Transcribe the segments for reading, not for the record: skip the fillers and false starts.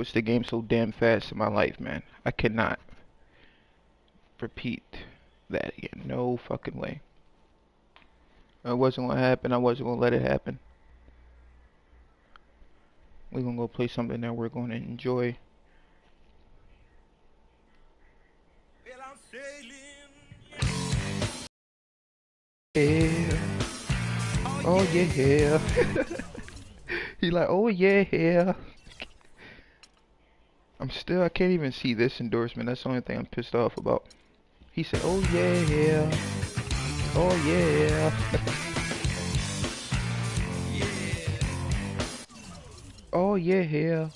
switch the game so damn fast in my life, man. I cannot repeat that again. No fucking way. It wasn't gonna happen. I wasn't gonna let it happen. We're gonna go play something that we're gonna enjoy. Yeah. Oh yeah. He like, oh yeah. I can't even see this endorsement. That's the only thing I'm pissed off about. He said, oh yeah. Oh yeah. Oh yeah.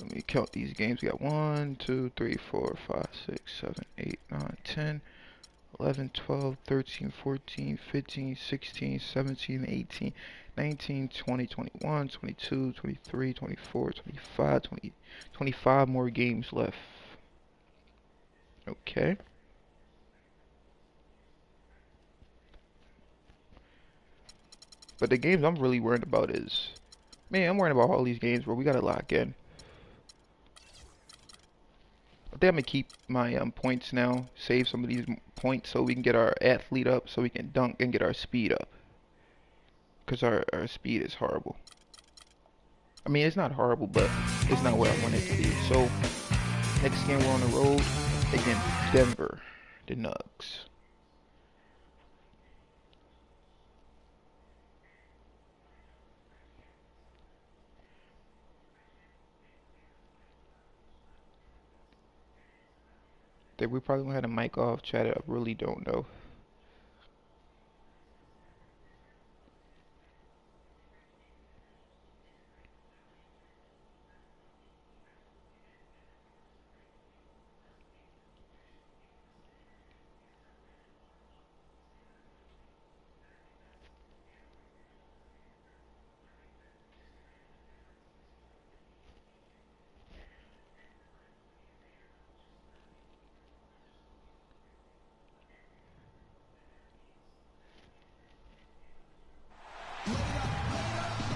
Let me count these games. We got 1, 2, 3, 4, 5, 6, 7, 8, 9, 10, 11, 12, 13, 14, 15, 16, 17, 18, 19, 20, 21, 22, 23, 24, 25, 20, 25 more games left. Okay. But the games I'm really worried about is, man, I'm worried about all these games where we gotta lock in. I think I'm gonna keep my points now, save some of these points so we can get our athlete up, so we can dunk and get our speed up. Because our speed is horrible. I mean, it's not horrible, but it's not what I want it to be. So, next game we're on the road against Denver, the Nuggets. We probably gonna have a mic off, chat. I really don't know.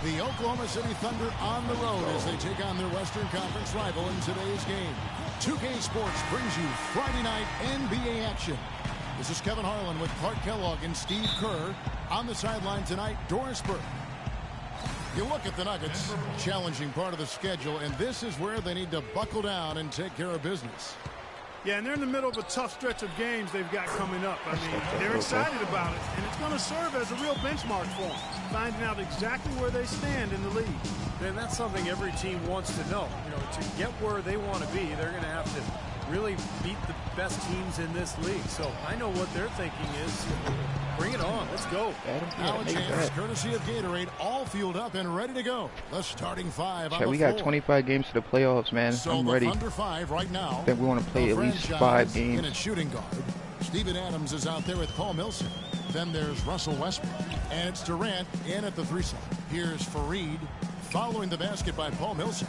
The Oklahoma City Thunder on the road as they take on their Western Conference rival in today's game. 2K Sports brings you Friday night NBA action. This is Kevin Harlan with Clark Kellogg and Steve Kerr. On the sideline tonight, Doris Burke. You look at the Nuggets, challenging part of the schedule, and this is where they need to buckle down and take care of business. Yeah, and they're in the middle of a tough stretch of games they've got coming up. I mean, they're excited about it, and it's going to serve as a real benchmark for them, finding out exactly where they stand in the league. And that's something every team wants to know. You know, to get where they want to be, they're going to have to really beat the best teams in this league. So I know what they're thinking is, bring it on. Let's go. Now a chance, courtesy of Gatorade, all fueled up and ready to go. The starting five on the We got 25 games to the playoffs, man. So I'm ready. Under 5 right now. I think we want to play at least 5 games. In at shooting guard. Steven Adams is out there with Paul Millsap. Then there's Russell Westbrook. And it's Durant in at the 3 slot. Here's Fareed following the basket by Paul Millsap.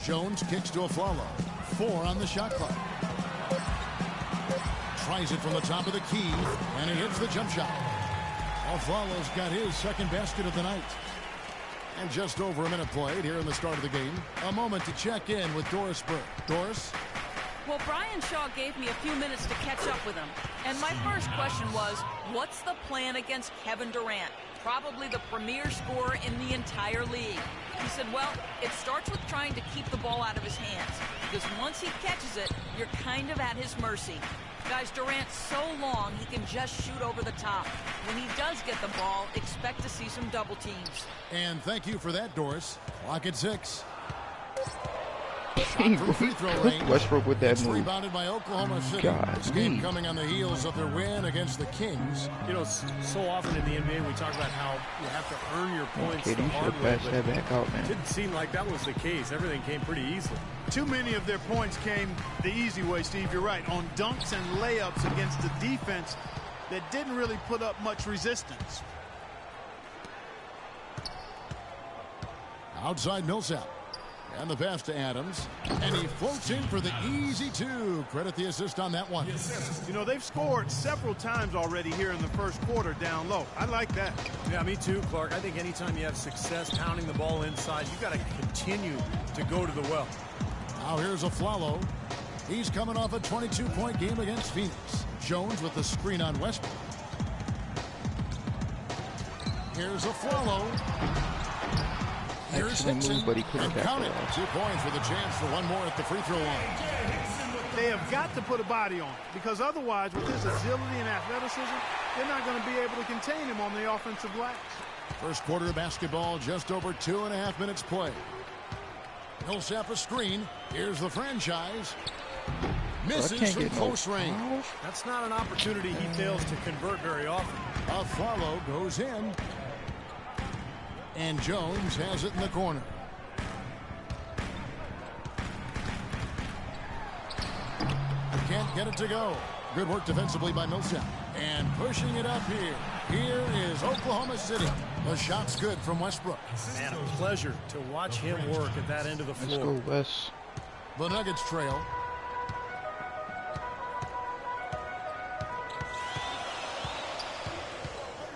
Jones kicks to Afflalo. 4 on the shot clock. Tries it from the top of the key, and he hits the jump shot. Afflalo's got his second basket of the night. And just over a minute played here in the start of the game. A moment to check in with Doris Burke. Doris? Well, Brian Shaw gave me a few minutes to catch up with him. And my first question was, what's the plan against Kevin Durant? Probably the premier scorer in the entire league. He said, well, it starts with trying to keep the ball out of his hands. Because once he catches it, you're kind of at his mercy. Guys, Durant's so long, he can just shoot over the top. When he does get the ball, expect to see some double teams. And thank you for that, Doris. Clock at 6. Shot from free throw range. Westbrook with that It's move. Rebounded by Oklahoma City. This game coming on the heels of their win against the Kings. You know, so often in the NBA we talk about how you have to earn your points Okay, the you should hard have way, passed that back out, it man. didn't seem like that was the case. Everything came pretty easily. Too many of their points came the easy way, Steve. You're right, on dunks and layups against the defense that didn't really put up much resistance. Outside Millsap. And the pass to Adams. And he floats in for the easy two. Credit the assist on that one. You know, they've scored several times already here in the first quarter down low. I like that. Yeah, me too, Clark. I think anytime you have success pounding the ball inside, you got to continue to go to the well. Now here's Aflalo. He's coming off a 22-point game against Phoenix. Jones with the screen on Westbrook. Here's Aflalo. Here's Hickson. But he couldn't and count it. 2 points with a chance for one more at the free throw line. They have got to put a body on it, because otherwise, with his agility and athleticism, they're not going to be able to contain him on the offensive glass. First quarter of basketball, just over 2.5 minutes play. Millsap a screen. Here's the franchise. Misses from close range. That's not an opportunity he fails to convert very often. Aflalo goes in. And Jones has it in the corner. Can't get it to go. Good work defensively by Millsap. And pushing it up here. Here is Oklahoma City. The shot's good from Westbrook. And a pleasure to watch him work at that end of the floor. Let's go, Wes. The Nuggets trail.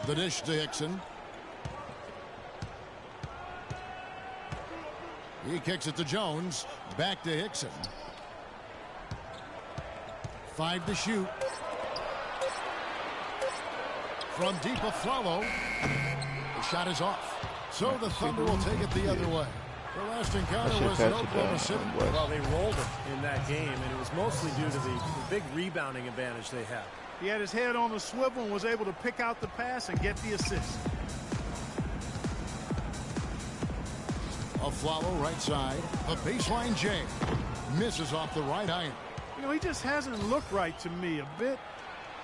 The dish to Hickson. He kicks it to Jones. Back to Hickson. 5 to shoot. From deep Aflalo. The shot is off. So the Thunder will take it the other way. Their last encounter was in Oklahoma City. Well, they rolled it in that game, and it was mostly due to the big rebounding advantage they had. He had his head on the swivel and was able to pick out the pass and get the assist. Aflalo right side. The baseline J. Misses off the right iron. You know, he just hasn't looked right to me. A bit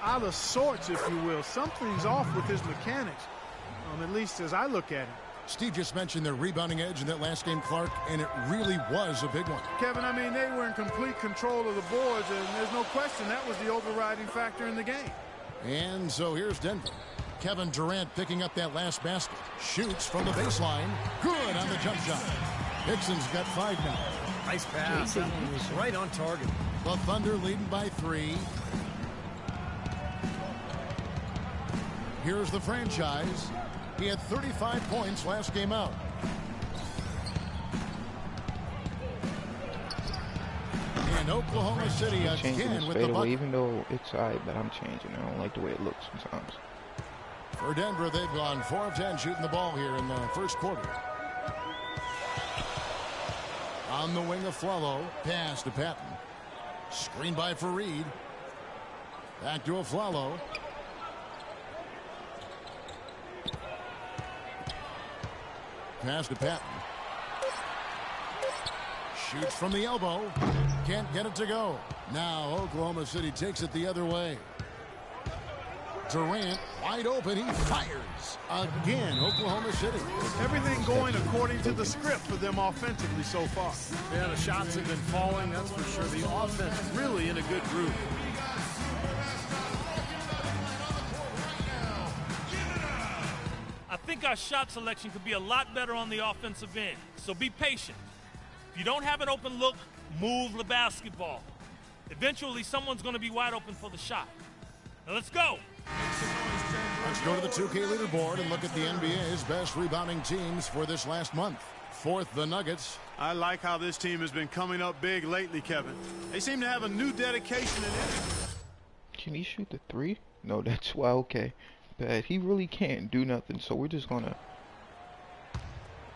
out of sorts, if you will. Something's off with his mechanics, at least as I look at him. Steve just mentioned their rebounding edge in that last game, Clark, and it really was a big one. Kevin, I mean, they were in complete control of the boards, and there's no question that was the overriding factor in the game. And so here's Denver. Kevin Durant picking up that last basket. Shoots from the baseline. Good on the jump shot. Hickson's got 5 now. Nice pass. That one was right on target. The Thunder leading by 3. Here's the franchise. He had 35 points last game out. And Oklahoma City again with the bucket. Even though it's alright, but I'm changing. I don't like the way it looks sometimes. For Denver, they've gone 4 of 10 shooting the ball here in the first quarter. On the wing of Aflalo. Pass to Patton. Screen by Fareed. Back to Aflalo. Pass to Patton. Shoots from the elbow. Can't get it to go. Now Oklahoma City takes it the other way. Durant wide open. He fires. Again, Oklahoma City. Everything going according to the script for them offensively so far. Yeah, the shots have been falling, that's for sure. The offense really in a good groove. I think our shot selection could be a lot better on the offensive end, so be patient. If you don't have an open look, move the basketball. Eventually, someone's going to be wide open for the shot. Now let's go. Let's go to the 2K leaderboard and look at the NBA's best rebounding teams for this last month. 4th, the Nuggets. I like how this team has been coming up big lately, Kevin. They seem to have a new dedication and energy. Can he shoot the 3? No, that's why. Okay. But he really can't do nothing, so we're just gonna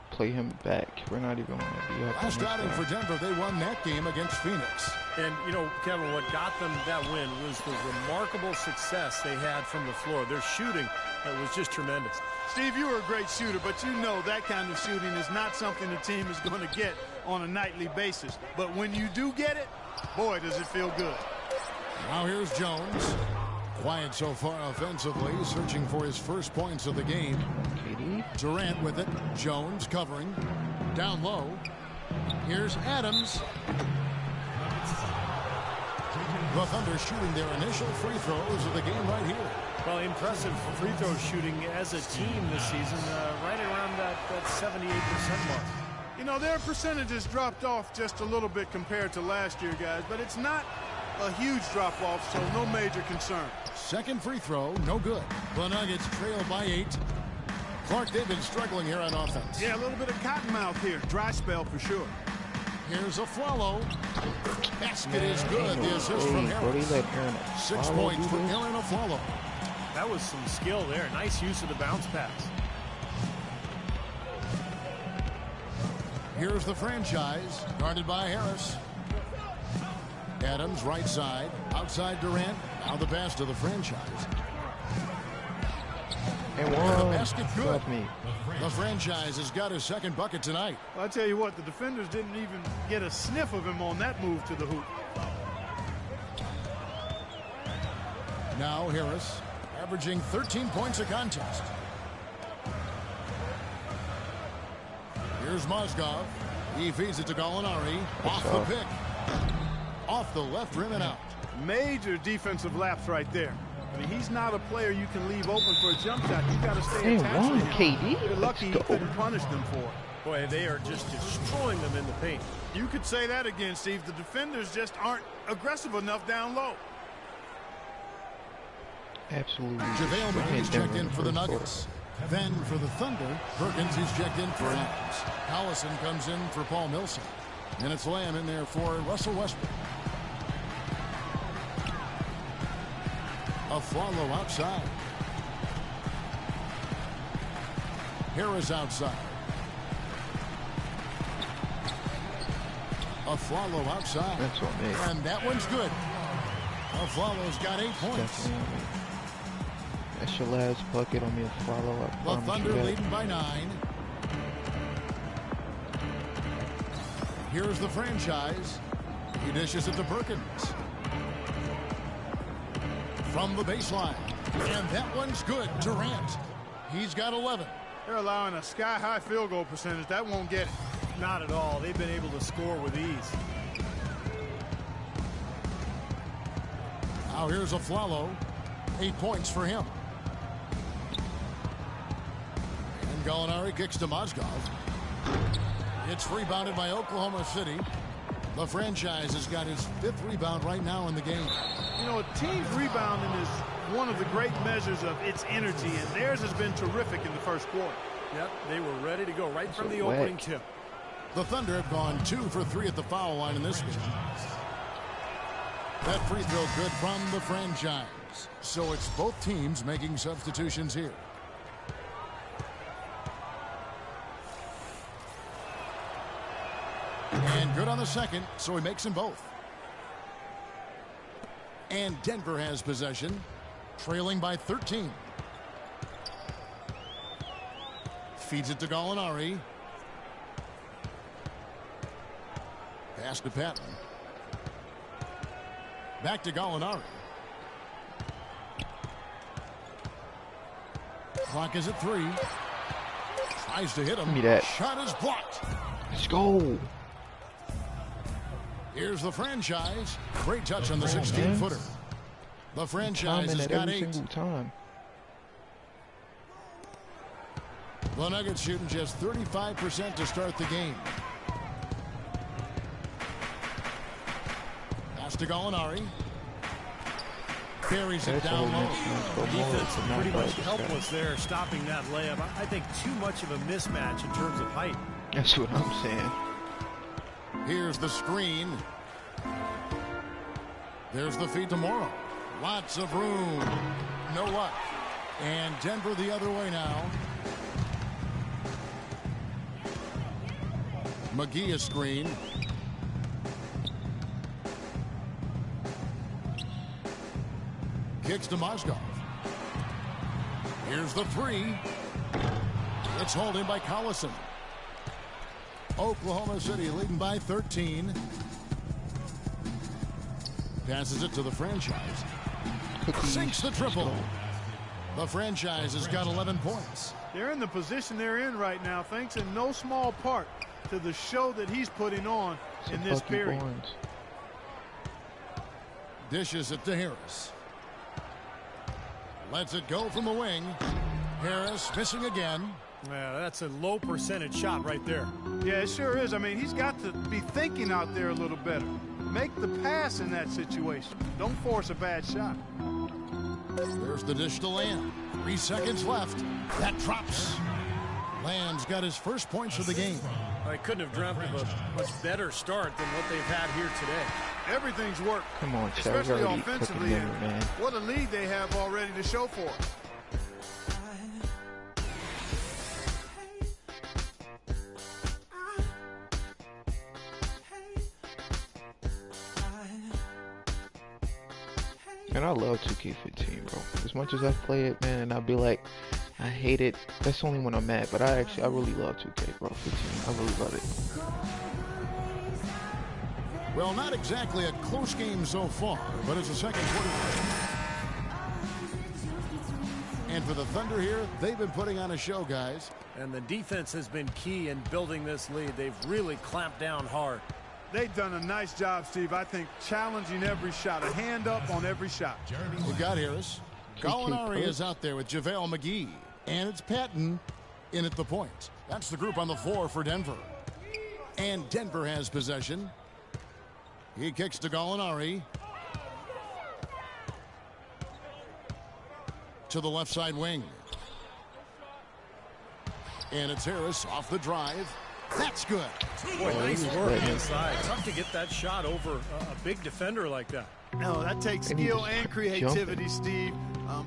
play him back. We're not even gonna be up. Last outing for Denver, they won that game against Phoenix. And, you know, Kevin, what got them that win was the remarkable success they had from the floor. Their shooting was just tremendous. Steve, you were a great shooter, but you know that kind of shooting is not something the team is going to get on a nightly basis. But when you do get it, boy, does it feel good. Now here's Jones. Quiet so far offensively, searching for his first points of the game. Durant with it. Jones covering. Down low. Here's Adams. The Thunder shooting their initial free throws of the game right here. Well, impressive free throw shooting as a team this season, right around that 78% mark. You know, their percentages dropped off just a little bit compared to last year, guys, but it's not a huge drop-off, so no major concern. Second free throw, no good. The Nuggets trail by 8. Clark, they've been struggling here on offense. Yeah, a little bit of cottonmouth here. Dry spell for sure. Here's a Flalo. Basket is good. The assist from Harris. 6 points for Aaron Aflalo. That was some skill there. Nice use of the bounce pass. Here's the franchise, guarded by Harris. Adams, right side, outside Durant. Now the pass to the franchise. And The one. basket good. Fuck me. The franchise has got his second bucket tonight. Well, I tell you what, the defenders didn't even get a sniff of him on that move to the hoop. Now Harris, averaging 13 points a contest. Here's Mozgov. He feeds it to Gallinari. Off the pick. Off the left rim and out. Major defensive lapse right there. I mean, he's not a player you can leave open for a jump shot. You got to stay attached one, to him. KD. You're lucky he Let's go. couldn't punish them for it. Boy, they are just destroying them in the paint. You could say that again, Steve. The defenders just aren't aggressive enough down low. Absolutely. JaVale destroying McGee's Denver checked in the for the first Nuggets. Then for the Thunder, Perkins is checked in for Adams. Allison comes in for Paul Millsap. And it's Lamb in there for Russell Westbrook. A follow outside. Harris outside. A follow outside. That's what made. And that one's good. A follow's got 8 points. Definitely. That's your last bucket on me a follow-up. The Thunder leading by 9. Here's the franchise. He dishes it to Perkins. From the baseline. And that one's good. Durant. He's got 11. They're allowing a sky-high field goal percentage. That won't get it. Not at all. They've been able to score with ease. Now here's a Flalo. 8 points for him. And Gallinari kicks to Mozgov. It's rebounded by Oklahoma City. The franchise has got his 5th rebound right now in the game. You know, a team's rebounding is one of the great measures of its energy, and theirs has been terrific in the first quarter. Yep, they were ready to go right from the wet. opening tip. The Thunder have gone 2 for 3 at the foul line in this game. That free throw good from the franchise. So it's both teams making substitutions here. And good on the second, so he makes them both. And Denver has possession, trailing by 13. Feeds it to Gallinari. Pass to Patton. Back to Gallinari. Clock is at 3. Tries to hit him. Give me that. Shot is blocked. Let's go. Here's the franchise. Great touch on the 16-footer. The franchise has got 8. Single time. The Nuggets shooting just 35% to start the game. Pass to Gallinari. Carries it down low. Defense pretty much helpless there, stopping that layup. I think too much of a mismatch in terms of height. That's what I'm saying. Here's the screen. There's the feed to Morrow. Lots of room. No luck. And Denver the other way now. McGee a screen. Kicks to Mozgov. Here's the 3. It's hauled in by Collison. Oklahoma City leading by 13. Passes it to the franchise. Sinks the triple. The franchise has got 11 points. They're in the position they're in right now, thanks in no small part to the show that he's putting on in this period. Dishes it to Harris. Lets it go from the wing. Harris missing again. Yeah, that's a low percentage shot right there. Yeah, it sure is. I mean, he's got to be thinking out there a little better. Make the pass in that situation. Don't force a bad shot. There's the dish to Lamb. 3 seconds left. That drops. Lamb's got his first points of the game. I couldn't have dreamt of a much better start than what they've had here today. Everything's worked. Come on, Chad. Especially We're already offensively. cooking dinner, man. What a lead they have already to show for it. And I love 2K15, bro. As much as I play it, man, and I'll be like, I hate it. That's only when I'm mad. But I really love 2K, bro. 15. I really love it. Well, not exactly a close game so far, but it's a second quarter. And for the Thunder here, they've been putting on a show, guys. And the defense has been key in building this lead. They've really clamped down hard. They've done a nice job, Steve. I think challenging every shot, a hand up on every shot. We got Harris. Gallinari is out there with JaVale McGee. And it's Patton in at the point. That's the group on the floor for Denver. And Denver has possession. He kicks to Gallinari. To the left side wing. And it's Harris off the drive. That's good. Boy, nice work inside. Tough to get that shot over a big defender like that. No, that takes skill and creativity, Steve,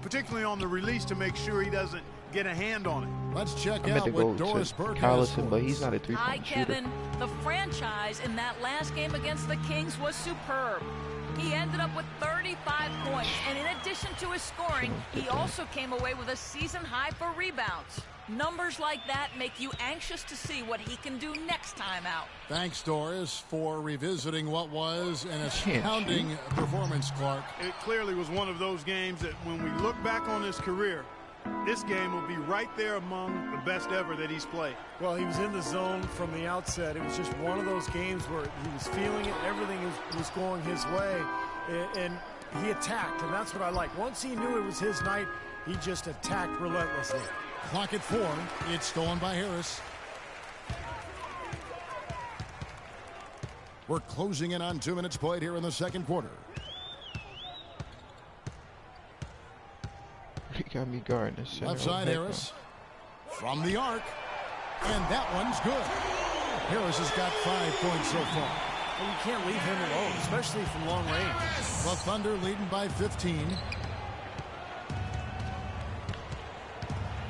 particularly on the release to make sure he doesn't get a hand on it. Let's check I meant out to go what Doris to Burke Collison, but has he's not a Hi, three-point shooter. Kevin. The franchise in that last game against the Kings was superb. He ended up with 35 points, and in addition to his scoring, he also came away with a season high for rebounds. Numbers like that make you anxious to see what he can do next time out. Thanks, Doris, for revisiting what was an astounding performance, Clark. It clearly was one of those games that when we look back on his career, this game will be right there among the best ever that he's played. Well, he was in the zone from the outset. It was just one of those games where he was feeling it. Everything was going his way, and he attacked, and that's what I like. Once he knew it was his night, he just attacked relentlessly. Clock at 4. It's stolen by Harris. We're closing in on 2 minutes played here in the second quarter. He got me guarding this center. Left side Harris. From the arc. And that one's good. Harris has got 5 points so far. And you can't leave him alone, especially from long range. The Thunder leading by 15.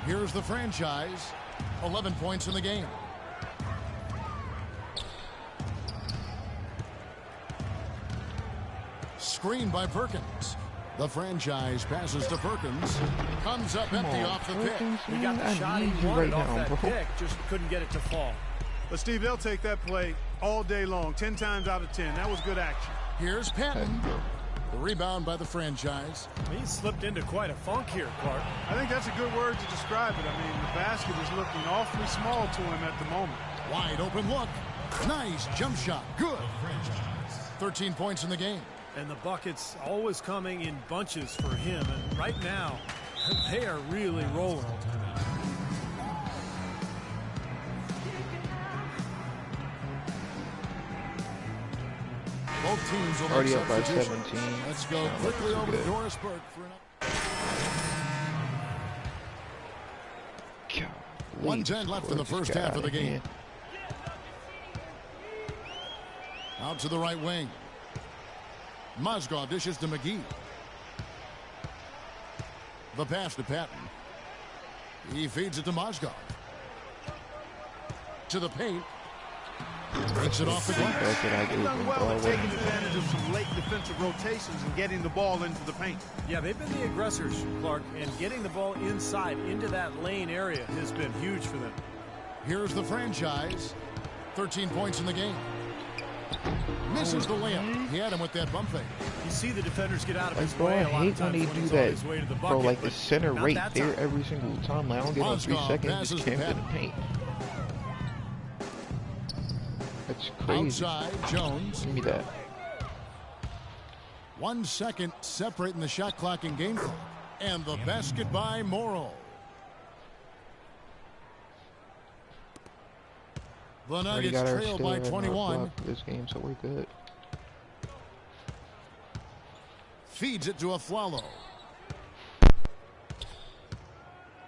Here's the franchise. 11 points in the game. Screen by Perkins. The franchise passes to Perkins. Comes up empty off the pick. He got the shot he wanted off that pick, just couldn't get it to fall. But, Steve, they'll take that play all day long, 10 times out of 10. That was good action. Here's Patton. The rebound by the franchise. He slipped into quite a funk here, Clark. I think that's a good word to describe it. I mean, the basket is looking awfully small to him at the moment. Wide open look. Nice jump shot. Good. 13 points in the game. And the buckets always coming in bunches for him. And right now, they are really rolling. Both teams will Already make up by substitutions. 17. Let's go quickly over to Doris Burke for an God, 1:10 left in the first half of the game. Out to the right wing. Mozgov dishes to McGee. The pass to Patton. He feeds it to Mozgov. To the paint. Breaks it off the glass. That's what I do. They've done well at taking advantage of some late defensive rotations and getting the ball into the paint. Yeah, they've been the aggressors, Clark, and getting the ball inside into that lane area has been huge for them. Here's the franchise. 13 points in the game. Misses the layup. He had him with that bump fake. You see the defenders get out of his Like, bro, way I a lot of hate when times they when do he's on that. his way to the Bro, bucket, like the but center not right that there time. every single time. Like, I don't get on 3 Mozgov seconds. passes Just to can't get in the Patton. paint. That's crazy. Outside, Jones. Give me that. 1 second separating the shot clock and game clock. And the basket by Morrow. The Already Nuggets got our trail steal by and our 21. block for this game, so we're good. Feeds it to Aflalo.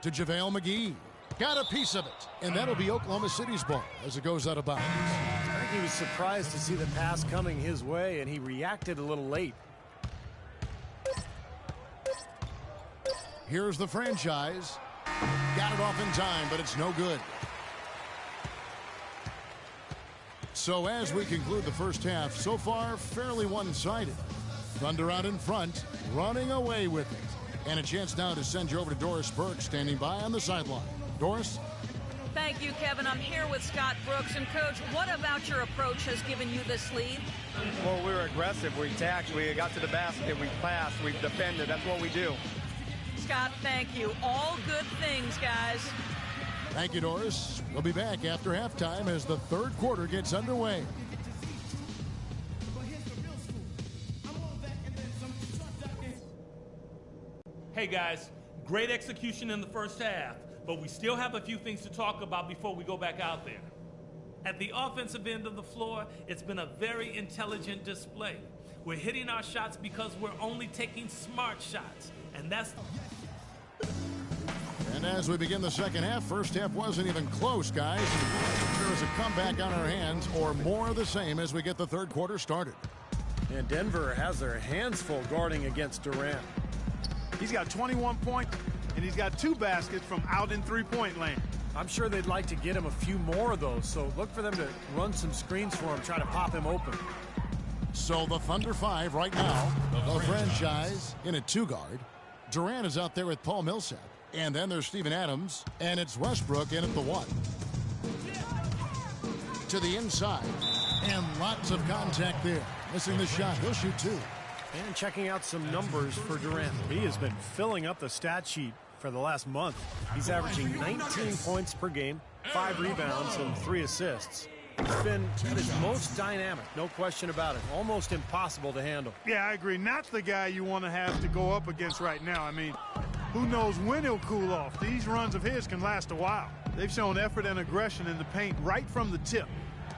To JaVale McGee. Got a piece of it. And that'll be Oklahoma City's ball as it goes out of bounds. I think he was surprised to see the pass coming his way, and he reacted a little late. Here's the franchise. Got it off in time, but it's no good. So as we conclude the first half, so far fairly one-sided. Thunder out in front, running away with it. And a chance now to send you over to Doris Burke, standing by on the sideline. Doris? Thank you, Kevin. I'm here with Scott Brooks. And, Coach, what about your approach has given you this lead? Well, we were aggressive. We attacked. We got to the basket. We passed. We defended. That's what we do. Scott, thank you. All good things, guys. Thank you, Doris. We'll be back after halftime as the third quarter gets underway. Hey guys, great execution in the first half, but we still have a few things to talk about before we go back out there. At the offensive end of the floor, it's been a very intelligent display. We're hitting our shots because we're only taking smart shots, and that's... And as we begin the second half, first half wasn't even close, guys. There is a comeback on our hands, or more of the same as we get the third quarter started. And Denver has their hands full guarding against Durant. He's got 21 points, and he's got 2 baskets from out in three-point land. I'm sure they'd like to get him a few more of those, so look for them to run some screens for him, try to pop him open. So the Thunder 5 right now, the franchise in a 2-guard. Durant is out there with Paul Millsap. And then there's Steven Adams, and it's Westbrook in at the 1. To the inside, and lots of contact there. Missing the shot, he'll shoot 2. And checking out some numbers for Durant. He has been filling up the stat sheet for the last month. He's averaging 19 points per game, 5 rebounds, and 3 assists. He's been at his most dynamic, no question about it. Almost impossible to handle. Yeah, I agree. Not the guy you want to have to go up against right now. I mean, who knows when he'll cool off. These runs of his can last a while. They've shown effort and aggression in the paint right from the tip.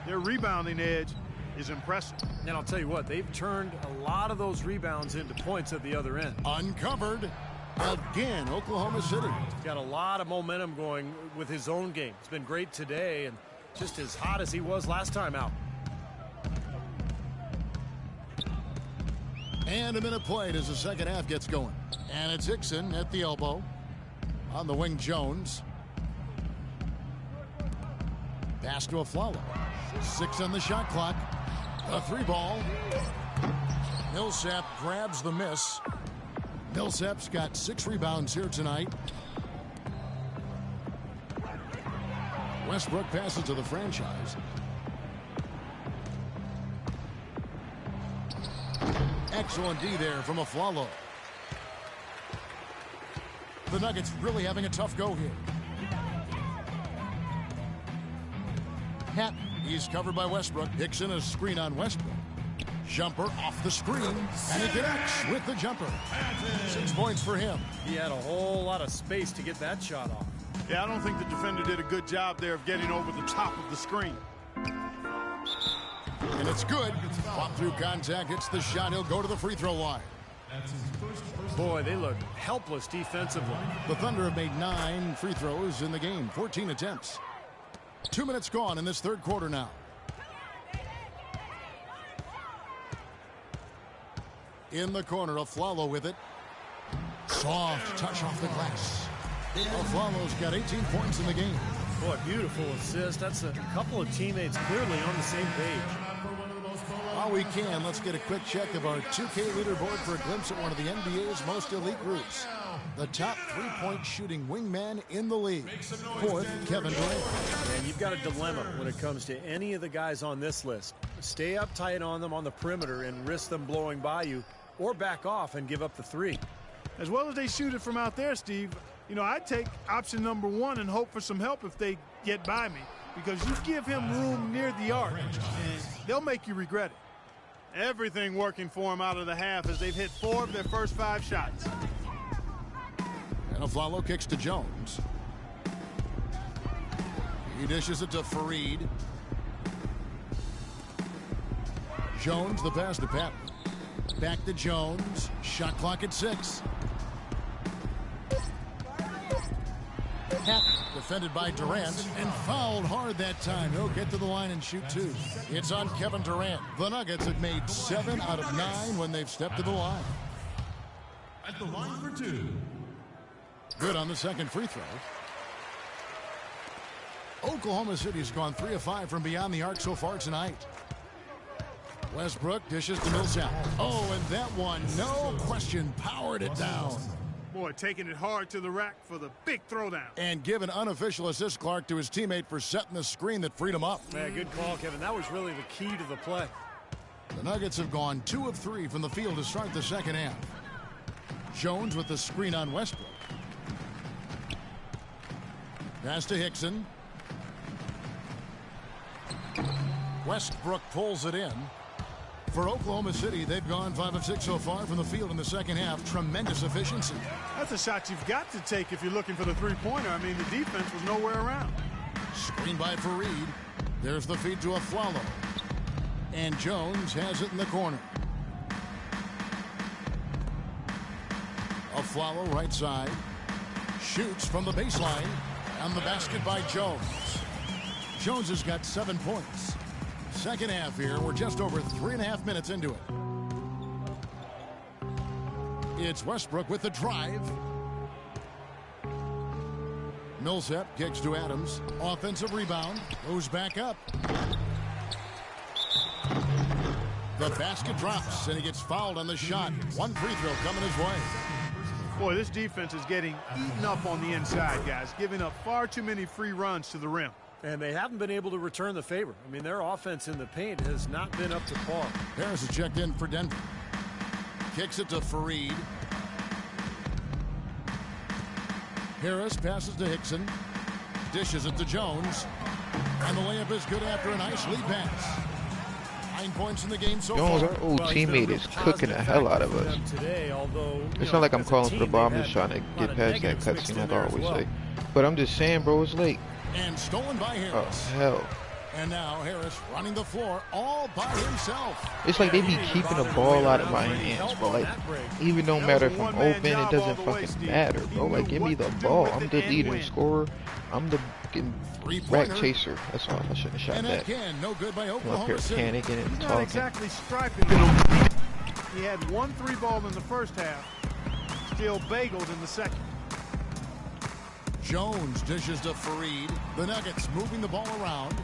Their rebounding edge is impressive. And I'll tell you what, they've turned a lot of those rebounds into points at the other end. Uncovered again, Oklahoma City. He's got a lot of momentum going with his own game. It's been great today and just as hot as he was last time out. And a minute played as the second half gets going. And it's Hickson at the elbow. On the wing, Jones. Pass to Aflalo. 6 on the shot clock. A 3-ball. Millsap grabs the miss. Millsap's got 6 rebounds here tonight. Westbrook passes to the franchise. Excellent D there from Aflalo. The Nuggets really having a tough go here. Hatton, he's covered by Westbrook. Hickson, a screen on Westbrook. Jumper off the screen, and he connects with the jumper. 6 points for him. He had a whole lot of space to get that shot off. Yeah, I don't think the defender did a good job there of getting over the top of the screen. And it's good. Pop through contact, hits the shot. He'll go to the free throw line. Boy, they look helpless defensively. The Thunder have made 9 free throws in the game, 14 attempts. 2 minutes gone in this third quarter now. In the corner, Aflalo with it. Soft touch off the glass. Aflalo's got 18 points in the game. Boy, beautiful assist. That's a couple of teammates clearly on the same page. While we can, let's get a quick check of our 2K leaderboard for a glimpse at one of the NBA's most elite groups. The top 3-point shooting wingman in the league. 4th, Kevin Durant. And you've got a dilemma when it comes to any of the guys on this list. Stay up tight on them on the perimeter and risk them blowing by you, or back off and give up the 3. As well as they shoot it from out there, Steve, you know, I'd take option number 1 and hope for some help if they get by me, because you give him room near the arc, and they'll make you regret it. Everything working for them out of the half as they've hit 4 of their first 5 shots. And Aflalo kicks to Jones. He dishes it to Fareed. Jones, the pass to Patton. Back to Jones. Shot clock at 6. Patton, defended by Durant, and fouled hard that time. He'll get to the line and shoot 2. It's on Kevin Durant. The Nuggets have made 7 out of 9 when they've stepped to the line. At the line for 2. Good on the second free throw. Oklahoma City's gone 3 of 5 from beyond the arc so far tonight. Westbrook dishes to Millsap. Oh, and that one, no question, powered it down. Boy, taking it hard to the rack for the big throwdown. And give an unofficial assist, Clark, to his teammate for setting the screen that freed him up. Yeah, good call, Kevin. That was really the key to the play. The Nuggets have gone 2 of 3 from the field to start the second half. Jones with the screen on Westbrook. Pass to Hickson. Westbrook pulls it in. For Oklahoma City, they've gone 5 of 6 so far from the field in the second half. Tremendous efficiency. That's a shot you've got to take if you're looking for the three-pointer. I mean, the defense was nowhere around. Screen by Fareed. There's the feed to Aflalo. And Jones has it in the corner. Aflalo right side. Shoots from the baseline. And the basket by Jones. Jones has got 7 points. Second half here. We're just over 3.5 minutes into it. It's Westbrook with the drive. Millsap kicks to Adams. Offensive rebound. Goes back up. The basket drops, and he gets fouled on the shot. 1 free throw coming his way. Boy, this defense is getting eaten up on the inside, guys, giving up far too many free runs to the rim. And they haven't been able to return the favor. I mean, their offense in the paint has not been up to par. Harris is checked in for Denver. Kicks it to Fareed. Harris passes to Hickson. Dishes it to Jones. And the layup is good after a nice lead pass. 9 points in the game so Jones, far. our old teammate, is cooking the hell out of us. Today, although, It's not like I'm calling for the ball. I'm just trying to get past that cutscene, like I always say. But I'm just saying, bro, it's late. And stolen by Oh, Harris. hell. And now Harris running the floor all by himself. It's like they be keeping the ball out of my hands, bro. Like, even don't matter if I'm open, it doesn't fucking matter, bro. Like, give me the ball. I'm the leading scorer. I'm the rack chaser. That's all. I shouldn't have shot And that. again, no good by I'm up Oklahoma here City. panicking and He's not talking. exactly striping him. He had 1 3-ball in the first half. Still bagels in the second. Jones dishes to Fareed. The Nuggets moving the ball around.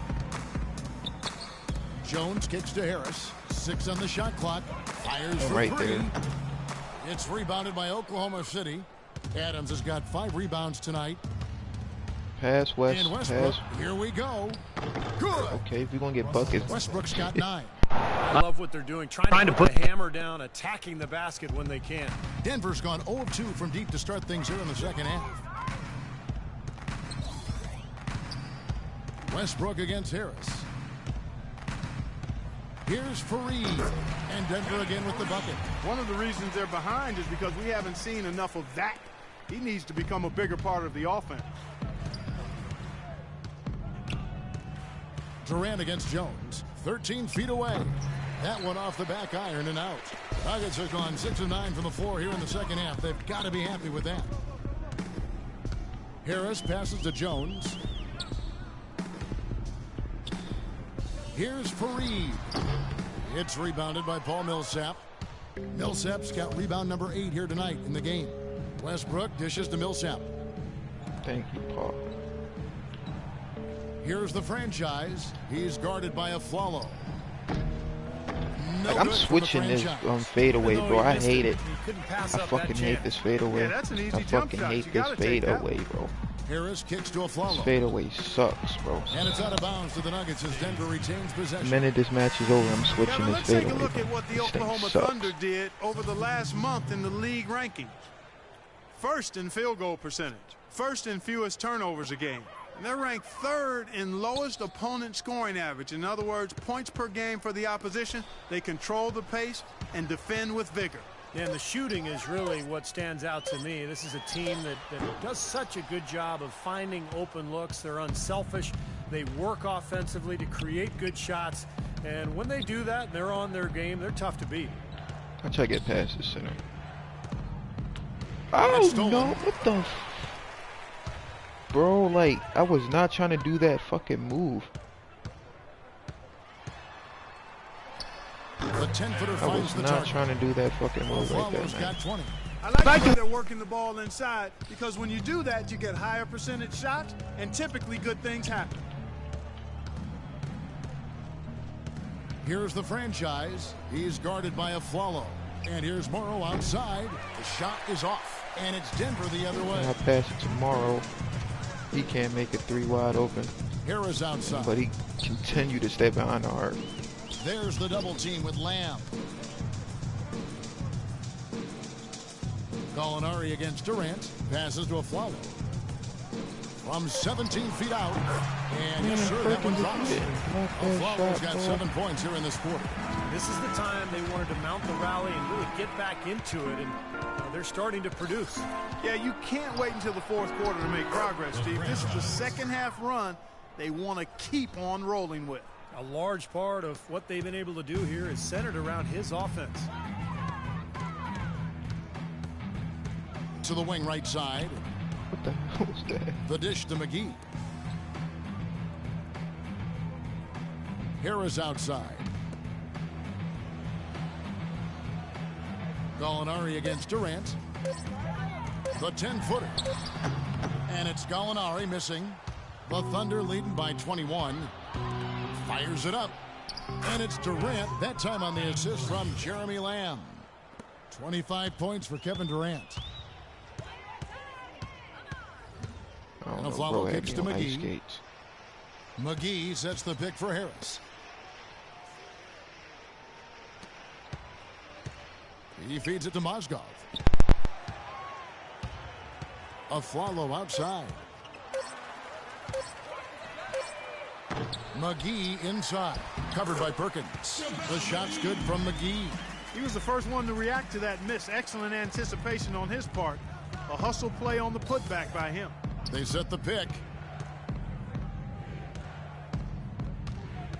Jones kicks to Harris. 6 on the shot clock. Fires for Right 3. there. It's rebounded by Oklahoma City. Adams has got 5 rebounds tonight. Pass, West. And Westbrook, Pass. here we go. Good. Okay, if we're going to get buckets. Westbrook's got 9. I love what they're doing, trying to put the hammer down, attacking the basket when they can. Denver's gone 0 of 2 from deep to start things here in the second half. Westbrook against Harris. Here's Fareed. And Denver again with the bucket. One of the reasons they're behind is because we haven't seen enough of that. He needs to become a bigger part of the offense. Durant against Jones. 13 feet away. That one off the back iron and out. Nuggets have gone 6 of 9 from the floor here in the second half. They've got to be happy with that. Harris passes to Jones. Here's Fareed. It's rebounded by Paul Millsap. Millsap's got rebound number 8 here tonight in the game. Westbrook dishes to Millsap. Thank you, Paul. Here's the franchise. He's guarded by Aflalo. No Like, I'm good from the switching this franchise. fadeaway, bro. I hate it. He couldn't pass I up that fucking hate chance. this fadeaway. Yeah, that's an easy I jump fucking shot. hate You this gotta take that. fadeaway, bro. Harris kicks to This Aflalo. fadeaway sucks, bro. And it's out of bounds to the Nuggets as Denver retains The possession. minute this match is over, I'm switching Kevin, this let's take a fadeaway. look bro. at what the This thing Oklahoma sucks. Thunder did over the last month in the league rankings. First in field goal percentage. First in fewest turnovers a game. And they're ranked 3rd in lowest opponent scoring average. In other words, points per game for the opposition. They control the pace and defend with vigor. Yeah, and the shooting is really what stands out to me. This is a team that does such a good job of finding open looks. They're unselfish. They work offensively to create good shots. And when they do that, they're on their game. They're tough to beat. I try to get past the center. Oh no! What the? Bro, like I was not trying to do that fucking move. The 10-footer I finds was the not target. trying to do that fucking move right there, Buffalo's man. got 20. I like the way they're working the ball inside because when you do that, you get higher percentage shots and typically good things happen. Here's the franchise. He's guarded by a Flalo. And here's Morrow outside. The shot is off. And it's Denver the other way. I'll pass it tomorrow. He can't make it 3 wide open. Harris outside. But he continued to stay behind the arc. There's the double team with Lamb. Gallinari against Durant. Passes to a Flalo. From 17 feet out. And yes, sir, that one drops. Flalo's got 7 points here in this quarter. This is the time they wanted to mount the rally and really get back into it, and they're starting to produce. Yeah, you can't wait until the fourth quarter to make progress, Steve. This is the second half run they want to keep on rolling with. A large part of what they've been able to do here is centered around his offense. To the wing right side. What the hell was that? The dish to McGee. Harris outside. Gallinari against Durant. The 10-footer. And it's Gallinari missing. The Thunder leading by 21. Fires it up. And it's Durant, that time on the assist from Jeremy Lamb. 25 points for Kevin Durant. And a follow kicks to McGee. McGee sets the pick for Harris. He feeds it to Mozgov. A follow outside. McGee inside. Covered by Perkins. The shot's good from McGee. He was the first one to react to that miss. Excellent anticipation on his part. A hustle play on the putback by him. They set the pick.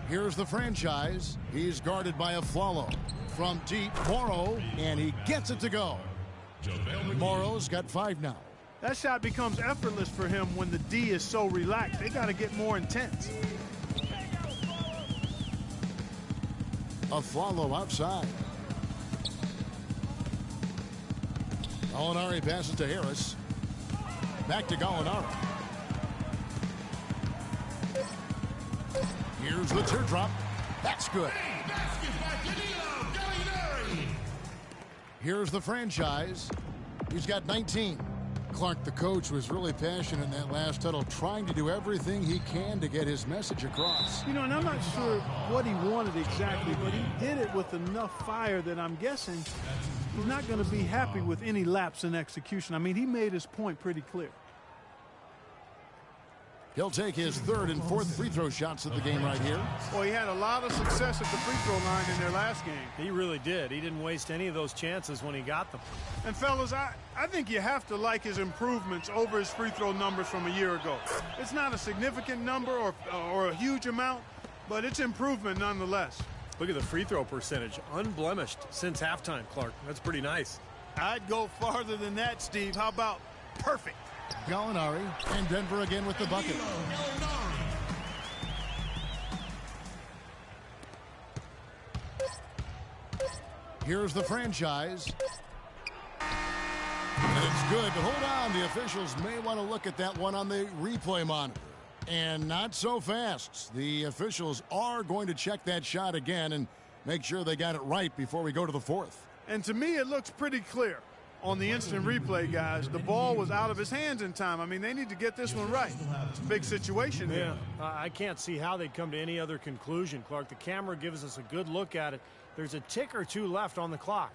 Here's the franchise. He's guarded by a Flalo. From deep, Morrow, and he gets it to go. Morrow's got 5 now. That shot becomes effortless for him when the D is so relaxed. They got to get more intense. A Flalo outside. Gallinari passes to Harris. Back to Gallinari. Here's the teardrop. That's good. Here's the franchise. He's got 19. Clark, the coach, was really passionate in that last huddle, trying to do everything he can to get his message across. You know, and I'm not sure what he wanted exactly, but he did it with enough fire that I'm guessing he's not going to be happy with any lapse in execution. I mean, he made his point pretty clear. He'll take his 3rd and 4th free throw shots of the game right here. Well, he had a lot of success at the free throw line in their last game. He really did. He didn't waste any of those chances when he got them. And fellas, I think you have to like his improvements over his free throw numbers from a year ago. It's not a significant number or a huge amount, but it's improvement nonetheless. Look at the free throw percentage. Unblemished since halftime, Clark. That's pretty nice. I'd go farther than that, Steve. How about perfect? Gallinari and Denver again with the bucket. Here's the franchise. And it's good. Hold on. The officials may want to look at that one on the replay monitor. And not so fast. The officials are going to check that shot again and make sure they got it right before we go to the 4th. And to me, it looks pretty clear. On the instant replay, guys, the ball was out of his hands in time. I mean, they need to get this one right. It's a big situation here. Yeah, I can't see how they'd come to any other conclusion, Clark. The camera gives us a good look at it. There's a tick or two left on the clock.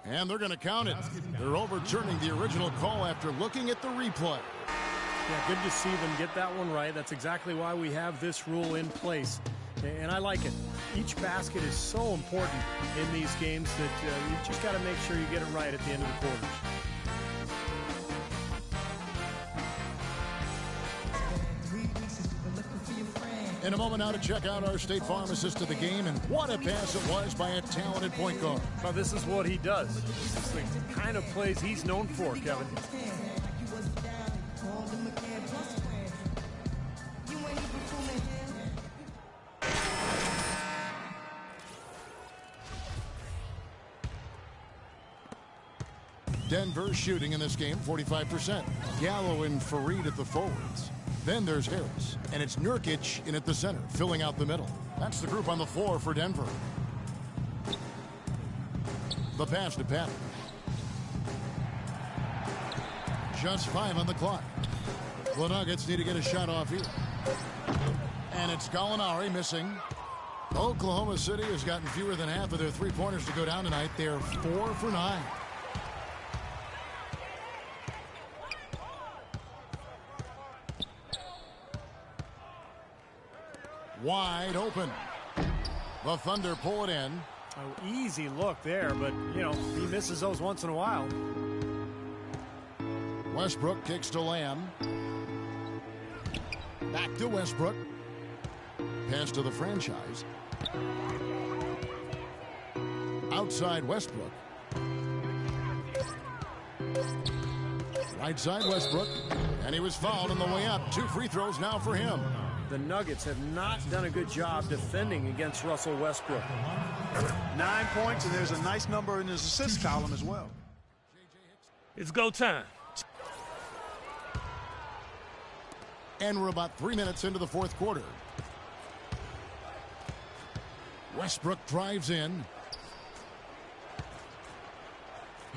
And they're going to count it. They're overturning the original call after looking at the replay. Yeah, good to see them get that one right. That's exactly why we have this rule in place. And I like it. Each basket is so important in these games that you just got to make sure you get it right at the end of the quarters. In a moment now to check out our State Farm assist to the game, and what a pass it was by a talented point guard. Well, this is what he does. It's the kind of plays he's known for, Kevin. Denver shooting in this game 45%. Gallo and Fareed at the forwards. Then there's Harris, and it's Nurkic in at the center, filling out the middle. That's the group on the floor for Denver. The pass to Patton. Just 5 on the clock. The Nuggets need to get a shot off here. And it's Gallinari missing. Oklahoma City has gotten fewer than half of their three-pointers to go down tonight. They're 4 for 9. Wide open. The Thunder pull it in. Oh, easy look there, but, you know, he misses those once in a while. Westbrook kicks to Lamb. Back to Westbrook. Pass to the franchise. Outside Westbrook. Right side Westbrook. And he was fouled on the way up. 2 free throws now for him. The Nuggets have not done a good job defending against Russell Westbrook. 9 points, and there's a nice number in his assist column as well. It's go time. And we're about 3 minutes into the fourth quarter. Westbrook drives in.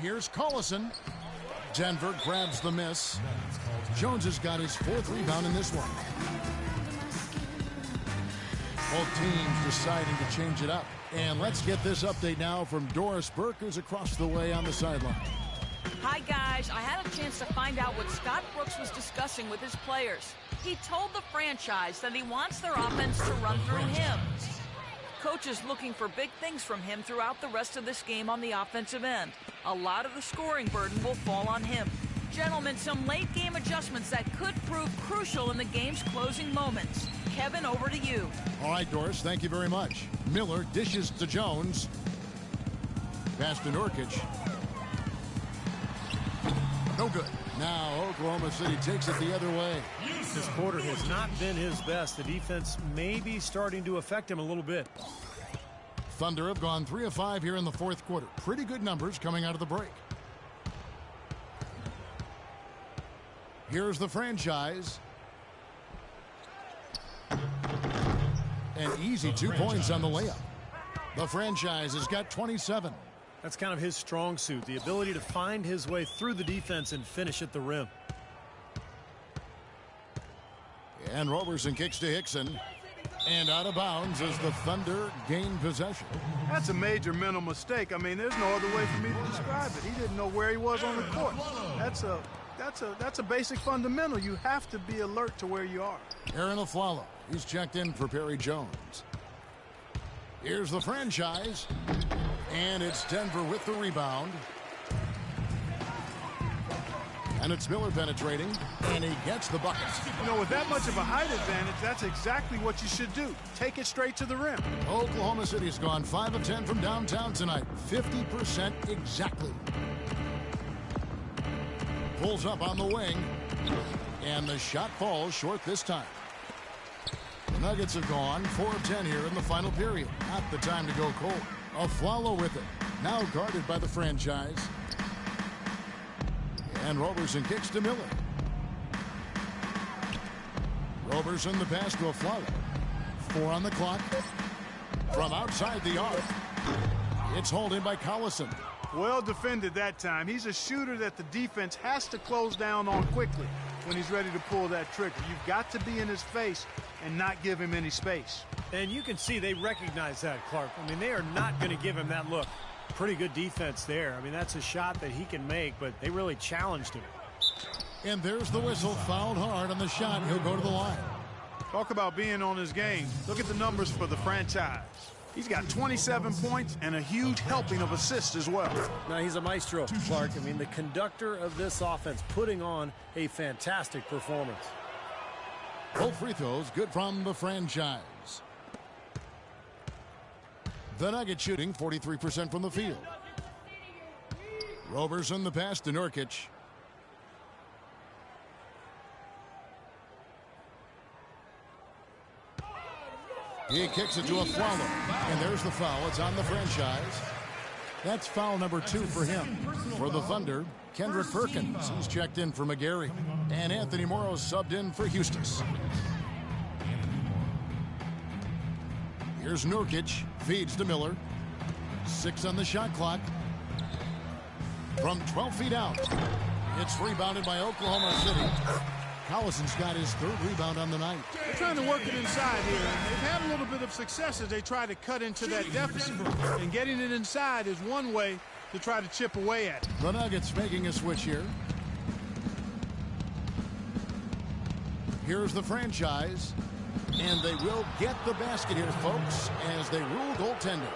Here's Collison. Denver grabs the miss. Jones has got his 4th rebound in this one. Both teams deciding to change it up. And let's get this update now from Doris Burke, who's across the way on the sideline. Hi, guys. I had a chance to find out what Scott Brooks was discussing with his players. He told the franchise that he wants their offense to run through him. Coach is looking for big things from him throughout the rest of this game on the offensive end. A lot of the scoring burden will fall on him. Gentlemen, some late-game adjustments that could prove crucial in the game's closing moments. Kevin, over to you. All right, Doris, thank you very much. Miller dishes to Jones. Pass to Nurkic. No good. Now Oklahoma City takes it the other way. This quarter has not been his best. The defense may be starting to affect him a little bit. Thunder have gone 3 of 5 here in the fourth quarter. Pretty good numbers coming out of the break. Here's the franchise. An easy 2 points on the layup. The franchise has got 27. That's kind of his strong suit, the ability to find his way through the defense and finish at the rim. And Roberson kicks to Hickson. And out of bounds as the Thunder gain possession. That's a major mental mistake. I mean, there's no other way for me to describe it. He didn't know where he was on the court. That's a basic fundamental. You have to be alert to where you are. Aaron Aflalo. He's checked in for Perry Jones. Here's the franchise. And it's Denver with the rebound. And it's Miller penetrating. And he gets the buckets. You know, with that much of a height advantage, that's exactly what you should do. Take it straight to the rim. Oklahoma City's gone 5 of 10 from downtown tonight. 50% exactly. Pulls up on the wing. And the shot falls short this time. The Nuggets have gone 4 of 10 here in the final period. Not the time to go cold. Aflalo with it. Now guarded by the franchise. And Roberson kicks to Miller. Roberson the pass to Aflalo. 4 on the clock. From outside the arc. It's hauled in by Collison. Well defended that time. He's a shooter that the defense has to close down on quickly when he's ready to pull that trigger. You've got to be in his face and not give him any space. And you can see they recognize that, Clark. I mean, they are not going to give him that look. Pretty good defense there. I mean, that's a shot that he can make, but they really challenged him. And there's the whistle. Fouled hard on the shot. He'll go to the line. Talk about being on his game. Look at the numbers for the franchise. He's got 27 points and a huge helping of assists as well. Now, he's a maestro, Clark. I mean, the conductor of this offense, putting on a fantastic performance. Both free throws good from the franchise. The Nuggets shooting 43% from the field. Roberson the pass to Nurkic. He kicks it to Afflalo. And there's the foul. It's on the franchise. That's foul number 2 for him. For the Thunder, Kendrick Perkins. He's checked in for McGarry. And Anthony Morrow subbed in for Houston. Here's Nurkic. Feeds to Miller. 6 on the shot clock. From 12 feet out. It's rebounded by Oklahoma City. Collison's got his 3rd rebound on the night. They're trying to work it inside here, and they've had a little bit of success as they try to cut into that deficit. And getting it inside is one way to try to chip away at it. The Nuggets making a switch here. Here's the franchise. And they will get the basket here, folks, as they rule goaltender.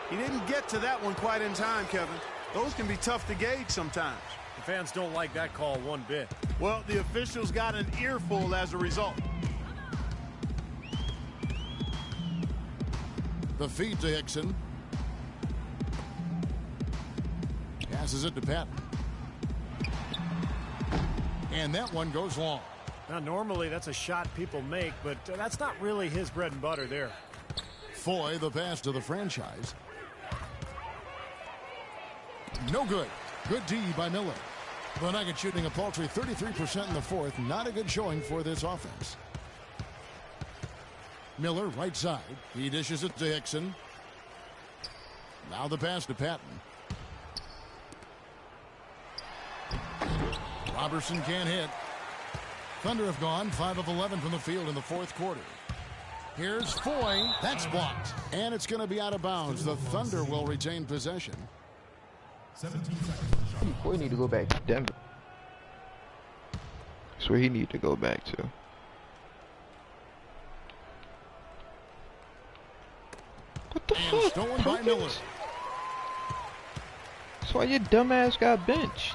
He didn't get to that one quite in time, Kevin. Those can be tough to gauge sometimes. The fans don't like that call one bit. Well, the officials got an earful as a result. The feed to Hickson. Passes it to Patton. And that one goes long. Now, normally that's a shot people make, but that's not really his bread and butter there. Foy, the pass to the franchise. No good. Good D by Miller. The Nuggets shooting a paltry 33% in the 4th. Not a good showing for this offense. Miller, right side. He dishes it to Hickson. Now the pass to Patton. Robertson can't hit. Thunder have gone 5 of 11 from the field in the 4th quarter. Here's Foy. That's blocked. And it's going to be out of bounds. The Thunder will retain possession. 17 seconds. Foy need to go back to Denver. That's where he need to go back to. What the And fuck? stolen by Miller. That's why your dumbass got benched.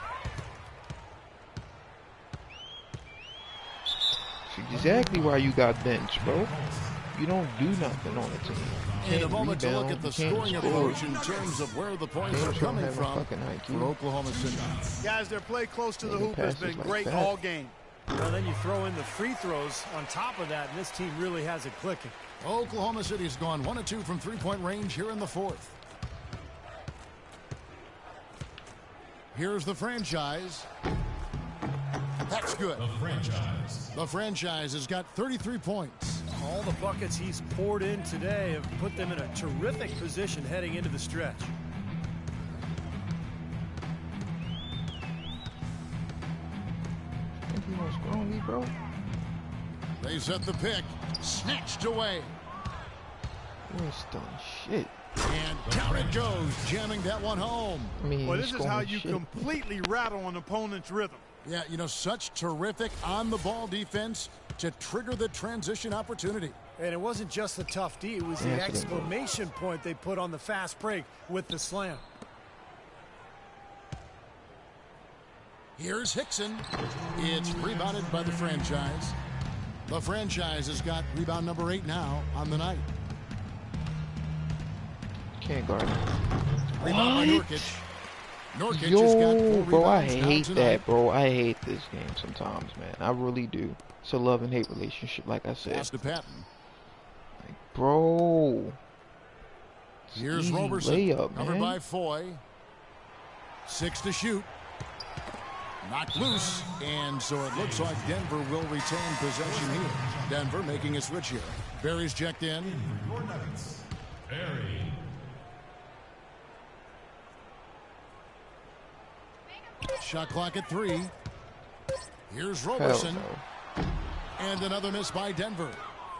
That's exactly why you got benched, bro. You don't do nothing on the team. In a moment to look at the scoring approach in terms of where the points are coming from for Oklahoma City. Guys, their play close to the hoop has been great all game. Well, then you throw in the free throws on top of that, and this team really has it clicking. Oklahoma City's gone 1 of 2 from 3-point range here in the 4th. Here's the franchise. That's good. The franchise has got 33 points. All the buckets he's poured in today have put them in a terrific position heading into the stretch. Think he gonna score on me, bro? They set the pick. Snatched away. You ain't done shit. And down it goes, jamming that one home. I mean, Well, he's this is how scoring you shit. completely rattle an opponent's rhythm. Yeah, you know, such terrific on-the-ball defense to trigger the transition opportunity. And it wasn't just the tough D, it was the exclamation point they put on the fast break with the slam. Here's Hickson. It's rebounded by the franchise. The franchise has got rebound number 8 now on the night. Can't guard him. Rebound by Nurkic. Nurkic has got 4 bro, I rebounds now hate tonight. that, bro. I hate this game sometimes, man. I really do. It's a love and hate relationship, like I said. Pass to Patton. Like, bro. Here's Easy Roberson. layup, Covered man. by Foy. 6 to shoot. Knocked loose. And so it looks like Denver will retain possession here. Denver making a switch here. Barry's checked in. Your Nuggets, Barry. Shot clock at 3. Here's Roberson. Hell no. And another miss by Denver.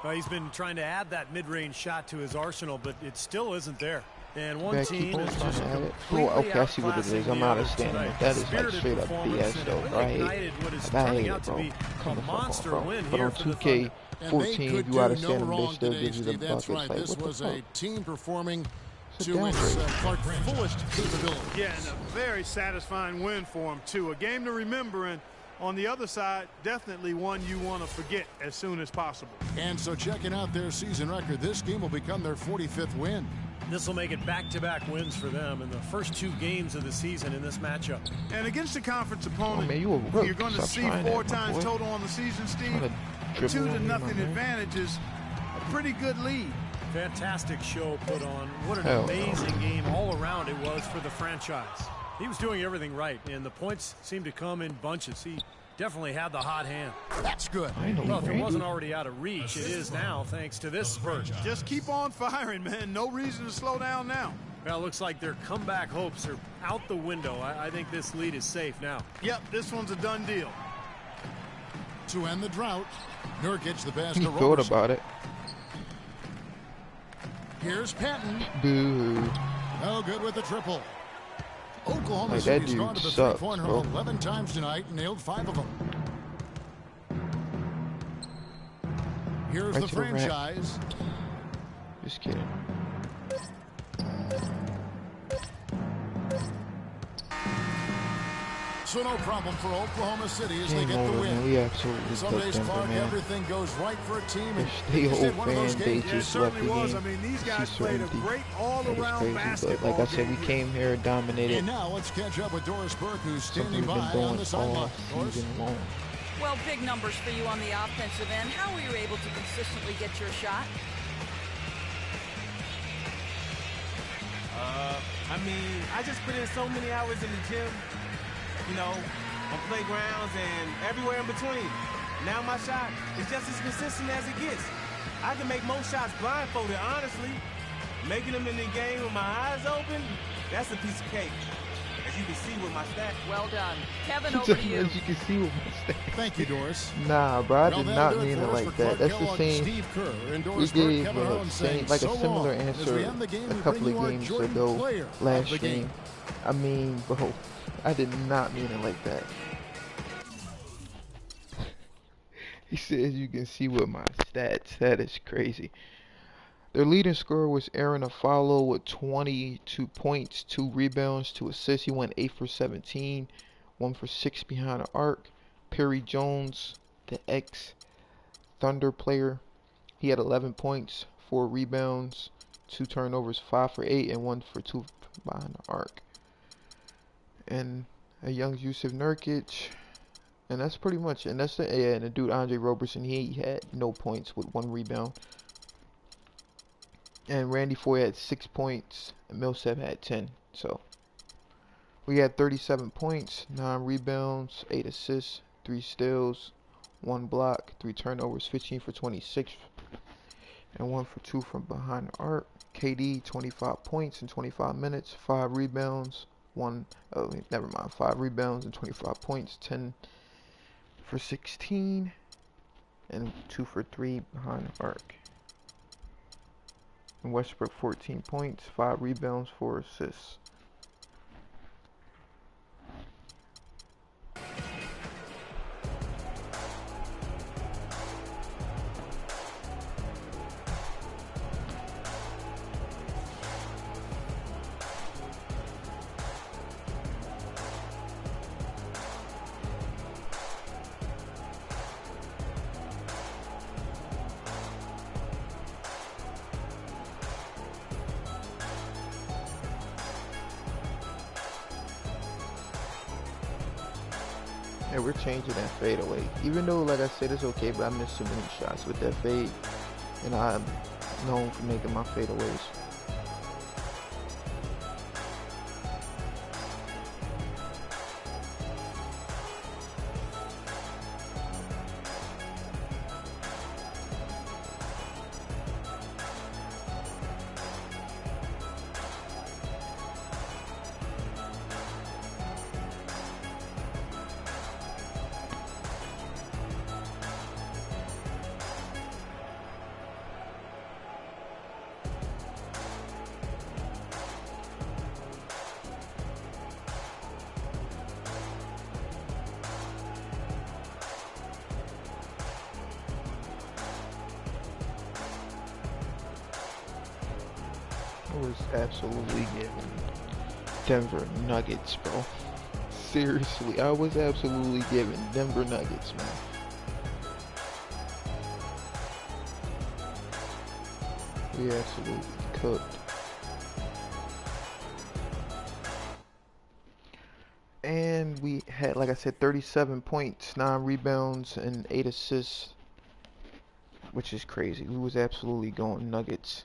Well, he's been trying to add that mid-range shot to his arsenal, but it still isn't there. And one Better keep team on is trying just to add it. completely Oh, okay, I see what it is. outclassing I'm the out of others standing. tonight. That is like Spirited straight up performance BS and though, really bro. I hate ignited what is it. I turning hate out it, to bro. be a Come the fuck on, monster bro. win But here on for the 2K, Thunder. And 14, they if could you do gotta no stand them, they wrong still today, give you the Steve. That's buckets. right. Like, This what the was fuck? a team performing It's a to its downgrade. Clark's fullest capability. Yeah, and a very satisfying win for him, too. A game to remember, and on the other side, definitely one you want to forget as soon as possible. And so checking out their season record, this game will become their 45th win. This will make it back-to-back wins for them in the first 2 games of the season in this matchup. And against a conference opponent, man, you a who rook. you're going to Stop see trying 4 that, my times boy. total on the season, Steve, Trying to a dribble on me, my 2-0 man. advantage is a pretty good lead. Fantastic show put on. What an Hell no. amazing game all around it was for the franchise. He was doing everything right, and the points seemed to come in bunches. He definitely had the hot hand. That's good. I know, Well, if it Randy. wasn't already out of reach, it is now thanks to this spurt. Just keep on firing, man. No reason to slow down now. Well, it looks like their comeback hopes are out the window. I think this lead is safe now. Yep, this one's a done deal. To end the drought, Nurkic the pass He to thought Roberson. about it. Here's Patton. Boo. No good with the triple. Oklahoma Like, that City's dude gone to the sucks, three-pointer bro. 11 times tonight and nailed 5 of them. Here's Right the to the rack. franchise. Just kidding. So no problem for Oklahoma City as they Game get the over, win. man. We absolutely Some took days, Denver, Clark, man. everything goes right for a team. And They you just whole had one of those fan games. base Yeah, it just left certainly the was. game. I mean, these Seats guys were played a empty. great That is all-around crazy. basketball But like I said, we game. came here, dominated. And now let's catch up with Doris Burke, who's Something standing we've been by on doing the all sideline. Doris? season long. Well, big numbers for you on the offensive end. How were you able to consistently get your shot? I mean, I just put in so many hours in the gym, you know, on playgrounds and everywhere in between. Now my shot is just as consistent as it gets. I can make most shots blindfolded, honestly. Making them in the game with my eyes open, that's a piece of cake. As you can see with my stats. Well done. Kevin, over to you. As you can see with my stats. Thank you, Doris. Nah, bro, I Well, did that'll not do mean for it us like for that. Clark That's the Kellogg, same. Steve Kerr, and We Doris Burke, gave Kevin Harlan a saying like a so similar long. As we answer end the game, a we couple bring of you our games Jordan ago player last of the game. stream. I mean, bro, I did not mean it like that. He says you can see with my stats. That is crazy. Their leading scorer was Aaron Afalo with 22 points, 2 rebounds, 2 assists. He went 8 for 17, 1 for 6 behind the arc. Perry Jones, the ex-Thunder player, he had 11 points, 4 rebounds, 2 turnovers, 5 for 8, and 1 for 2 behind the arc. And a young Yusuf Nurkic, and that's pretty much. And that's and the dude Andre Roberson, he had no points with 1 rebound. And Randy Foye had 6 points, and Millsap had 10. So we had 37 points, 9 rebounds, 8 assists, 3 steals, 1 block, 3 turnovers, 15 for 26, and 1 for 2 from behind the arc. KD 25 points in 25 minutes, 5 rebounds, 5 rebounds and 25 points, 10 for 16, and 2 for 3 behind the arc. And Westbrook 14 points, 5 rebounds, 4 assists. Yeah, we're changing that fade away. Even though, like I said, it's okay, but I missed too many shots with that fade. And I'm known for making my fadeaways. I was absolutely giving Denver Nuggets, bro. Seriously, I was absolutely giving Denver Nuggets, man. We absolutely cooked. And we had, like I said, 37 points, 9 rebounds, and 8 assists, which is crazy. We was absolutely going Nuggets.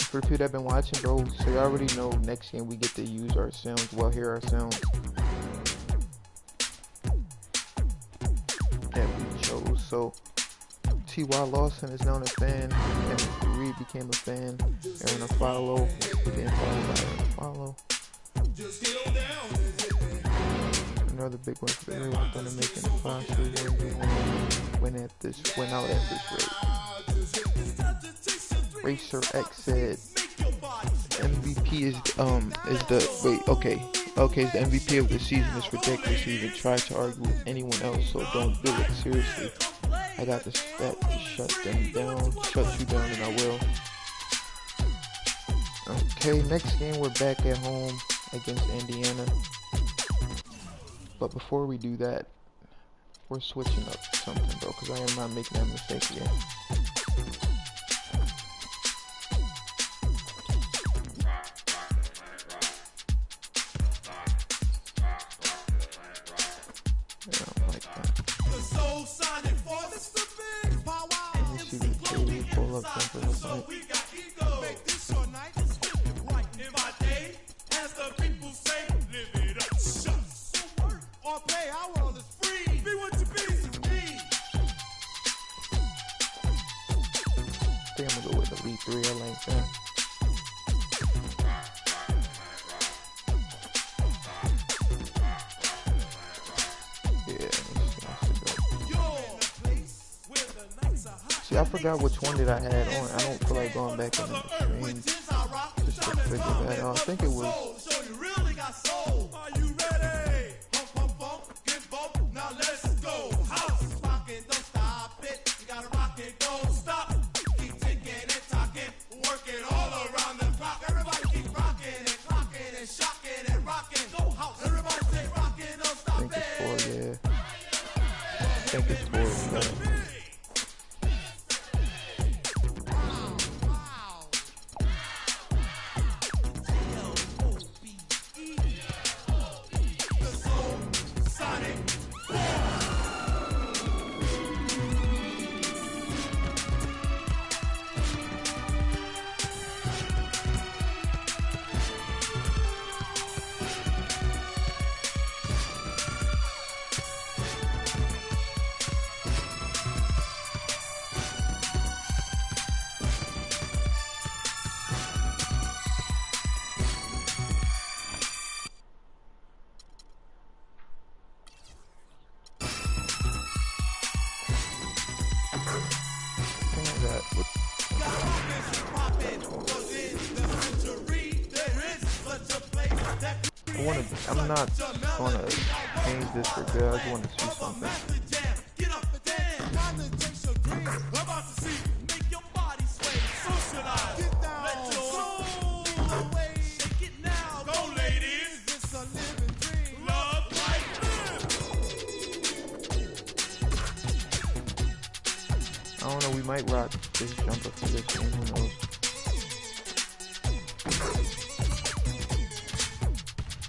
For people that have been watching, bro, so you already know next game we get to use our sounds, well, hear our sounds that we chose. So T.Y. Lawson is now a fan, and Mr. Reed became a fan. Aaron Afalo is being followed by Aaron Afalo. Another big one for the Aaron Thunder making a 5-3 win out at this rate. Racer X said MVP is the the MVP of the season. It's ridiculous to even try to argue with anyone else, so don't do it. Seriously. I got the stat to shut you down, and I will. Okay, next game we're back at home against Indiana. But before we do that, we're switching up something, bro, because I am not making that mistake again. I forgot which one did I had on. I don't feel like going back in the stream just to figure that out. I think it was. I'm not gonna change this for good. I just want to see something. I don't know, we might rock this jumper for this game, who knows.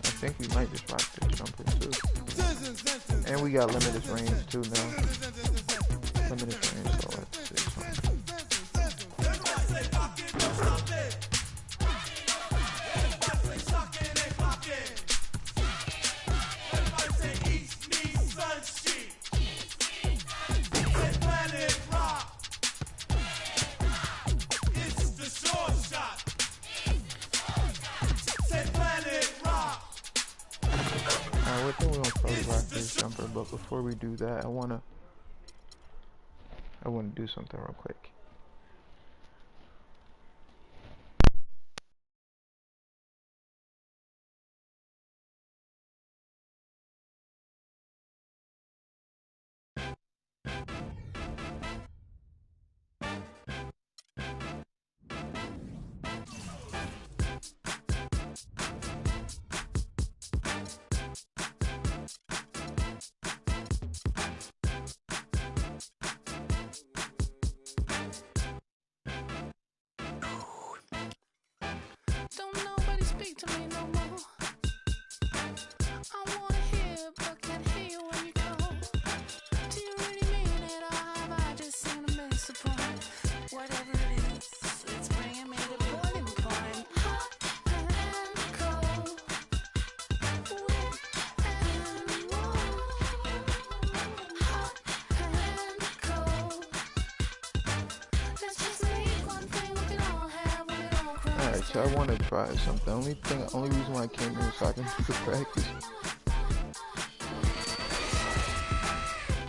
I think we might just rock this jumper too. And we got limited range too now. Limited range, so let's see something. I think we're gonna probably rock this jumper, but before we do that, I wanna do something real quick. Don't nobody speak to me no more. I wanna hear, but can't hear when you call. Do you really mean it, or have I just seen a miss a point? Whatever it is, it's bringing me to boiling point. Hot and cold, wet and warm. Hot and cold. Let's just make one thing we can all have when it all grows. Alright, so I wanna try something. Only reason why I came here is so I can do the practice.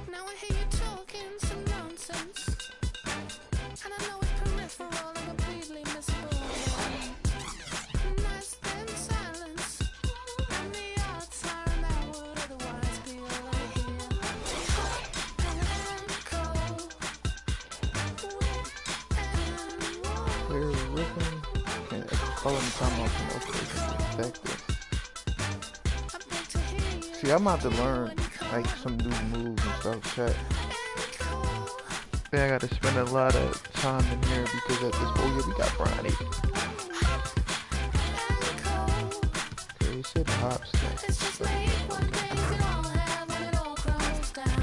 Now I hear you talking some nonsense, and I know it's peripheral and completely missable. Nice then silence, and the odd siren that would otherwise be all I hear. Hot and cold, wet and warm. Clear rhythm. Okay, follow me time off and effective. I beg to hear you. See, I'm about to learn like some new moves and stuff. Chat. Yeah, I gotta spend a lot of time in here because at this yeah, we got Bronny. Okay, you said hop step. Let's just make one thing we can all have when it all crumbles down.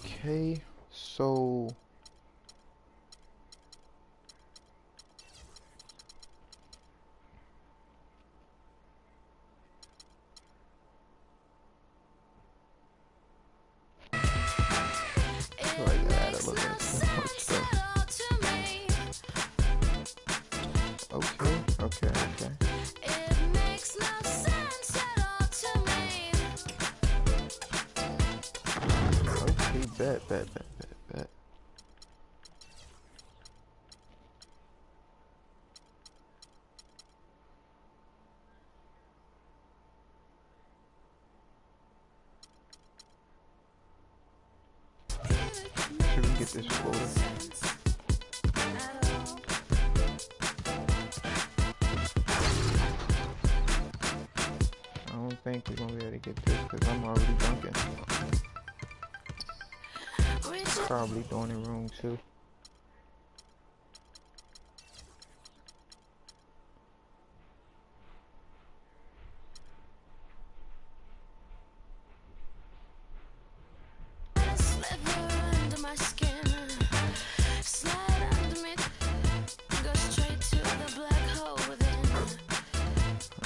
Okay, so I gotta add a little bit more stuff. Okay. It makes no sense at all to me. Okay, bet. Should we get this quota? I don't think we're gonna be able to get this because I'm already dunking. Probably doing it wrong too.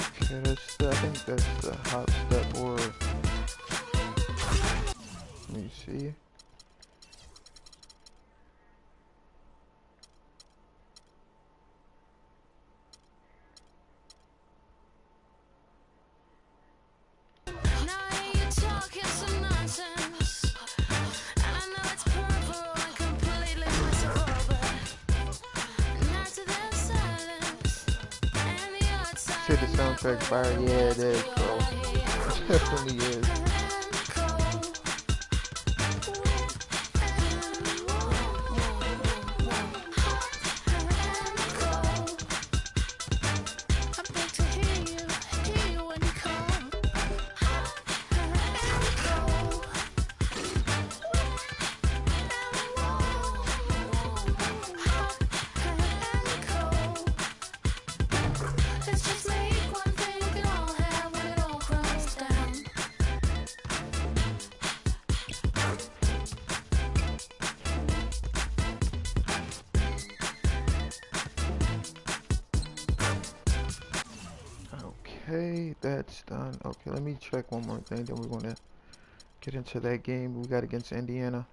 Okay, I think that's the hop step or let me see. Shit, the soundtrack fire, yeah it is, bro. It definitely is. Okay, that's done. Okay, let me check one more thing, then we're gonna get into that game we got against Indiana.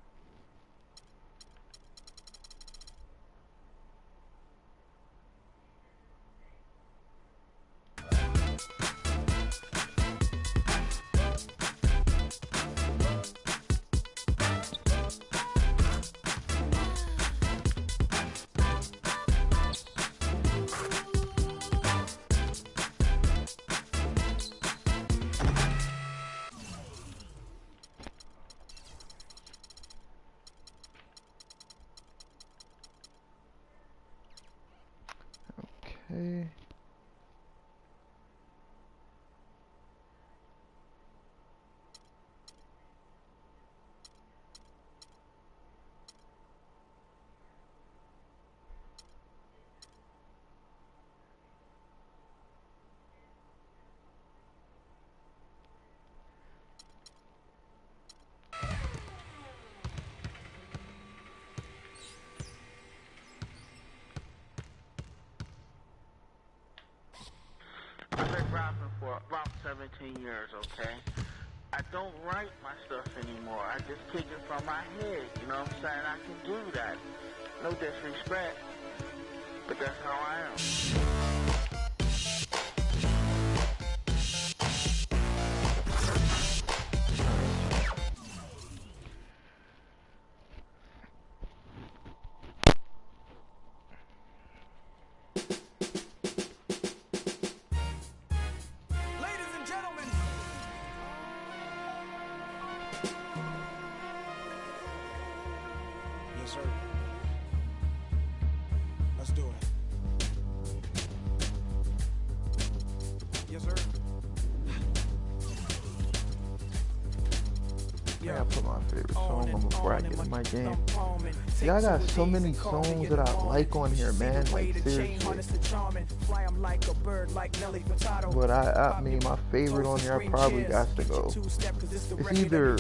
Okay. I've been rapping for about 17 years, okay? I don't write my stuff anymore. I just kick it from my head. You know what I'm saying? I can do that. No disrespect, but that's how I am. Ladies and gentlemen. Yes, sir. Let's do it. Yes, sir. I gotta put my favorite song on before I get in my game. Y'all got so many songs that I like on here, man. Like, seriously. But I mean, my favorite on here, I probably got to go. It's either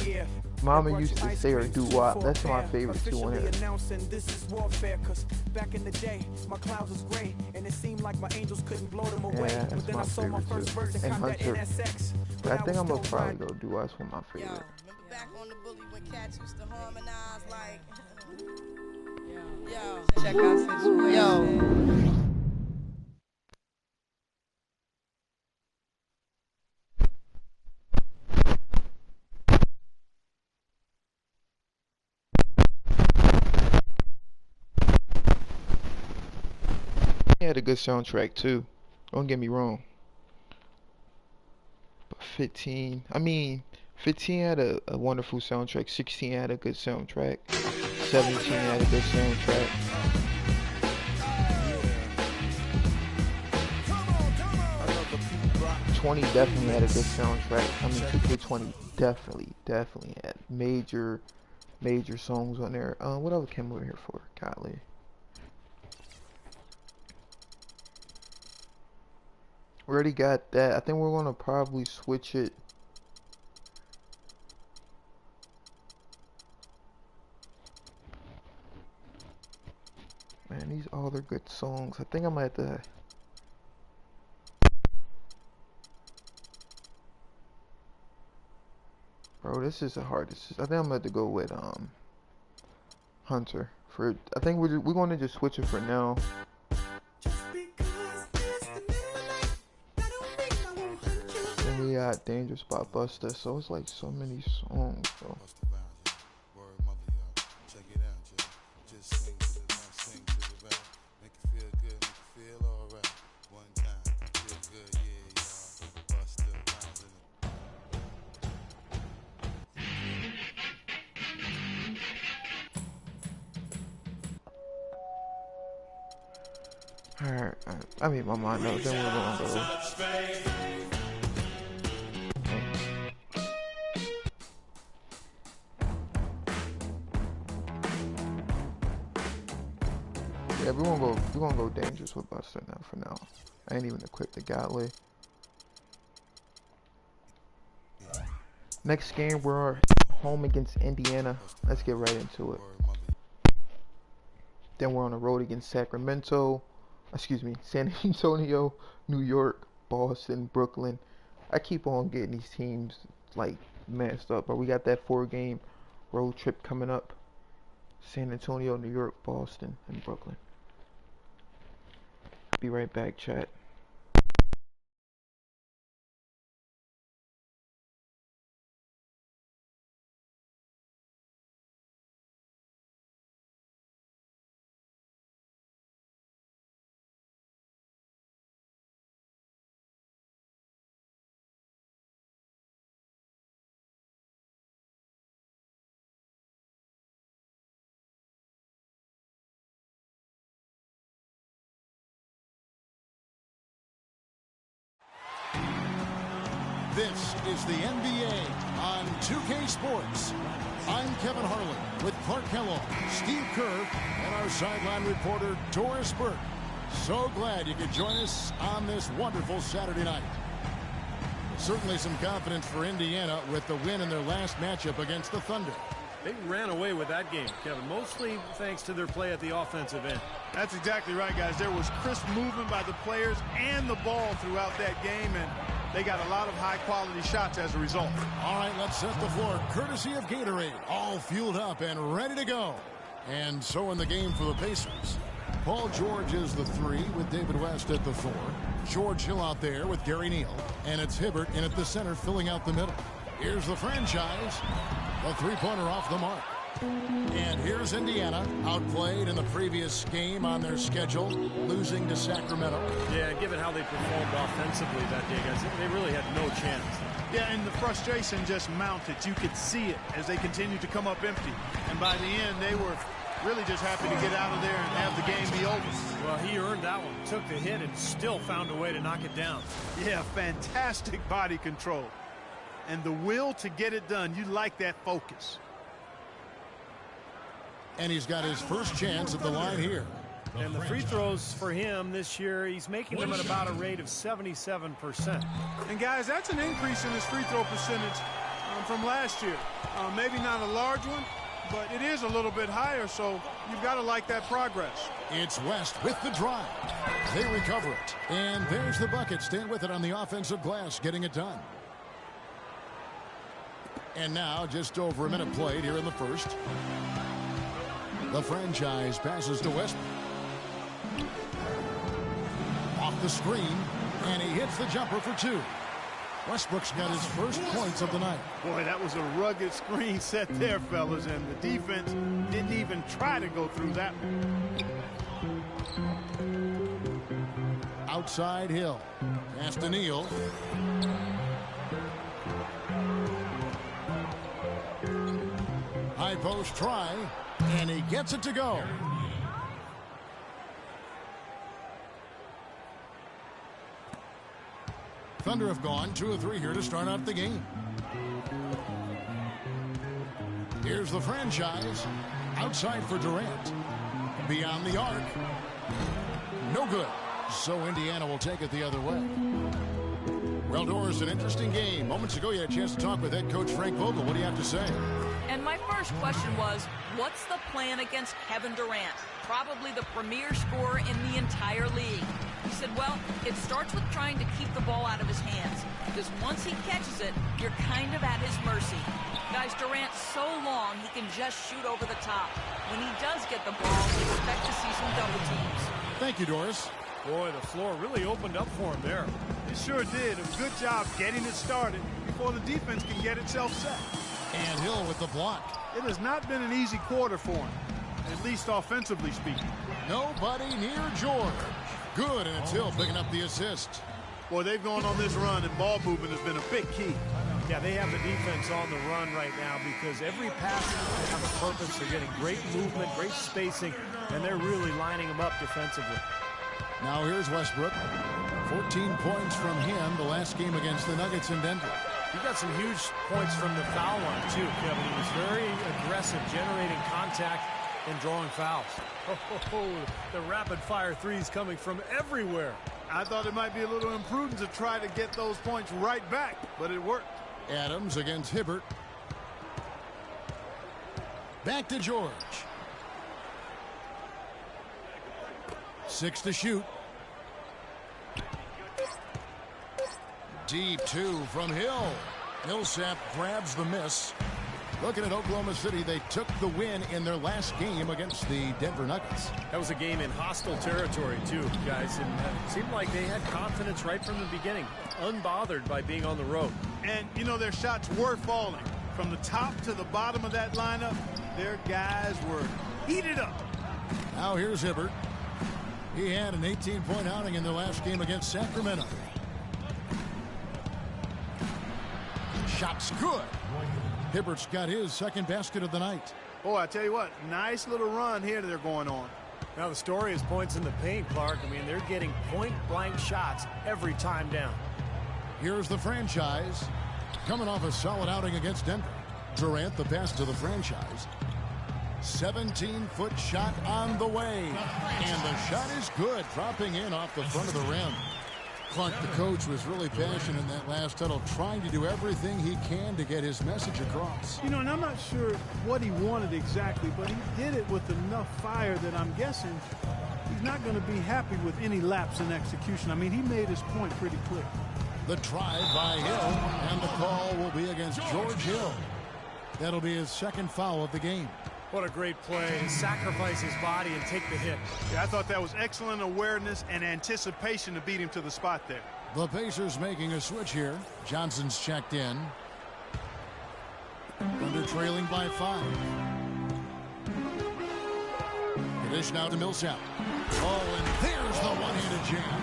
Mama Used to Say or Do Wop. That's my favorite two on here. Yeah, that's my favorite too. And Hunter. But I think I'm gonna probably go Do Wop's one of my favorite. Back on the bully when cats used to harmonize like yo, check our situation. Yo. He had a good soundtrack too. Don't get me wrong. But 15 had a wonderful soundtrack. 16 had a good soundtrack. 17 had a good soundtrack. 20 definitely had a good soundtrack. I mean, 2K20 definitely had major songs on there. What else came over here for? Golly. We already got that. I think we're gonna probably switch it. Man, these all are good songs. I think I might have to. Bro, this is the hardest. I think I'm gonna have to go with Hunter. I think we're gonna just switch it for now. Then we got Dangerous by Busta. So it's like so many songs, bro. Alright, I made my mind up. Then we're gonna go. Yeah, we're gonna go Dangerous with Buster now for now. I ain't even equipped the Godly. Next game, we're home against Indiana. Let's get right into it. Then we're on the road against Sacramento. Excuse me, San Antonio, New York, Boston, Brooklyn. I keep on getting these teams like messed up, but we got that 4-game road trip coming up. San Antonio, New York, Boston, and Brooklyn. Be right back, chat. This is the NBA on 2K Sports. I'm Kevin Harlan with Clark Kellogg, Steve Kerr, and our sideline reporter, Doris Burke. So glad you could join us on this wonderful Saturday night. Certainly some confidence for Indiana with the win in their last matchup against the Thunder. They ran away with that game, Kevin, mostly thanks to their play at the offensive end. That's exactly right, guys. There was crisp movement by the players and the ball throughout that game, and they got a lot of high-quality shots as a result. All right, let's set the floor courtesy of Gatorade. All fueled up and ready to go. And so in the game for the Pacers. Paul George is the 3 with David West at the 4. George Hill out there with Gary Neal. And it's Hibbert in at the center filling out the middle. Here's the franchise. A three-pointer off the mark. And here's Indiana, outplayed in the previous game on their schedule, losing to Sacramento. Yeah, given how they performed offensively that day, guys, they really had no chance. Yeah, and the frustration just mounted. You could see it as they continued to come up empty. And by the end, they were really just happy to get out of there and have the game be over. Well, he earned that one. Took the hit and still found a way to knock it down. Yeah, fantastic body control. And the will to get it done. You like that focus. And he's got his first chance at the line here. And the free throws for him this year, he's making them at about a rate of 77%. And guys, that's an increase in his free throw percentage from last year. Maybe not a large one, but it is a little bit higher, so you've got to like that progress. It's West with the drive. They recover it. And there's the bucket. Staying with it on the offensive glass, getting it done. And now just over a minute played here in the first. The franchise passes to Westbrook. Off the screen, and he hits the jumper for 2. Westbrook's got his first points of the night. Boy, that was a rugged screen set there, fellas, and the defense didn't even try to go through that one. Outside Hill. Pass to Neal. High post try, and he gets it to go. Thunder have gone 2 of 3 here to start out the game. Here's the franchise. Outside for Durant. Beyond the arc. No good. So Indiana will take it the other way. Well, Doris, an interesting game. Moments ago, you had a chance to talk with head coach Frank Vogel. What do you have to say? And my first question was, what's the plan against Kevin Durant? Probably the premier scorer in the entire league. He said, well, it starts with trying to keep the ball out of his hands, because once he catches it, you're kind of at his mercy. Guys, Durant's so long, he can just shoot over the top. When he does get the ball, expect to see some double teams. Thank you, Doris. Boy, the floor really opened up for him there. It sure did. A good job getting it started before the defense can get itself set. And Hill with the block. It has not been an easy quarter for him, at least offensively speaking. Nobody near George. Good, and it's Hill picking up the assist. Boy, they've gone on this run, and ball movement has been a big key. Yeah, they have the defense on the run right now because every pass they have a purpose. They're getting great movement, great spacing, and they're really lining them up defensively. Now here's Westbrook. 14 points from him the last game against the Nuggets in Denver. He got some huge points from the foul line, too, Kevin. He was very aggressive, generating contact and drawing fouls. Oh, the rapid-fire threes coming from everywhere. I thought it might be a little imprudent to try to get those points right back, but it worked. Adams against Hibbert. Back to George. 6 to shoot. Deep 2 from Hill. Millsap grabs the miss. Looking at Oklahoma City, they took the win in their last game against the Denver Nuggets. That was a game in hostile territory, too, guys. And it seemed like they had confidence right from the beginning, unbothered by being on the road. And, you know, their shots were falling. From the top to the bottom of that lineup, their guys were heated up. Now here's Hibbert. He had an 18-point outing in their last game against Sacramento. Shot's good. Hibbert's got his second basket of the night. Oh, I tell you what, nice little run here they're going on. Now the story is points in the paint, Clark. I mean, they're getting point-blank shots every time down. Here's the franchise. Coming off a solid outing against Denver. Durant, the pass to the franchise. 17-foot shot on the way. And the shot is good, dropping in off the front of the rim. Clark, the coach, was really passionate in that last tunnel, trying to do everything he can to get his message across. You know, and I'm not sure what he wanted exactly, but he did it with enough fire that I'm guessing he's not going to be happy with any lapse in execution. I mean, he made his point pretty clear. The try by Hill, and the call will be against George Hill. That'll be his second foul of the game. What a great play to sacrifice his body and take the hit. Yeah, I thought that was excellent awareness and anticipation to beat him to the spot there. The Pacers making a switch here. Johnson's checked in. Thunder trailing by 5. The dish now to Millsap. Oh, and there's the one-handed jam.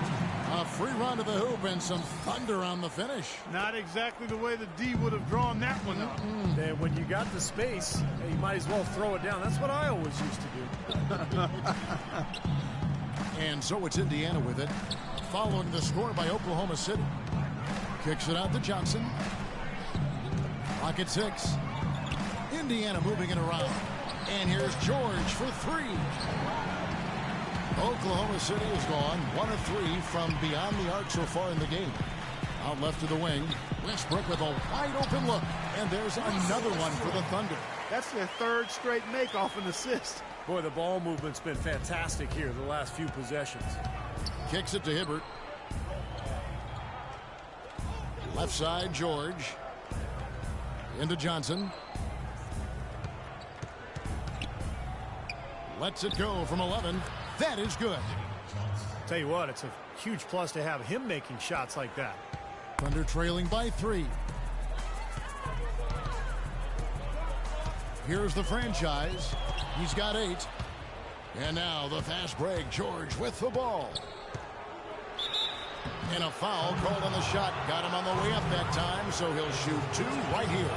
A free run to the hoop and some thunder on the finish. Not exactly the way the D would have drawn that one up. And when you got the space, you might as well throw it down. That's what I always used to do. And so it's Indiana with it, following the score by Oklahoma City. Kicks it out to Johnson. Clock at 6. Indiana moving it around. And here's George for 3. Oklahoma City has gone 1 of 3 from beyond the arc so far in the game. Out left to the wing. Westbrook with a wide open look. And there's another one for the Thunder. That's their third straight make off an assist. Boy, the ball movement's been fantastic here the last few possessions. Kicks it to Hibbert. Left side, George. Into Johnson. Lets it go from 11. That is good. Tell you what, it's a huge plus to have him making shots like that. Thunder trailing by 3. Here's the franchise. He's got 8. And now the fast break. George with the ball. And a foul called on the shot. Got him on the way up that time, so he'll shoot 2 right here.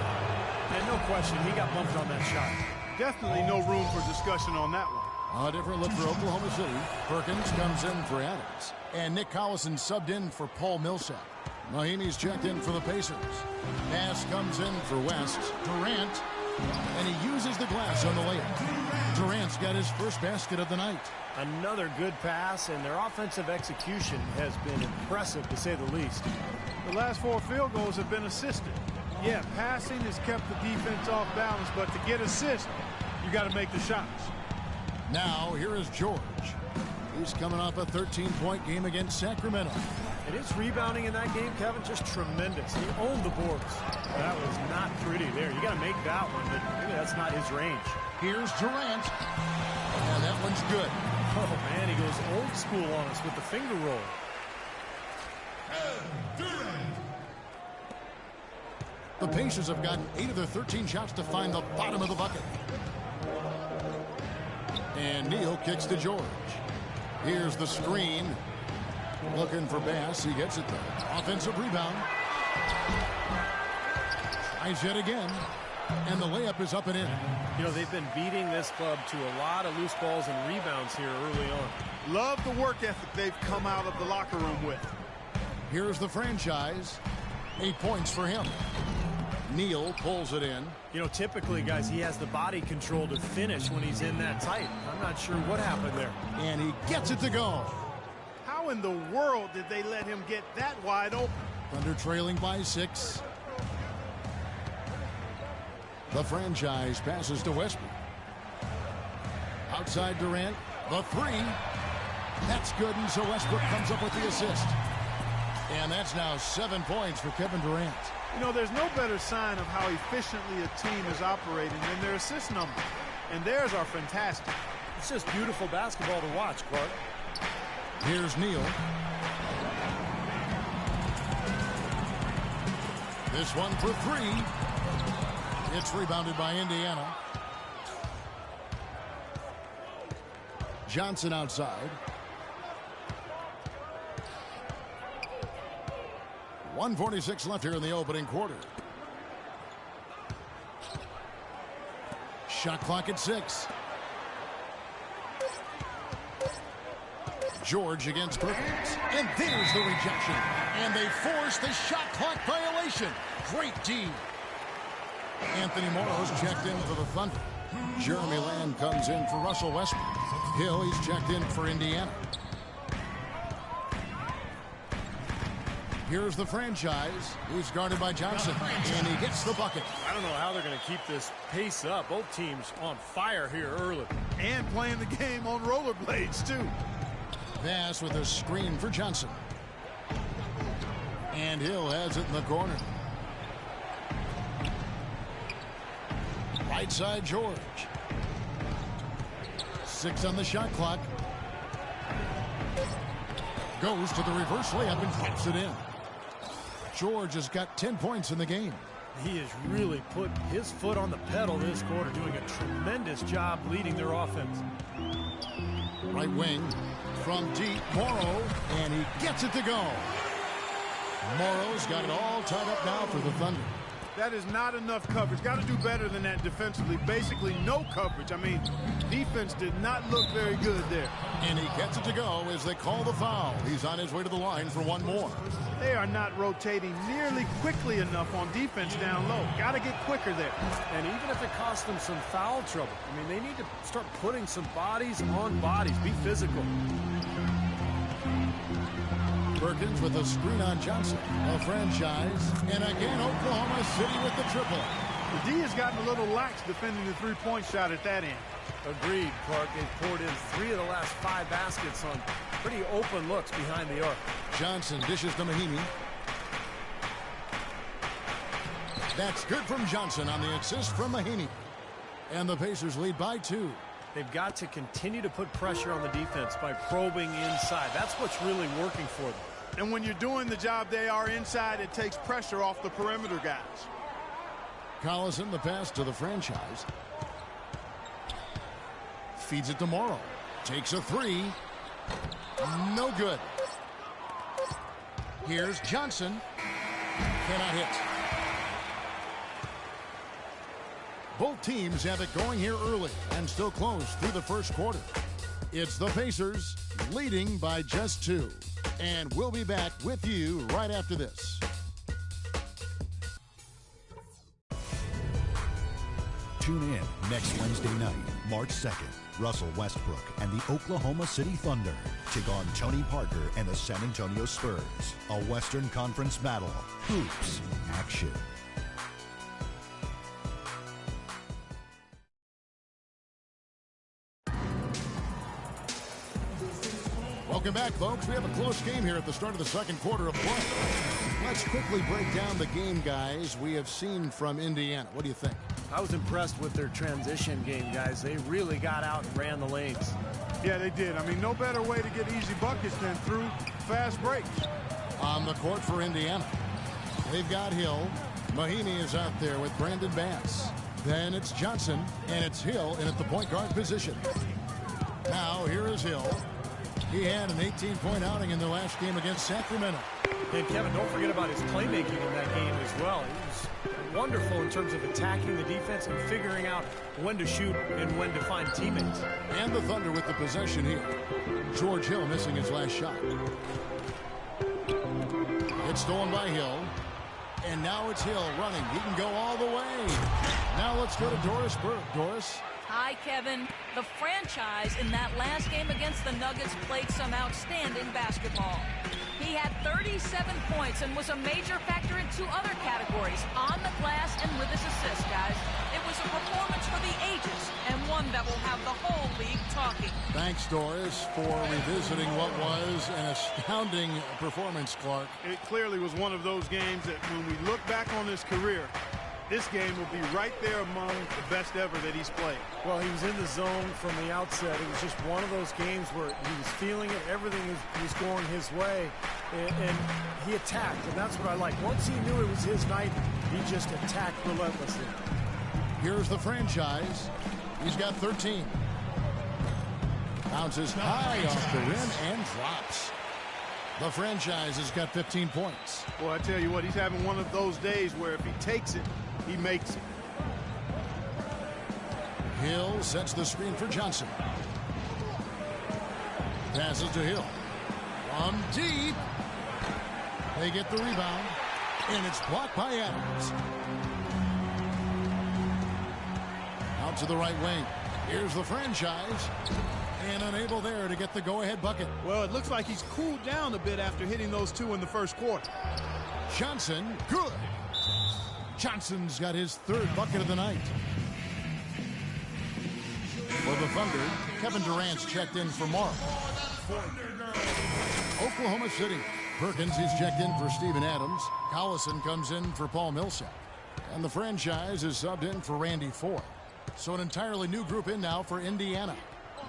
And no question, he got bumped on that shot. Definitely no room for discussion on that one. A different look for Oklahoma City. Perkins comes in for Adams. And Nick Collison subbed in for Paul Millsap. Mahimi's checked in for the Pacers. Pass comes in for West. Durant. And he uses the glass on the layup. Durant's got his first basket of the night. Another good pass, and their offensive execution has been impressive, to say the least. The last 4 field goals have been assisted. Yeah, passing has kept the defense off balance, but to get assists, you got to make the shots. Now, here is George. He's coming off a 13-point game against Sacramento. And his rebounding in that game, Kevin, just tremendous. He owned the boards. That was not pretty there. You got to make that one, but maybe that's not his range. Here's Durant. And that one's good. Oh, man, he goes old school on us with the finger roll. The Pacers have gotten 8 of their 13 shots to find the bottom of the bucket. And Neal kicks to George. Here's the screen. Looking for Bass. He gets it there. Offensive rebound. Tries yet again. And the layup is up and in. You know, they've been beating this club to a lot of loose balls and rebounds here early on. Love the work ethic they've come out of the locker room with. Here's the franchise. 8 points for him. Neal pulls it in. You know, typically, guys, he has the body control to finish when he's in that tight. I'm not sure what happened there. And he gets it to go. How in the world did they let him get that wide open? Thunder trailing by 6. The franchise passes to Westbrook. Outside Durant. The 3. That's good, and so Westbrook comes up with the assist. And that's now 7 points for Kevin Durant. You know, there's no better sign of how efficiently a team is operating than their assist numbers. And theirs are fantastic. It's just beautiful basketball to watch, Clark. Here's Neal. This one for 3. It's rebounded by Indiana. Johnson outside. 1:46 left here in the opening quarter. Shot clock at 6. George against Perkins. And there's the rejection. And they force the shot clock violation. Great D. Anthony Morrow's checked in for the Thunder. Jeremy Lamb comes in for Russell Westbrook. Hill, he's checked in for Indiana. Here's the franchise. He's guarded by Johnson. And he gets the bucket. I don't know how they're going to keep this pace up. Both teams on fire here early. And playing the game on rollerblades, too. Pass with a screen for Johnson. And Hill has it in the corner. Right side, George. 6 on the shot clock. Goes to the reverse layup and puts it in. George has got 10 points in the game. He has really put his foot on the pedal this quarter, doing a tremendous job leading their offense. Right wing from deep, Morrow, and he gets it to go. Morrow's got it all tied up now for the Thunder. That is not enough coverage. Got to do better than that defensively. Basically no coverage. I mean, defense did not look very good there. And he gets it to go as they call the foul. He's on his way to the line for one more. They are not rotating nearly quickly enough on defense down low. Got to get quicker there. And even if it costs them some foul trouble, I mean, they need to start putting some bodies on bodies. Be physical. Perkins with a screen on Johnson. A franchise. And again, Oklahoma City with the triple. The D has gotten a little lax defending the three-point shot at that end. Agreed, Clark. They've poured in 3 of the last 5 baskets on pretty open looks behind the arc. Johnson dishes to Mahinmi. That's good from Johnson on the assist from Mahinmi. And the Pacers lead by 2. They've got to continue to put pressure on the defense by probing inside. That's what's really working for them. And when you're doing the job they are inside, it takes pressure off the perimeter guys. Collison, the pass to the franchise. Feeds it to Morrow. Takes a 3. No good. Here's Johnson. Cannot hit. Both teams have it going here early and still close through the first quarter. It's the Pacers leading by just 2. And we'll be back with you right after this. Tune in next Wednesday night, March 2nd. Russell Westbrook and the Oklahoma City Thunder take on Tony Parker and the San Antonio Spurs. A Western Conference battle. Hoops action. Welcome back, folks. We have a close game here at the start of the second quarter of play. Let's quickly break down the game, guys, we have seen from Indiana. What do you think? I was impressed with their transition game, guys. They really got out and ran the lanes. Yeah, they did. I mean, no better way to get easy buckets than through fast breaks. On the court for Indiana, they've got Hill. Mahinmi is out there with Brandon Bass. Then it's Johnson, and it's Hill in at the point guard position. Now, here is Hill. He had an 18-point outing in the last game against Sacramento. And Kevin, don't forget about his playmaking in that game as well. He was wonderful in terms of attacking the defense and figuring out when to shoot and when to find teammates. And the Thunder with the possession here. George Hill missing his last shot. It's stolen by Hill. And now it's Hill running. He can go all the way. Now let's go to Doris Burke. Doris. Hi, Kevin. The franchise in that last game against the Nuggets played some outstanding basketball. He had 37 points and was a major factor in 2 other categories, on the glass and with his assists, guys. It was a performance for the ages and one that will have the whole league talking. Thanks, Doris, for revisiting what was an astounding performance, Clark. It clearly was one of those games that when we look back on his career, this game will be right there among the best ever that he's played. Well, he was in the zone from the outset. It was just one of those games where he was feeling it. Everything was going his way, and he attacked, and that's what I like. Once he knew it was his night, he just attacked relentlessly. Here's the franchise. He's got 13. Bounces high off the rim and drops. The franchise has got 15 points. Well, I tell you what, he's having one of those days where if he takes it, he makes it. Hill sets the screen for Johnson. Passes to Hill. From deep. They get the rebound. And it's blocked by Adams. Out to the right wing. Here's the franchise. And unable there to get the go-ahead bucket. Well, it looks like he's cooled down a bit after hitting those two in the first quarter. Johnson, good. Johnson's got his third bucket of the night. For the Thunder, Kevin Durant's checked in for Morrow. Oklahoma City, Perkins is checked in for Steven Adams. Collison comes in for Paul Millsap. And the franchise is subbed in for Randy Foy. So an entirely new group in now for Indiana.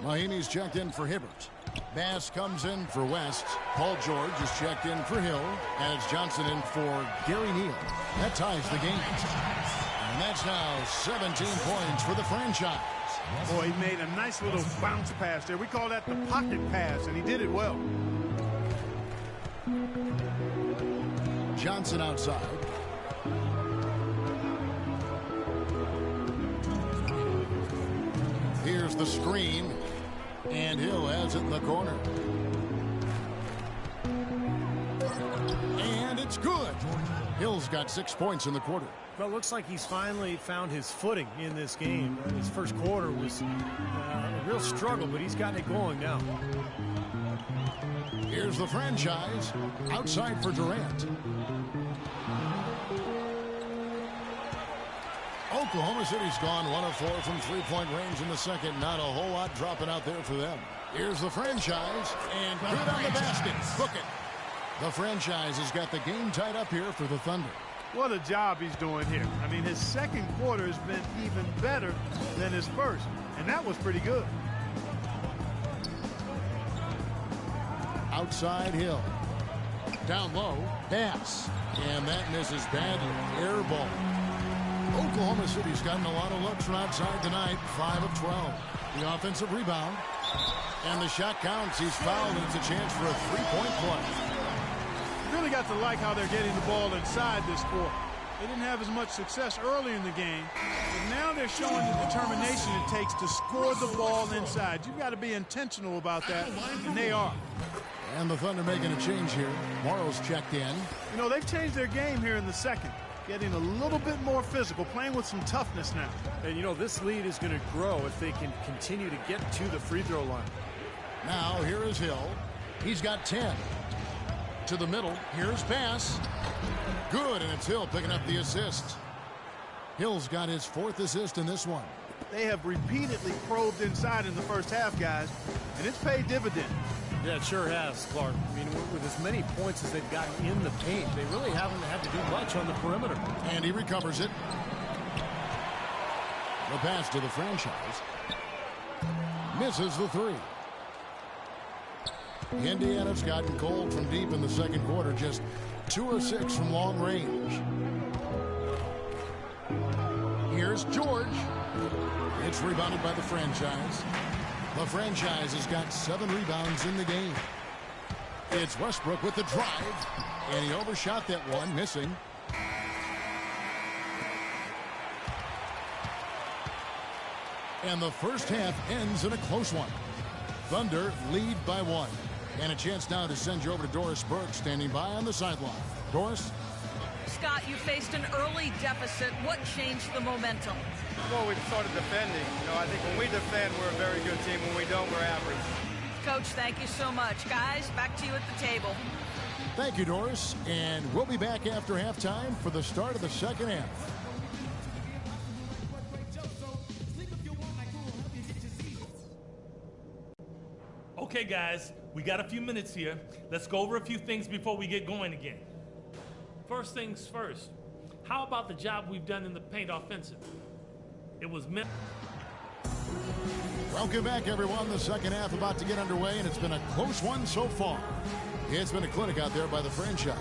Mahimi's checked in for Hibbert. Bass comes in for West. Paul George is checked in for Hill. And it's Johnson in for Gary Neal. That ties the game. And that's now 17 points for the franchise. Boy, he made a nice little bounce pass there. We call that the pocket pass, and he did it well. Johnson outside. Here's the screen. And Hill has it in the corner. And it's good. Hill's got 6 points in the quarter. Well, it looks like he's finally found his footing in this game. His first quarter was a real struggle, but he's gotten it going now. Here's the franchise. Outside for Durant. Oklahoma City's gone 1 of 4 from three-point range in the second. Not a whole lot dropping out there for them. Here's the franchise. And good on the basket. Book it. The franchise has got the game tied up here for the Thunder. What a job he's doing here. I mean, his second quarter has been even better than his first, and that was pretty good. Outside Hill. Down low, Bass. And that misses badly. Air ball. Oklahoma City's gotten a lot of looks from outside tonight. 5 of 12. The offensive rebound. And the shot counts. He's fouled, and it's a chance for a three-point play. Really got to like how they're getting the ball inside this quarter. They didn't have as much success early in the game, but now they're showing the determination it takes to score the ball inside. You've got to be intentional about that, and they are. And the Thunder making a change here. Morrow's checked in. You know, they've changed their game here in the second, getting a little bit more physical, playing with some toughness now. And, you know, this lead is going to grow if they can continue to get to the free throw line. Now, here is Hill. He's got 10. To the middle. Here's Bass. Good, and it's Hill picking up the assist. Hill's got his 4th assist in this one. They have repeatedly probed inside in the first half, guys, and it's paid dividends. Yeah, it sure has, Clark. I mean, with as many points as they've gotten in the paint, they really haven't had to do much on the perimeter. And he recovers it. The pass to the franchise. Misses the three. Indiana's gotten cold from deep in the second quarter, just 2 of 6 from long range. Here's George. It's rebounded by the franchise. The franchise has got 7 rebounds in the game. It's Westbrook with the drive, and he overshot that one, missing. And the first half ends in a close one. Thunder lead by 1. And a chance now to send you over to Doris Burke, standing by on the sideline. Doris? Scott, you faced an early deficit. What changed the momentum? Well, we started defending. You know, I think when we defend, we're a very good team. When we don't, we're average. Coach, thank you so much. Guys, back to you at the table. Thank you, Doris. And we'll be back after halftime for the start of the second half. Okay, guys, we got a few minutes here. Let's go over a few things before we get going again. First things first, how about the job we've done in the paint offensive? It was meant. Welcome back, everyone. The second half about to get underway, and it's been a close one so far. It's been a clinic out there by the franchise.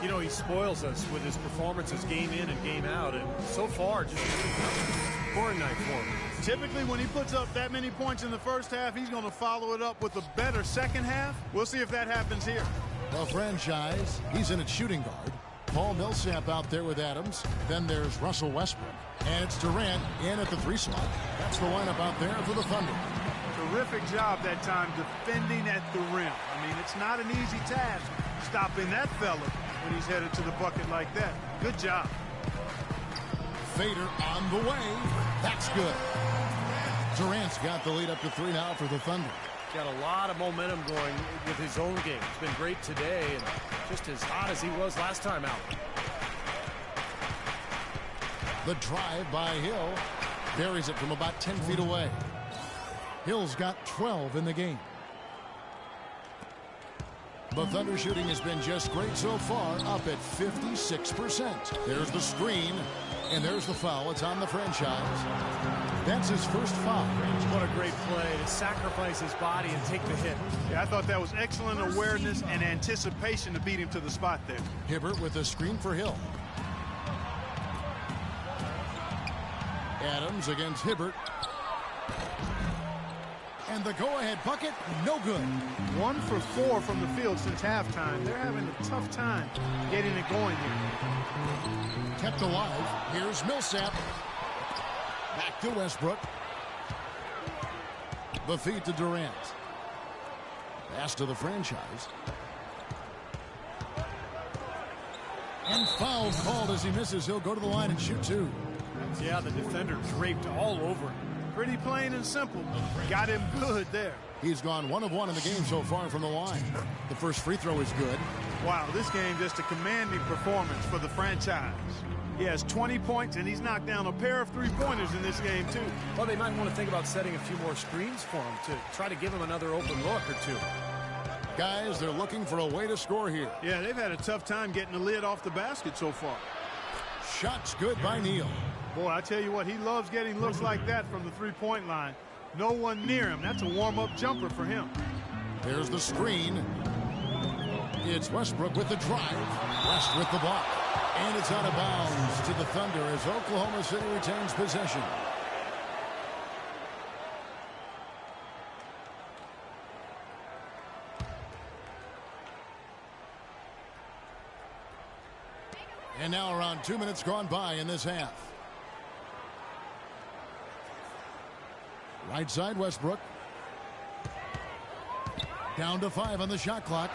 You know, he spoils us with his performances game in and game out, and so far, just a scoring night for him. Typically, when he puts up that many points in the first half, he's going to follow it up with a better second half. We'll see if that happens here. The franchise, he's in at shooting guard. Paul Millsap out there with Adams. Then there's Russell Westbrook. And it's Durant in at the 3 slot. That's the lineup out there for the Thunder. terrific job that time defending at the rim. I mean, it's not an easy task stopping that fella when he's headed to the bucket like that. Good job. Fader on the way. That's good. Durant's got the lead up to 3 now for the Thunder. Got a lot of momentum going with his own game. It's been great today and just as hot as he was last time out. The drive by Hill. Buries it from about 10 feet away. Hill's got 12 in the game. The Thunder shooting has been just great so far, up at 56%. There's the screen, and there's the foul. It's on the franchise. That's his first foul. What a great play to sacrifice his body and take the hit. Yeah, I thought that was excellent awareness and anticipation to beat him to the spot there. Hibbert with a screen for Hill. Adams against Hibbert. And the go-ahead bucket, no good. 1 for 4 from the field since halftime. They're having a tough time getting it going here. Kept alive. Here's Millsap. Back to Westbrook. The feed to Durant. Pass to the franchise. And foul called as he misses. He'll go to the line and shoot 2. Yeah, the defender draped all over him. Pretty plain and simple. Got him good there. He's gone 1 of 1 in the game so far from the line. The first free throw is good. Wow, this game just a commanding performance for the franchise. He has 20 points, and he's knocked down a pair of three-pointers in this game, too. Well, they might want to think about setting a few more screens for him to try to give him another open look or two. Guys, they're looking for a way to score here. Yeah, they've had a tough time getting the lid off the basket so far. Shots good by Neal. Boy, I tell you what, he loves getting looks like that from the three-point line. No one near him. That's a warm-up jumper for him. There's the screen. It's Westbrook with the drive. West with the block. And it's out of bounds to the Thunder as Oklahoma City retains possession. And now around 2 minutes gone by in this half. Right side, Westbrook. Down to 5 on the shot clock.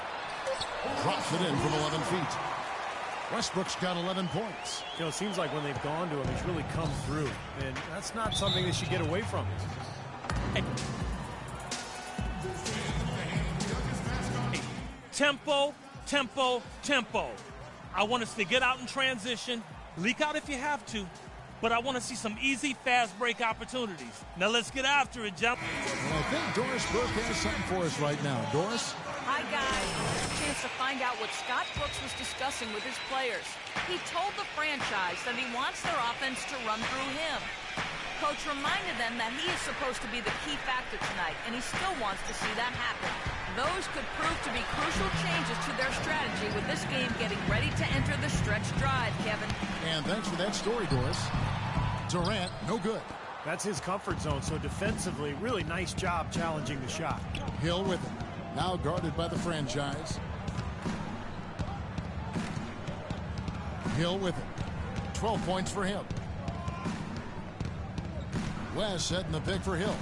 Drops it in from 11 feet. Westbrook's got 11 points. You know, it seems like when they've gone to him, he's really come through. And that's not something they should get away from. Tempo, tempo, tempo. I want us to get out in transition, leak out if you have to, but I want to see some easy, fast break opportunities. Now let's get after it, Jeff. And I think Doris Burke has something for us right now. Doris? Hi, guys. A chance to find out what Scott Brooks was discussing with his players. He told the franchise that he wants their offense to run through him. Coach reminded them that he is supposed to be the key factor tonight, and he still wants to see that happen. Those could prove to be crucial changes to their strategy with this game getting ready to enter the stretch drive, Kevin. And thanks for that story, Doris. Durant, no good. That's his comfort zone, so defensively, really nice job challenging the shot. Hill with him. Now guarded by the franchise. Hill with him. 12 points for him. West setting the pick for Hill.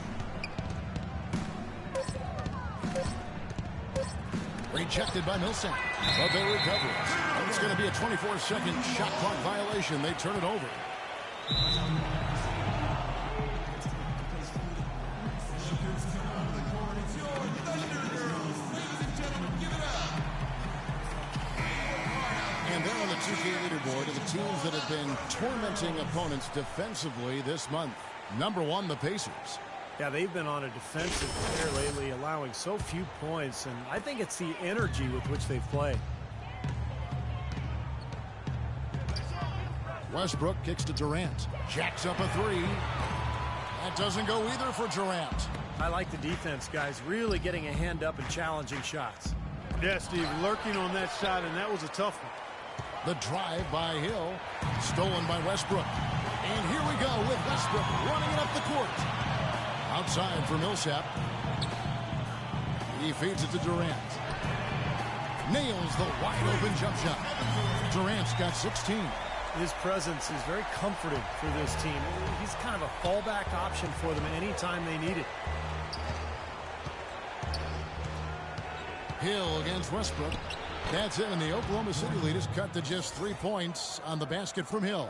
Rejected by Millsap. But they recover it. And it's going to be a 24-second shot clock violation. They turn it over. And they're on the 2K leaderboard of the teams that have been tormenting opponents defensively this month. Number 1, the Pacers. Yeah, they've been on a defensive tear lately, allowing so few points, and I think it's the energy with which they play. Westbrook kicks to Durant. Jacks up a 3. That doesn't go either for Durant. I like the defense, guys, really getting a hand up and challenging shots. Yeah, Steve, lurking on that shot, and that was a tough one. The drive by Hill, stolen by Westbrook. And here we go with Westbrook running it up the court. Outside for Millsap. He feeds it to Durant. Nails the wide open jump shot. Durant's got 16. His presence is very comforting for this team. He's kind of a fallback option for them anytime they need it. Hill against Westbrook. That's it, and the Oklahoma City lead is cut to just 3 points on the basket from Hill.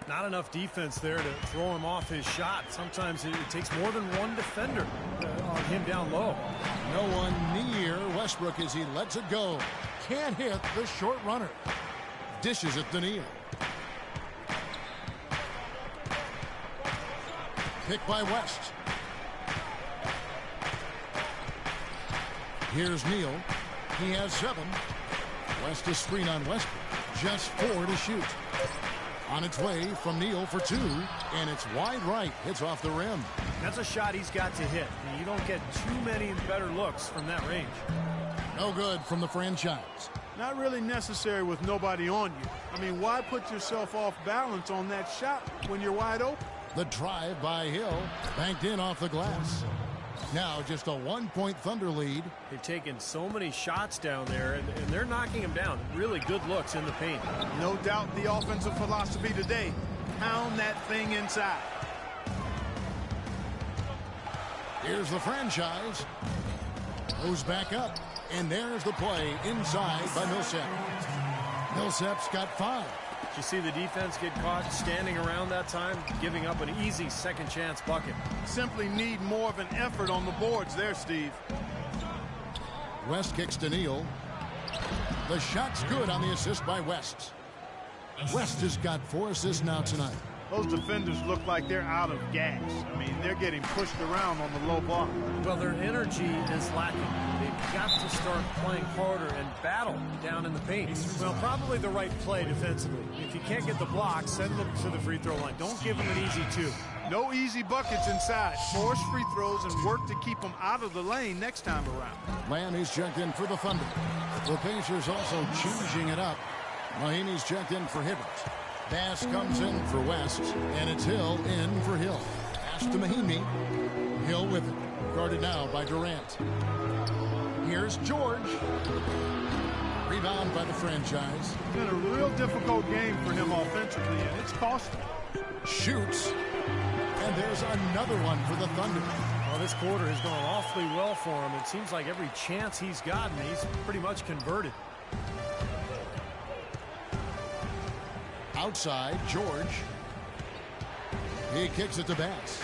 Not enough defense there to throw him off his shot. Sometimes it takes more than one defender on him down low. No one near Westbrook as he lets it go. Can't hit the short runner. Dishes it to Neal. Pick by West. Here's Neal. He has 7. West is screen on Westbrook. Just 4 to shoot. On its way from Neal for 2, and it's wide right. Hits off the rim. That's a shot he's got to hit. You don't get too many better looks from that range. No good from the franchise. Not really necessary with nobody on you. I mean, why put yourself off balance on that shot when you're wide open? The drive by Hill, banked in off the glass. Now just a 1-point Thunder lead. They've taken so many shots down there, and they're knocking them down. Really good looks in the paint. No doubt the offensive philosophy today. Pound that thing inside. Here's the franchise. Goes back up, and there's the play inside by Millsap. Millsap's got 5. Did you see the defense get caught standing around that time, giving up an easy second chance bucket? Simply need more of an effort on the boards there, Steve. West kicks to Neal. The shot's good on the assist by West. West has got 4 assists now tonight. Those defenders look like they're out of gas. I mean, they're getting pushed around on the low block. Well, their energy is lacking. They've got to start playing harder and battle down in the paint. Well, probably the right play defensively. If you can't get the block, send them to the free throw line. Don't give them an easy 2. No easy buckets inside. Force free throws and work to keep them out of the lane next time around. Lamb is checked in for the Thunder. The Pacers also choosing it up. Mahinmi's checked in for Hibbert. Bass comes in for West, and it's Hill in for Hill. Pass to Mahinmi. Hill with it. Guarded now by Durant. Here's George. Rebound by the franchise. It's been a real difficult game for him offensively, and it's costing. Shoots. And there's another one for the Thunder. Well, this quarter has gone awfully well for him. It seems like every chance he's gotten, he's pretty much converted. Outside, George. He kicks it to Bass.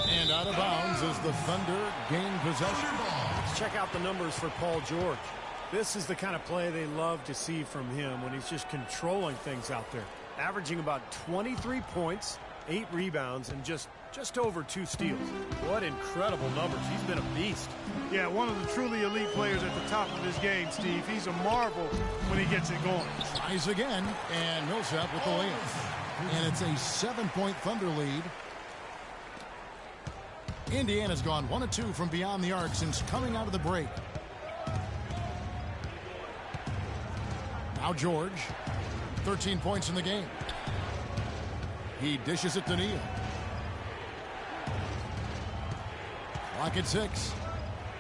And out of bounds as the Thunder gain possession. Let's check out the numbers for Paul George. This is the kind of play they love to see from him when he's just controlling things out there. Averaging about 23 points, 8 rebounds, and just over 2 steals. What incredible numbers. He's been a beast. Yeah, one of the truly elite players at the top of his game, Steve. He's a marvel when he gets it going. Tries again, and Millsap with the layup. And it's a 7-point Thunder lead. Indiana's gone 1 of 2 from beyond the arc since coming out of the break. Now George, 13 points in the game. He dishes it to Neal. Clock at 6.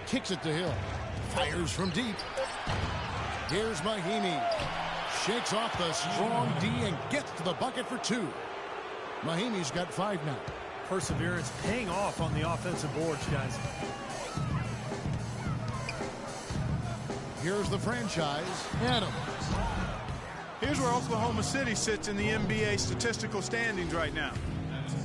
Kicks it to Hill. Fires from deep. Here's Mahinmi. Shakes off the strong D and gets to the bucket for 2. Mahinmi's got 5 now. Perseverance paying off on the offensive boards, guys. Here's the franchise, Adams. Here's where Oklahoma City sits in the NBA statistical standings right now.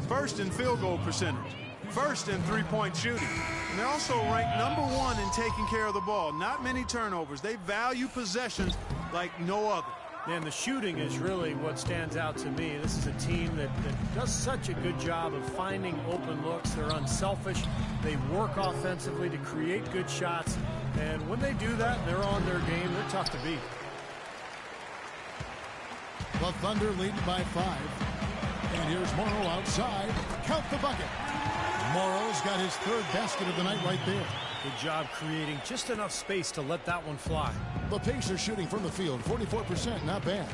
First in field goal percentage. First in three-point shooting. And they're also ranked number 1 in taking care of the ball. Not many turnovers. They value possessions like no other. And the shooting is really what stands out to me. This is a team that does such a good job of finding open looks. They're unselfish. They work offensively to create good shots. And when they do that, they're on their game. They're tough to beat. The Thunder lead by 5. And here's Morrow outside. Count the bucket. Morrow's got his 3rd basket of the night right there. Good job creating just enough space to let that one fly. The Pacers shooting from the field, 44%, not bad.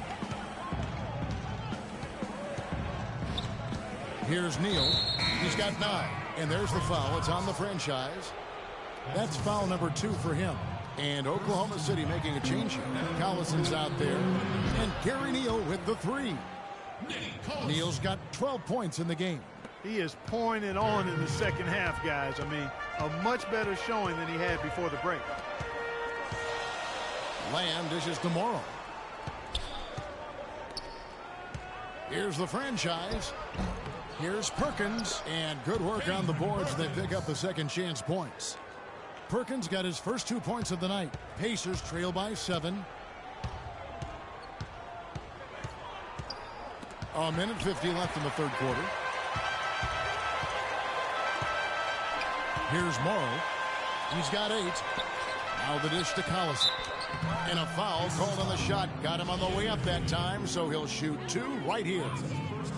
Here's Neal. He's got 9. And there's the foul. It's on the franchise. That's foul number 2 for him. And Oklahoma City making a change here. Collison's out there. And Gary Neal with the 3. Neal's got 12 points in the game. He is pouring it on in the second half, guys. I mean, a much better showing than he had before the break. Lamb dishes to Morrow. Here's the franchise. Here's Perkins, and good work on the boards. They pick up the second chance points. Perkins got his first 2 points of the night. Pacers trail by 7. A minute 50 left in the third quarter. Here's Morrow. He's got 8. Now the dish to Collison. And a foul called on the shot. Got him on the way up that time, so he'll shoot 2 right here.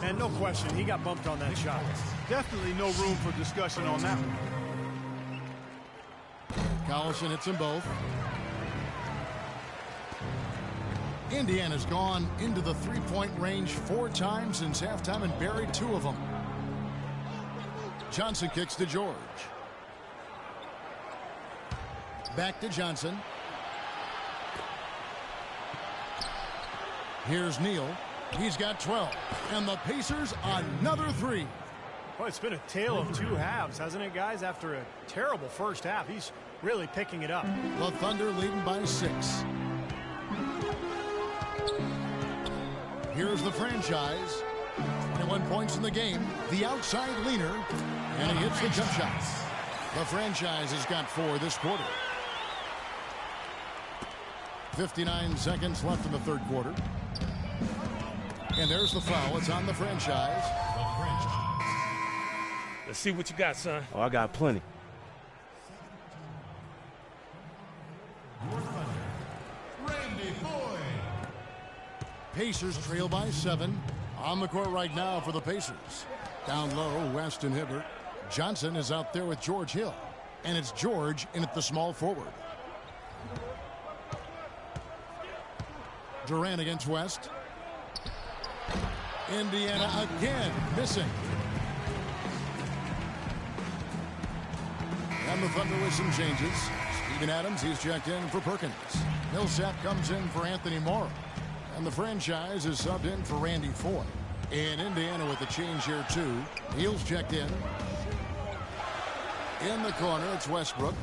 And no question, he got bumped on that shot. Definitely no room for discussion on that one. Collison hits them both. Indiana's gone into the three-point range 4 times since halftime and buried 2 of them. Johnson kicks to George. Back to Johnson. Here's Neal. He's got 12. And the Pacers another 3. Well, it's been a tale of 2 halves, hasn't it, guys? After a terrible first half, he's really picking it up. The Thunder leading by 6. Here's the franchise. 21 points in the game. The outside leaner. And he hits the jump shot. The franchise has got 4 this quarter. 59 seconds left in the third quarter. And there's the foul. It's on the franchise. Let's see what you got, son. Oh, I got plenty. Pacers trail by 7. On the court right now for the Pacers. Down low, West and Hibbert. Johnson is out there with George Hill. And it's George in at the small forward. Durant against West. Indiana again missing. And the Thunder with some changes. Steven Adams, he's checked in for Perkins. Millsap comes in for Anthony Morrow. And the franchise is subbed in for Randy Foy. And Indiana with the change here too. Neal's checked in. In the corner, it's Westbrook.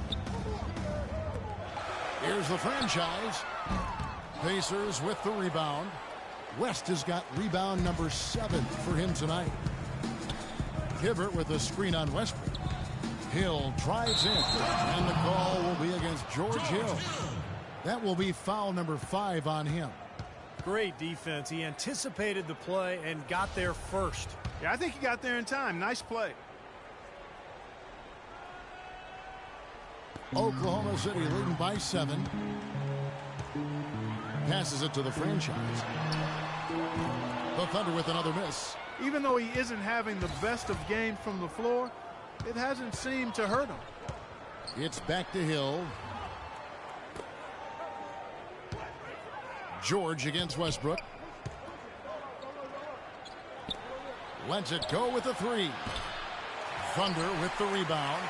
Here's the franchise. Pacers with the rebound. West has got rebound number 7 for him tonight. Hibbert with a screen on Westbrook. Hill drives in. And the call will be against George Hill. That will be foul number 5 on him. Great defense. He anticipated the play and got there first. Yeah, I think he got there in time. Nice play. Oklahoma City leading by 7. Passes it to the franchise. The Thunder with another miss. Even though he isn't having the best of games from the floor, it hasn't seemed to hurt him. It's back to Hill. George against Westbrook. Lets it go with the 3. Thunder with the rebound.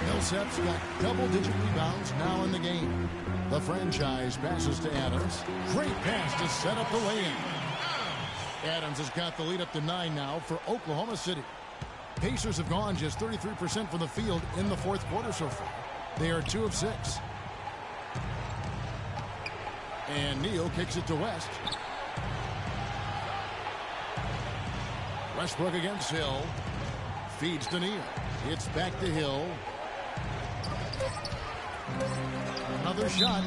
Millsap's got double-digit rebounds now in the game. The franchise passes to Adams. Great pass to set up the lay-in. Adams has got the lead up to 9 now for Oklahoma City. Pacers have gone just 33% from the field in the fourth quarter so far. They are 2 of 6. And Neal kicks it to West. Westbrook against Hill. Feeds to Neal. It's back to Hill. Another shot.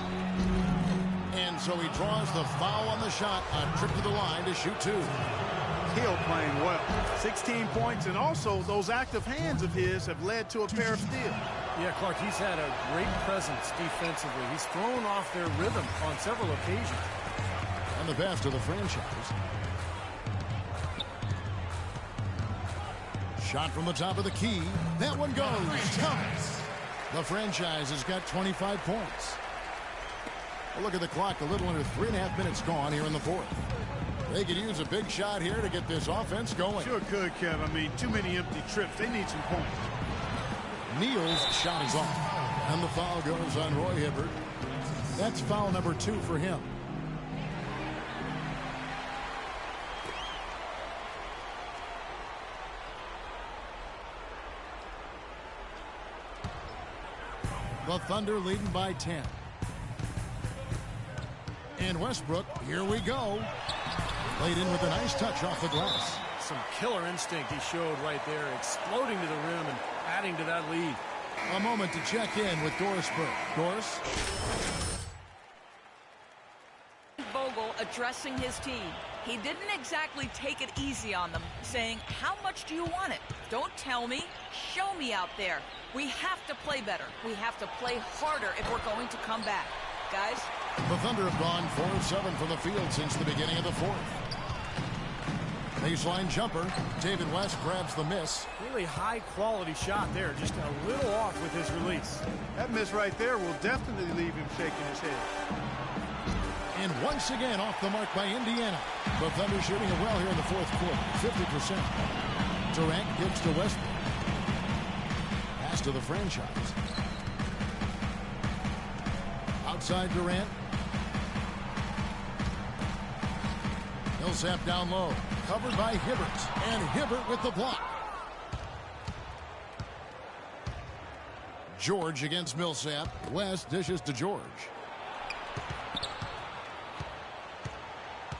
And so he draws the foul on the shot. A trip to the line to shoot 2. Hill playing well. 16 points, and also those active hands of his have led to a pair of steals. Yeah, Clark, he's had a great presence defensively. He's thrown off their rhythm on several occasions. And the pass to the franchise. Shot from the top of the key. That one goes. Thomas. The franchise has got 25 points. Well, look at the clock. A little under 3.5 minutes gone here in the fourth. They could use a big shot here to get this offense going. Sure could, Kev. I mean, too many empty trips. They need some points. Neal's shot is off. And the foul goes on Roy Hibbert. That's foul number 2 for him. The Thunder leading by 10. And Westbrook, here we go. Laid in with a nice touch off the glass. Some killer instinct he showed right there, exploding to the rim and adding to that lead. A moment to check in with Doris Burke. Doris? Vogel addressing his team. He didn't exactly take it easy on them, saying, how much do you want it? Don't tell me. Show me out there. We have to play better. We have to play harder if we're going to come back. Guys? The Thunder have gone 4 of 7 from the field since the beginning of the fourth. Baseline jumper. David West grabs the miss. Really high-quality shot there. Just a little off with his release. That miss right there will definitely leave him shaking his head. And once again off the mark by Indiana. The Thunder shooting it well here in the fourth quarter. 50%. Durant gives to Westbrook. Pass to the franchise. Outside Durant. Millsap down low. Covered by Hibbert. And Hibbert with the block. George against Millsap. West dishes to George.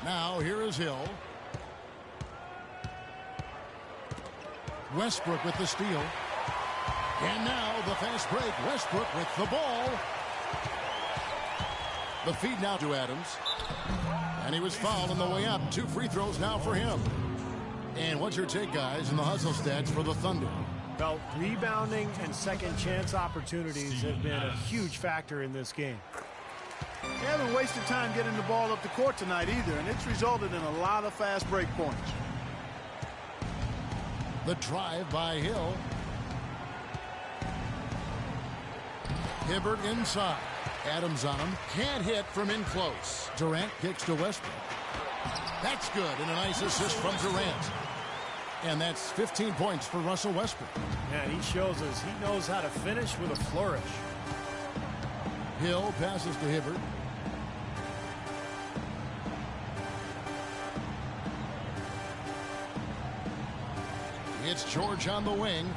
Now here is Hill. Westbrook with the steal. And now the fast break. Westbrook with the ball. The feed now to Adams. And he was fouled on the way up. 2 free throws now for him. And what's your take, guys, in the hustle stats for the Thunder? Well, rebounding and second chance opportunities have been a huge factor in this game. They haven't wasted time getting the ball up the court tonight either, and it's resulted in a lot of fast break points. The drive by Hill. Hibbert inside. Adams on him. Can't hit from in close. Durant kicks to Westbrook. That's good, and a nice assist from Durant. And that's 15 points for Russell Westbrook. Man, he shows us he knows how to finish with a flourish. Hill passes to Hibbert. It's George on the wing.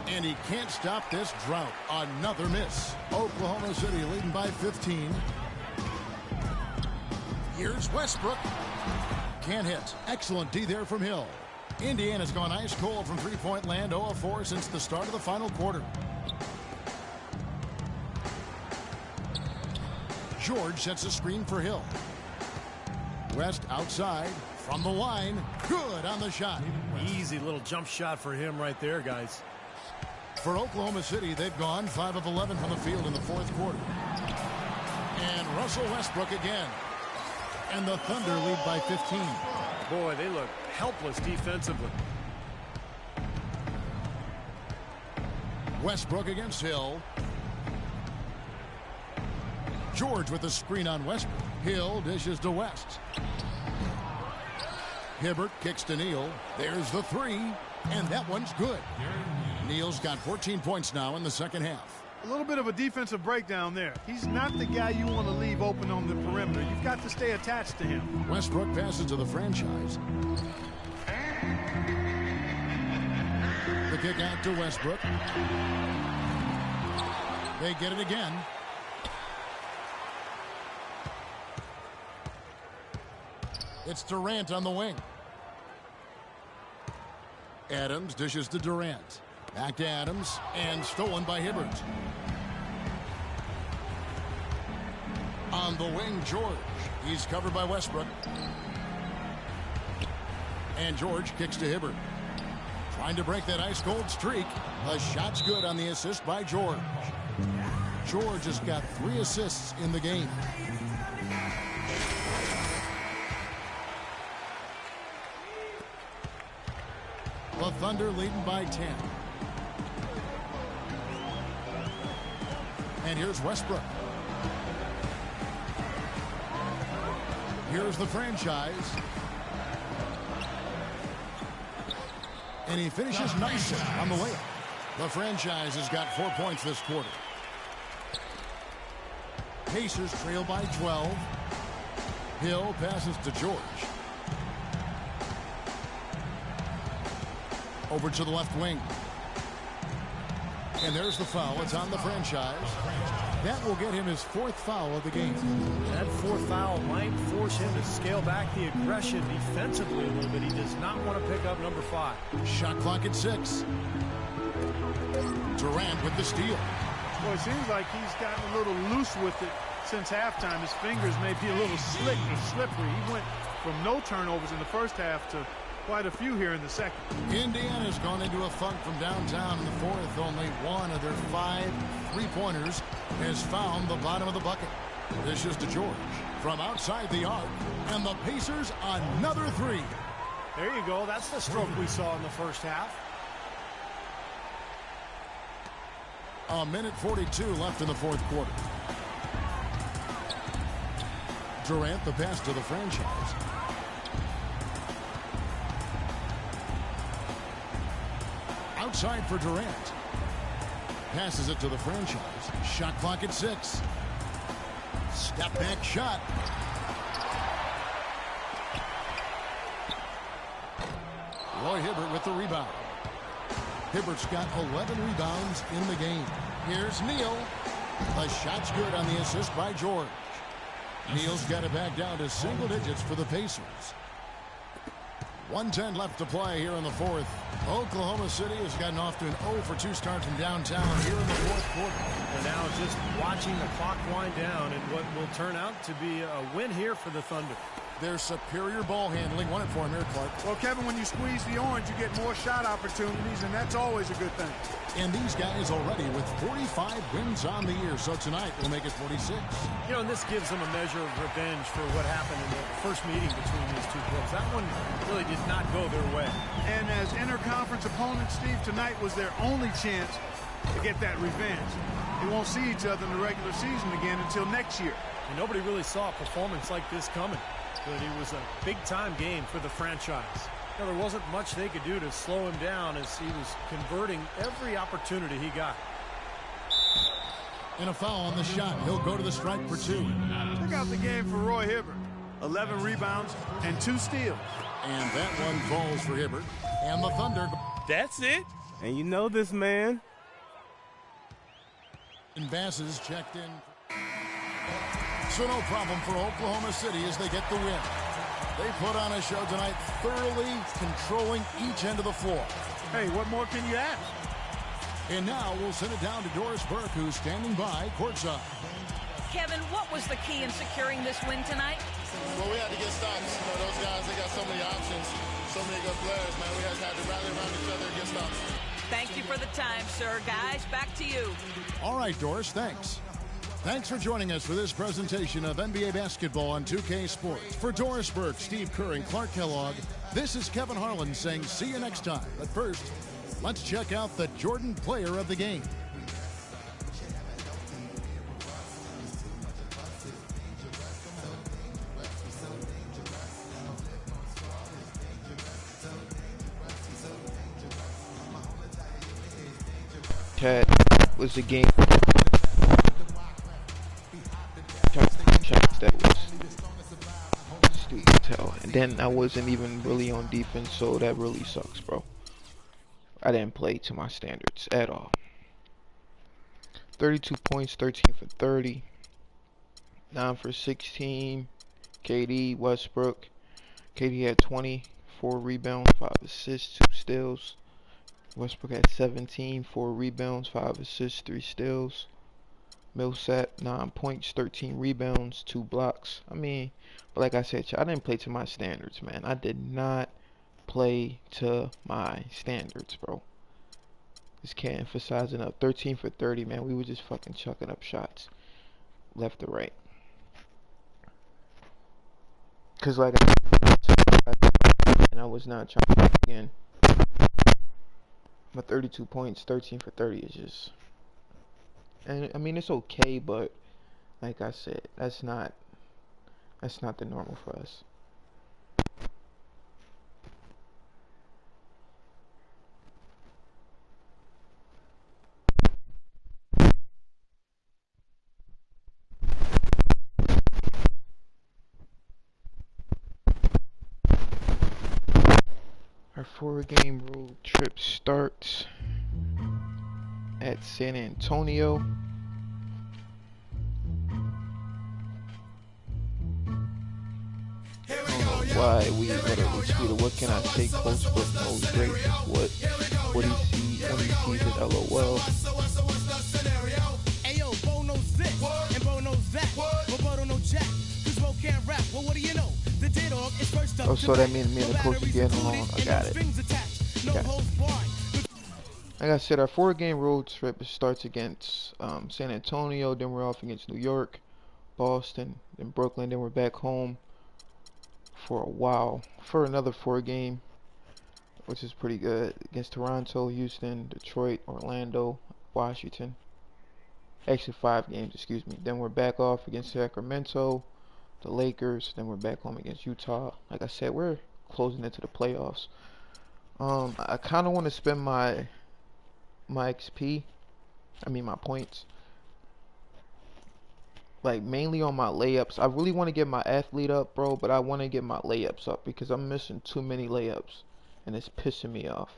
And he can't stop this drought. Another miss. Oklahoma City leading by 15. Here's Westbrook. Can't hit. Excellent D there from Hill. Indiana's gone ice cold from three-point land, 0 of 4 since the start of the final quarter. George sets a screen for Hill. West outside from the line. Good on the shot. Easy little jump shot for him right there, guys. For Oklahoma City, they've gone 5 of 11 from the field in the fourth quarter. And Russell Westbrook again. And the Thunder lead by 15. Boy, they look helpless defensively. Westbrook against Hill. George with the screen on Westbrook. Hill dishes to West. Hibbert kicks to Neal. There's the 3, and that one's good. Neal's got 14 points now in the second half. A little bit of a defensive breakdown there. He's not the guy you want to leave open on the perimeter. You've got to stay attached to him. Westbrook passes to the franchise. The kick out to Westbrook. They get it again. It's Durant on the wing. Adams dishes to Durant. Back to Adams, and stolen by Hibbert. On the wing, George. He's covered by Westbrook. And George kicks to Hibbert. Trying to break that ice-cold streak. The shot's good on the assist by George. George has got 3 assists in the game. The Thunder leading by 10. And here's Westbrook. Here's the franchise. And he finishes nicely on the layup. The franchise has got 4 points this quarter. Pacers trail by 12. Hill passes to George. Over to the left wing. And there's the foul. It's on the franchise. That will get him his 4th foul of the game. That 4th foul might force him to scale back the aggression defensively a little bit. He does not want to pick up number 5. Shot clock at 6. Durant with the steal. Well, it seems like he's gotten a little loose with it since halftime. His fingers may be a little slick or slippery. He went from no turnovers in the first half to quite a few here in the second. Indiana's gone into a funk from downtown in the 4th. Only one of their 5 3-pointers has found the bottom of the bucket. This is to George from outside the arc, and the Pacers another 3. There you go. That's the stroke we saw in the first half. A minute 42 left in the 4th quarter. Durant, the pass to the franchise. Outside for Durant. Passes it to the franchise. Shot clock at 6. Step back shot. Roy Hibbert with the rebound. Hibbert's got 11 rebounds in the game. Here's Neal. The shot's good on the assist by George. Neal's got it back down to single digits for the Pacers. 1:10 left to play here in the 4th. Oklahoma City has gotten off to an 0 for 2 start from downtown here in the 4th quarter. And now just watching the clock wind down and what will turn out to be a win here for the Thunder. Their superior ball handling. Won it for him here, Clark. Well, Kevin, when you squeeze the orange, you get more shot opportunities, and that's always a good thing. And these guys already with 45 wins on the year. So tonight we'll make it 46. You know, and this gives them a measure of revenge for what happened in the first meeting between these two clubs. That one really did not go their way. And as interconference opponents, Steve, tonight was their only chance to get that revenge. They won't see each other in the regular season again until next year. And nobody really saw a performance like this coming. But it was a big-time game for the franchise. You know, there wasn't much they could do to slow him down as he was converting every opportunity he got. And a foul on the shot. He'll go to the strike for 2. Check out the game for Roy Hibbert. 11 rebounds and 2 steals. And that one falls for Hibbert. And the Thunder. That's it. And you know this, man. And Bass's checked in. So no problem for Oklahoma City as they get the win. They put on a show tonight, thoroughly controlling each end of the floor. Hey, what more can you ask? And now we'll send it down to Doris Burke, who's standing by courtside. Kevin, what was the key in securing this win tonight? Well, we had to get stops. You know, those guys, they got so many options, so many good players, man. We just had to rally around each other and get stops. Thank you for the time, sir. Guys, back to you. All right, Doris, thanks. Thanks for joining us for this presentation of NBA basketball on 2K Sports. For Doris Burke, Steve Kerr, and Clark Kellogg, this is Kevin Harlan saying see you next time. But first, let's check out the Jordan player of the game. Cat was the game. That was stupid as hell. And then I wasn't even really on defense, so that really sucks, bro. I didn't play to my standards at all. 32 points, 13 for 30. 9 for 16. KD, Westbrook. KD had 24 rebounds, 5 assists, 2 steals. Westbrook had 17, 4 rebounds, 5 assists, 3 steals. Millsap, 9 points, 13 rebounds, 2 blocks. I mean, but like I said, I didn't play to my standards, man. I did not play to my standards, bro. Just can't emphasize enough. 13 for 30, man. We were just fucking chucking up shots. Left to right. Because like I said, and I was not trying to again. But 32 points, 13 for 30 is just... And I mean, it's okay, but like I said, that's not the normal for us. Our 4-game road trip starts at San Antonio. I don't know why we retweeted. What can I say? Close foot knows great. What he sees when he sees it? LOL. Ayo, Bo knows this and Bo knows that. But Bo don't know jack. Cause Bo can't rap. Well, what do you know? The dog is first up. Oh, so that means me and the coach are getting along. I got it. Like I said, our 4-game road trip starts against San Antonio, then we're off against New York, Boston, then Brooklyn, then we're back home for a while for another 4-game, which is pretty good, against Toronto, Houston, Detroit, Orlando, Washington. Actually 5 games, excuse me. Then we're back off against Sacramento, the Lakers, then we're back home against Utah. Like I said, we're closing into the playoffs. I kind of want to spend my XP, my points, like mainly on my layups. I really want to get my athlete up, bro, but I want to get my layups up because I'm missing too many layups and it's pissing me off.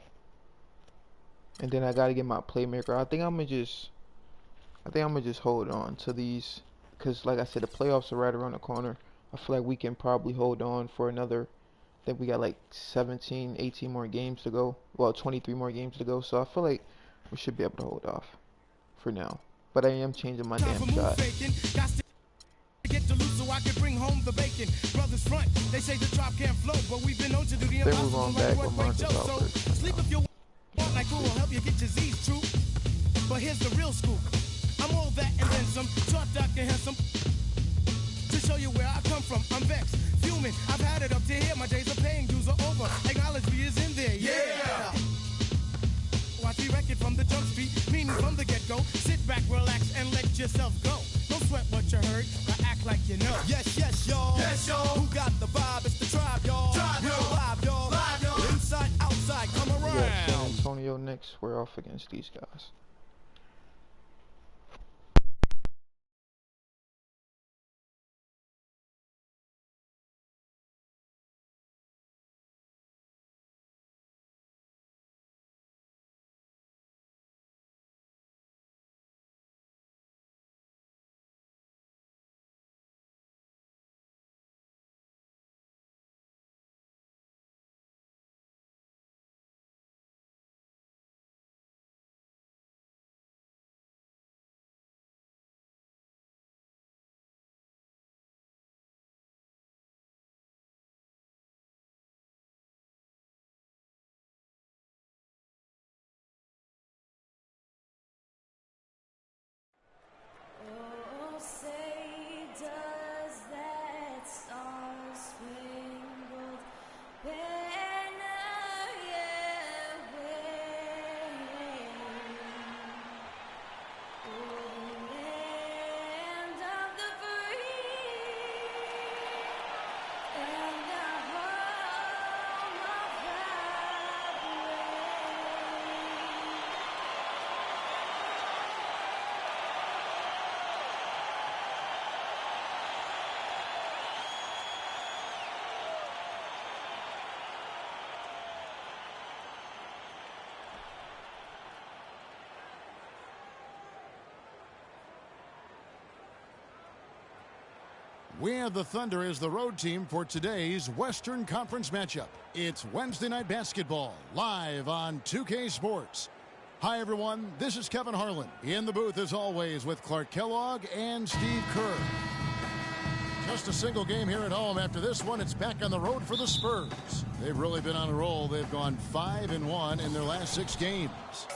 And then I got to get my playmaker. I think I'm gonna just hold on to these because, like I said, the playoffs are right around the corner. I feel like we can probably hold on for another. I think we got like 17, 18 more games to go. Well, 23 more games to go. So I feel like we should be able to hold off for now. But I am changing my damn shot. Get to lose so I can bring home the bacon. Brothers front, they say the drop can't flow, but we've been known to do the Then impossible. we're going back with Marcus So sleep if you want, like who will help you get your Z's true. But here's the real scoop. I'm all that and then some. Short, dark, and handsome. To show you where I come from, I'm vexed, fuming. I've had it up to here. My days of paying dues are over. Acknowledge me is in there. Yeah. Watch me wreck it from the jump street, meaning from the get-go. Sit back, relax, and let yourself go. Don't sweat what you heard, but act like you know. Yes, yes, y'all. Yes, y'all. Who got the vibe? It's the tribe, y'all. Tribe, y'all. We're live, y'all. Live, y'all. Inside, outside, come around. Yeah, San Antonio next. We're off against these guys. Oh, say does that star-spangled banner yet wave o'er the land of the free and the home of the brave? Where the Thunder is the road team for today's Western Conference matchup. It's Wednesday Night Basketball, live on 2K Sports. Hi, everyone. This is Kevin Harlan. In the booth, as always, with Clark Kellogg and Steve Kerr. Just a single game here at home. After this one, it's back on the road for the Spurs. They've really been on a roll. They've gone 5-1 in their last 6 games.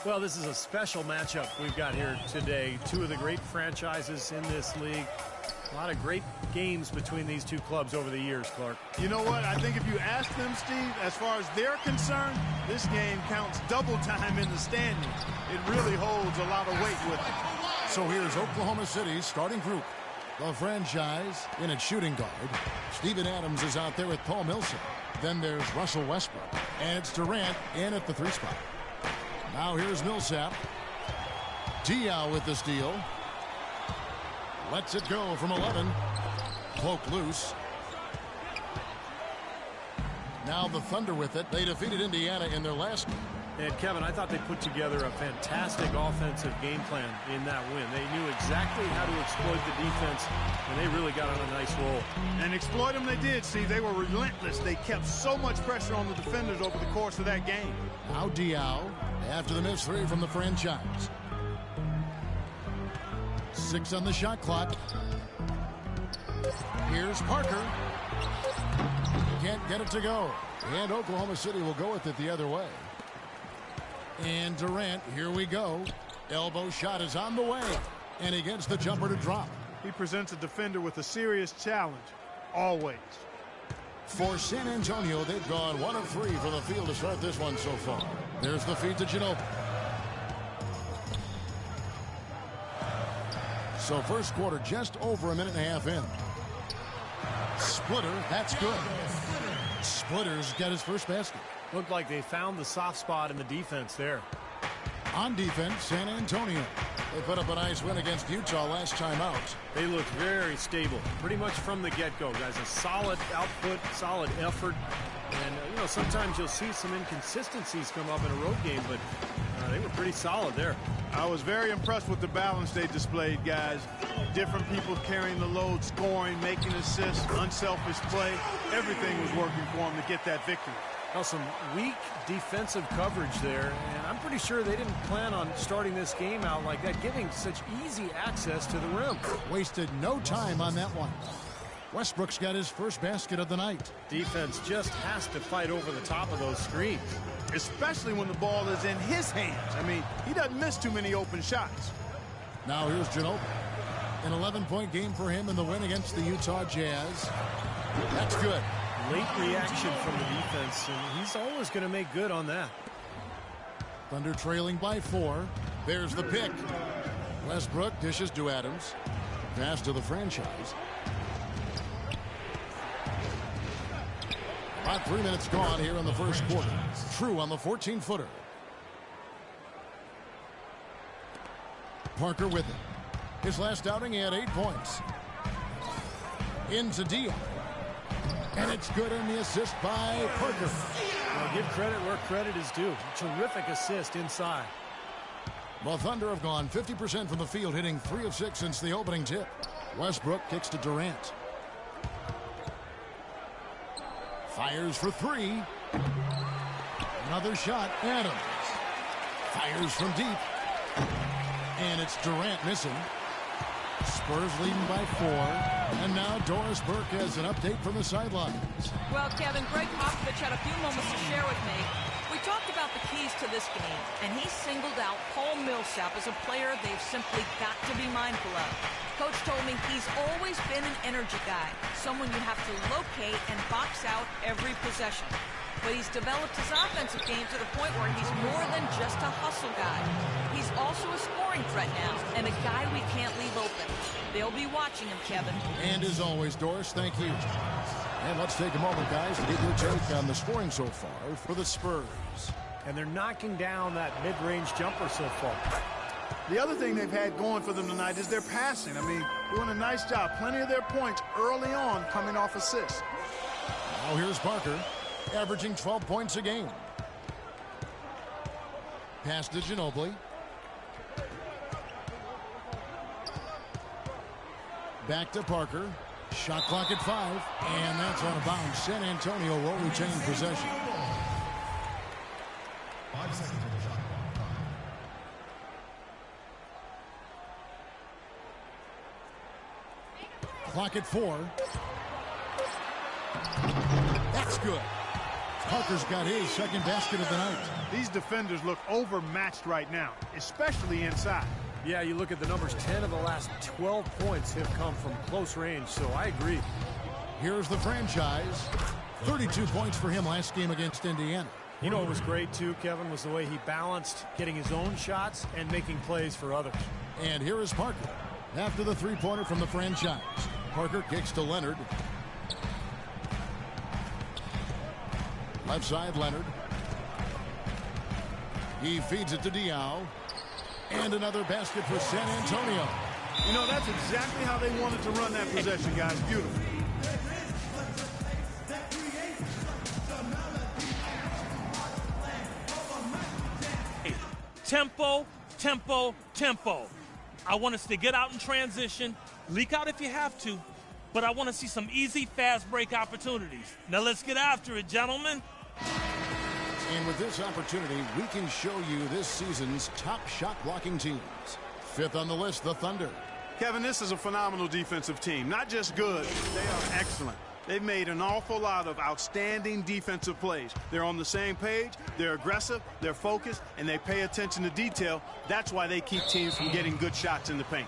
Well, this is a special matchup we've got here today. Two of the great franchises in this league. A lot of great games between these two clubs over the years, Clark. You know what? I think if you ask them, Steve, as far as they're concerned, this game counts double time in the standings. It really holds a lot of weight with it. So here's Oklahoma City's starting group. The franchise in its shooting guard. Steven Adams is out there with Paul Millsap. Then there's Russell Westbrook. And it's Durant in at the 3 spot. Now here's Millsap. Diaw with the steal. Lets it go from 11. Poke loose. Now the Thunder with it. They defeated Indiana in their last game. And Kevin, I thought they put together a fantastic offensive game plan in that win. They knew exactly how to exploit the defense, and they really got on a nice roll. And exploit them they did. See, they were relentless. They kept so much pressure on the defenders over the course of that game. Now Diao after the missed three from the franchise. 6 on the shot clock. Here's Parker. Can't get it to go. And Oklahoma City will go with it the other way. And Durant, here we go. Elbow shot is on the way. And he gets the jumper to drop. He presents a defender with a serious challenge, always. For San Antonio, they've gone 1 of 3 from the field to start this one so far. There's the feed to Ginobili. So first quarter just over a minute and a half in. Splitter, that's good. Splitter's got his first basket. Looked like they found the soft spot in the defense there. On defense, San Antonio. They put up a nice win against Utah last time out. They looked very stable, pretty much from the get-go, guys. A solid output, solid effort. And, you know, sometimes you'll see some inconsistencies come up in a road game, but they were pretty solid there. I was very impressed with the balance they displayed, guys. Different people carrying the load, scoring, making assists, unselfish play. Everything was working for them to get that victory. Now, some weak defensive coverage there, and I'm pretty sure they didn't plan on starting this game out like that, giving such easy access to the rim. Wasted no time on that one. Westbrook's got his first basket of the night. Defense just has to fight over the top of those screens. Especially when the ball is in his hands. I mean, he doesn't miss too many open shots. Now here's Ginobili. An 11-point game for him in the win against the Utah Jazz. That's good. Late reaction from the defense, and he's always going to make good on that. Thunder trailing by 4. There's the pick. Westbrook dishes to Adams. Pass to the franchise. About 3 minutes gone here in the first quarter. True on the 14-footer. Parker with it. His last outing, he had 8 points. Into Diaz. And it's good in the assist by Parker. Well, give credit where credit is due. Terrific assist inside. The Thunder have gone 50% from the field, hitting 3 of 6 since the opening tip. Westbrook kicks to Durant. Fires for 3. Another shot. Adams fires from deep. And it's Durant missing. Spurs leading by 4. And now Doris Burke has an update from the sidelines. Well, Kevin, Greg Popovich had a few moments to share with me. We talked about the keys to this game, and he singled out Paul Millsap as a player they've simply got to be mindful of. Coach told me he's always been an energy guy, someone you have to locate and box out every possession. But he's developed his offensive game to the point where he's more than just a hustle guy. He's also a scoring threat now, and a guy we can't leave open. They'll be watching him, Kevin. And as always, Doris, thank you. And let's take a moment, guys, to get your take on the scoring so far for the Spurs. And they're knocking down that mid-range jumper so far. The other thing they've had going for them tonight is their passing. I mean, doing a nice job. Plenty of their points early on coming off assists. Now here's Parker, averaging 12 points a game. Pass to Ginobili. Back to Parker. Shot clock at 5. And that's out of bounds. San Antonio will retain possession. 5 seconds on the shot clock. Clock at 4. That's good. Parker's got his second basket of the night. These defenders look overmatched right now, especially inside. Yeah, you look at the numbers, 10 of the last 12 points have come from close range, so I agree. Here's the franchise. 32 points for him last game against Indiana. You know what was great, too, Kevin, was the way he balanced getting his own shots and making plays for others. And here is Parker after the three-pointer from the franchise. Parker kicks to Leonard. Left side, Leonard. He feeds it to Diao. And another basket for San Antonio. You know, that's exactly how they wanted to run that possession, guys. Beautiful. Tempo, tempo, tempo. I want us to get out in transition, leak out if you have to, but I want to see some easy, fast break opportunities. Now let's get after it, gentlemen. And with this opportunity, we can show you this season's top shot blocking teams. Fifth on the list, the Thunder. Kevin, this is a phenomenal defensive team. Not just good, they are excellent. They've made an awful lot of outstanding defensive plays. They're on the same page, they're aggressive, they're focused, and they pay attention to detail. That's why they keep teams from getting good shots in the paint.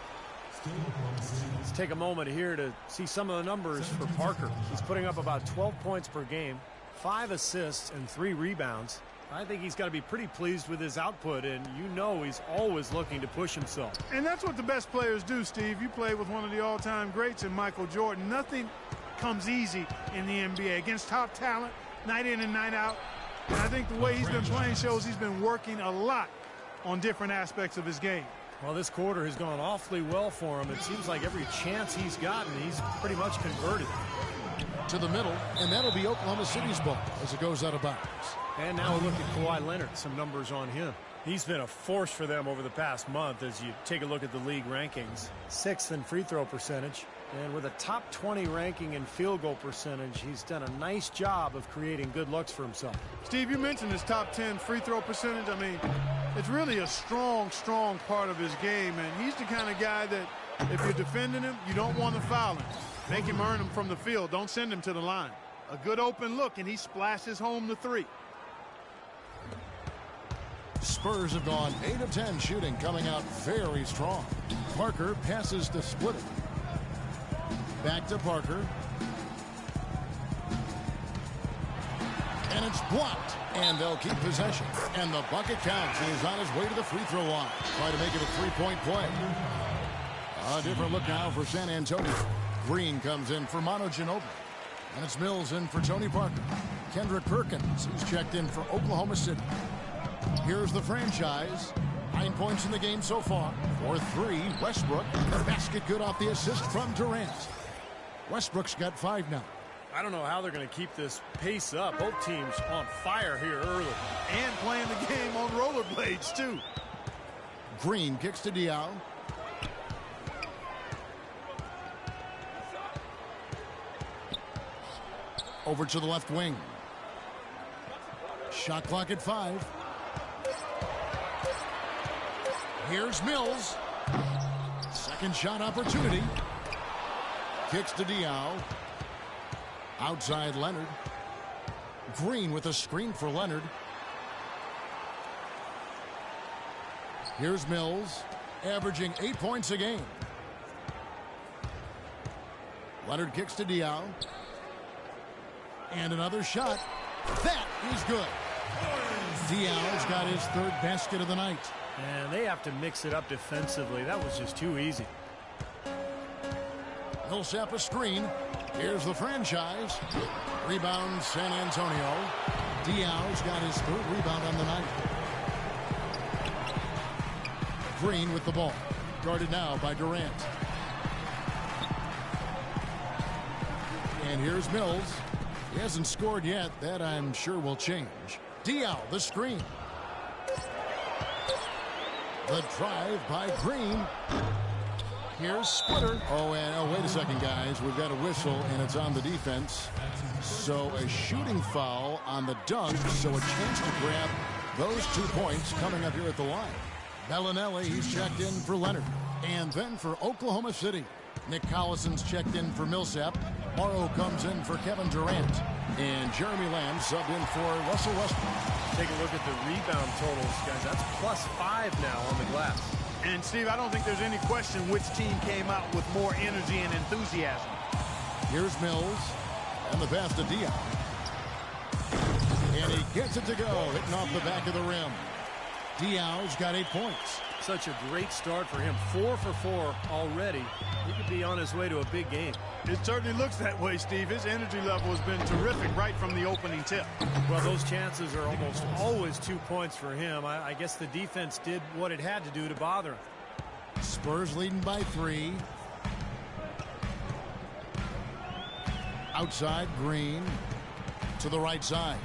Let's take a moment here to see some of the numbers for Parker. He's putting up about 12 points per game, 5 assists, and 3 rebounds. I think he's got to be pretty pleased with his output, and you know he's always looking to push himself. And that's what the best players do, Steve. You play with one of the all-time greats in Michael Jordan. Nothing comes easy in the NBA against top talent, night in and night out. And I think the way he's been playing shows he's been working a lot on different aspects of his game. Well, this quarter has gone awfully well for him. It seems like every chance he's gotten, he's pretty much converted. To the middle, and that'll be Oklahoma City's ball as it goes out of bounds. And now we look at Kawhi Leonard, some numbers on him. He's been a force for them over the past month as you take a look at the league rankings. 6th in free throw percentage. And with a top 20 ranking in field goal percentage, he's done a nice job of creating good looks for himself. Steve, you mentioned his top 10 free throw percentage. I mean, it's really a strong part of his game. And he's the kind of guy that if you're defending him, you don't want to foul him. Make him earn him from the field. Don't send him to the line. A good open look, and he splashes home the 3. Spurs have gone 8 of 10 shooting, coming out very strong. Parker passes to Splitter. Back to Parker. And it's blocked. And they'll keep possession. And the bucket counts. He is on his way to the free throw line. Try to make it a 3-point play. A different look now for San Antonio. Green comes in for Manu Ginobili. And it's Mills in for Tony Parker. Kendrick Perkins, he's checked in for Oklahoma City. Here's the franchise. 9 points in the game so far. 4-3, Westbrook. The basket good off the assist from Durant. Westbrook's got 5 now. I don't know how they're going to keep this pace up. Both teams on fire here early. And playing the game on rollerblades, too. Green kicks to Diaw. Over to the left wing. Shot clock at 5. Here's Mills. Second shot opportunity. Kicks to Diaw. Outside Leonard. Green with a screen for Leonard. Here's Mills, averaging 8 points a game. Leonard kicks to Diaw. And another shot. That is good. Diaw's got his 3rd basket of the night. And they have to mix it up defensively. That was just too easy. Millsap a screen. Here's the franchise. Rebound San Antonio. Diaw's got his 3rd rebound on the night. Green with the ball. Guarded now by Durant. And here's Mills. He hasn't scored yet. That I'm sure will change. Diaw, the screen. The drive by Green. Here's Splitter. Oh, wait a second, guys. We've got a whistle, and it's on the defense. So a shooting foul on the dunk. So a chance to grab those 2 points coming up here at the line. Bellinelli, he's checked in for Leonard. And then for Oklahoma City, Nick Collison's checked in for Millsap. Morrow comes in for Kevin Durant. And Jeremy Lamb subbed in for Russell Westbrook. Take a look at the rebound totals, guys. That's +5 now on the glass. And, Steve, I don't think there's any question which team came out with more energy and enthusiasm. Here's Mills. And the pass to Diaw. And he gets it to go, hitting off the back of the rim. Diaw's got 8 points. Such a great start for him. 4 for 4 already. He could be on his way to a big game. It certainly looks that way, Steve. His energy level has been terrific right from the opening tip. Well, those chances are almost always 2 points for him. I guess the defense did what it had to do to bother him. Spurs leading by 3. Outside, Green to the right side.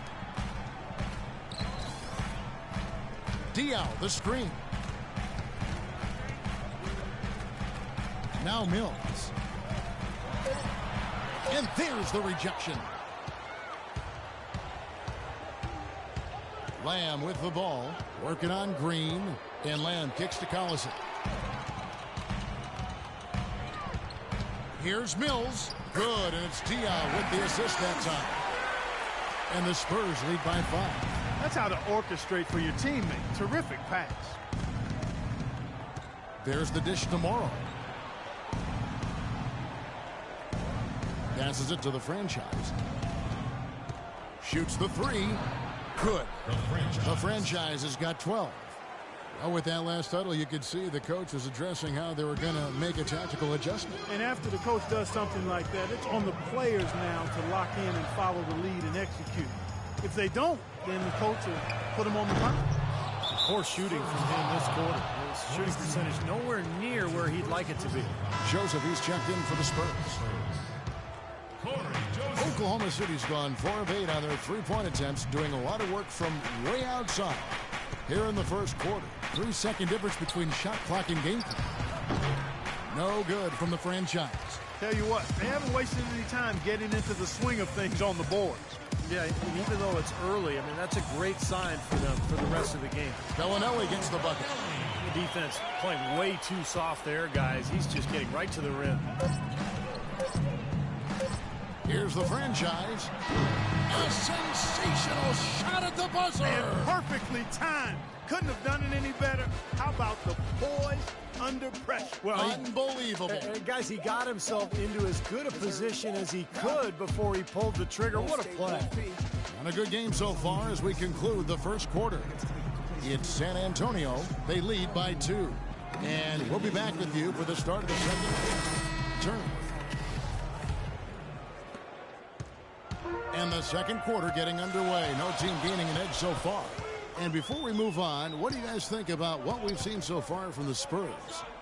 Diaw, the screen. Now Mills. And there's the rejection. Lamb with the ball, working on Green, and Lamb kicks to Collison. Here's Mills. Good, and it's Diaw with the assist that time. And the Spurs lead by 5. That's how to orchestrate for your teammate. Terrific pass. There's the dish to Morrow. Passes it to the franchise. Shoots the 3. Good. The franchise has got 12. Well, with that last huddle, you could see the coach was addressing how they were going to make a tactical adjustment. And after the coach does something like that, it's on the players now to lock in and follow the lead and execute. If they don't, then the coach will put them on the ground. Poor shooting from him this quarter. His shooting percentage nowhere near where he'd like it to be. Joseph, he's checked in for the Spurs. Oklahoma City's gone 4 of 8 on their three-point attempts, doing a lot of work from way outside. Here in the first quarter, 3-second difference between shot clock and game clock. No good from the franchise. Tell you what, they haven't wasted any time getting into the swing of things on the boards. Yeah, and even though it's early, I mean, that's a great sign for them for the rest of the game. Bellinelli gets the bucket. The defense playing way too soft there, guys. He's just getting right to the rim. Here's the franchise. A sensational shot at the buzzer. And perfectly timed. Couldn't have done it any better. How about the poise under pressure? Well, unbelievable. Guys, he got himself into as good a position as he could before he pulled the trigger. What a play. And a good game so far as we conclude the first quarter. It's San Antonio. They lead by 2. And we'll be back with you for the start of the second term. And the second quarter getting underway. No team gaining an edge so far. And before we move on, what do you guys think about what we've seen so far from the Spurs?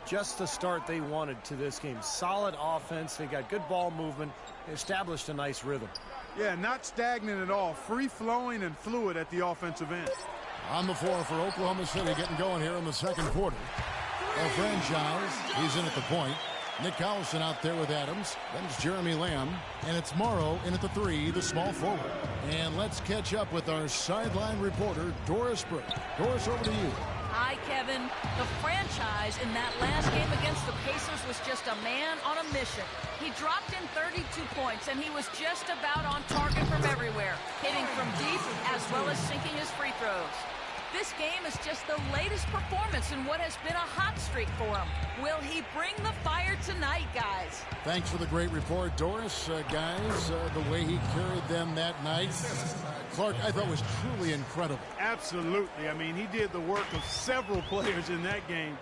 Just the start they wanted to this game. Solid offense. They got good ball movement. They established a nice rhythm. Yeah, not stagnant at all. Free-flowing and fluid at the offensive end. On the floor for Oklahoma City, getting going here in the second quarter. A franchise, he's in at the point. Nick Collison out there with Adams. Then it's Jeremy Lamb. And it's Morrow in at the 3, the small forward. And let's catch up with our sideline reporter, Doris Burke. Doris, over to you. Hi, Kevin. The franchise in that last game against the Pacers was just a man on a mission. He dropped in 32 points, and he was just about on target from everywhere, hitting from deep as well as sinking his free throws. This game is just the latest performance in what has been a hot streak for him. Will he bring the fire tonight, guys? Thanks for the great report, Doris. Guys, the way he carried them that night, Clark, I thought was truly incredible. Absolutely. I mean, he did the work of several players in that game.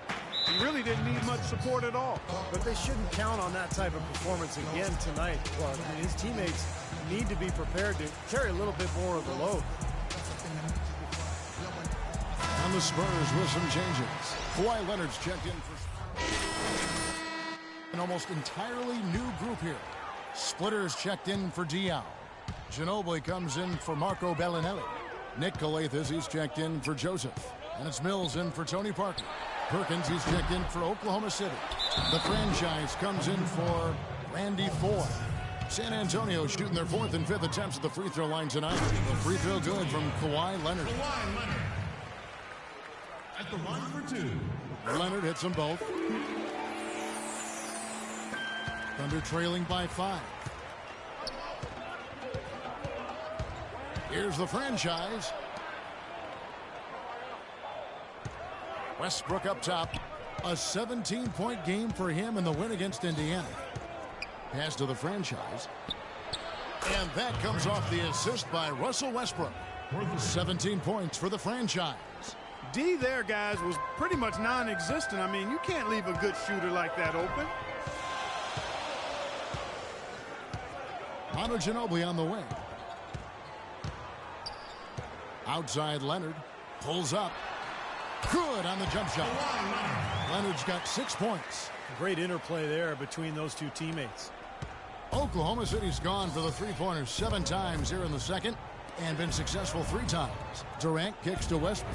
He really didn't need much support at all. But they shouldn't count on that type of performance again tonight, Clark. I mean, his teammates need to be prepared to carry a little bit more of the load. On the Spurs with some changes. Kawhi Leonard's checked in for an almost entirely new group here. Splitter's checked in for Diaw. Ginobili comes in for Marco Bellinelli. Nick Calathis, he's checked in for Joseph. And it's Mills in for Tony Parker. Perkins, he's checked in for Oklahoma City. The franchise comes in for Randy Ford. San Antonio shooting their 4th and 5th attempts at the free throw line tonight. The free throw good from Kawhi Leonard. Kawhi Leonard at the line for 2. Leonard hits them both. Thunder trailing by 5. Here's the franchise. Westbrook up top. A 17-point game for him in the win against Indiana. Pass to the franchise. And that comes off the assist by Russell Westbrook. 17 points for the franchise. D there, guys, was pretty much non-existent. I mean, you can't leave a good shooter like that open. Manu Ginobili on the wing. Outside Leonard. Pulls up. Good on the jump shot. Leonard's got 6 points. Great interplay there between those two teammates. Oklahoma City's gone for the three-pointer 7 times here in the second and been successful 3 times. Durant kicks to Westbrook.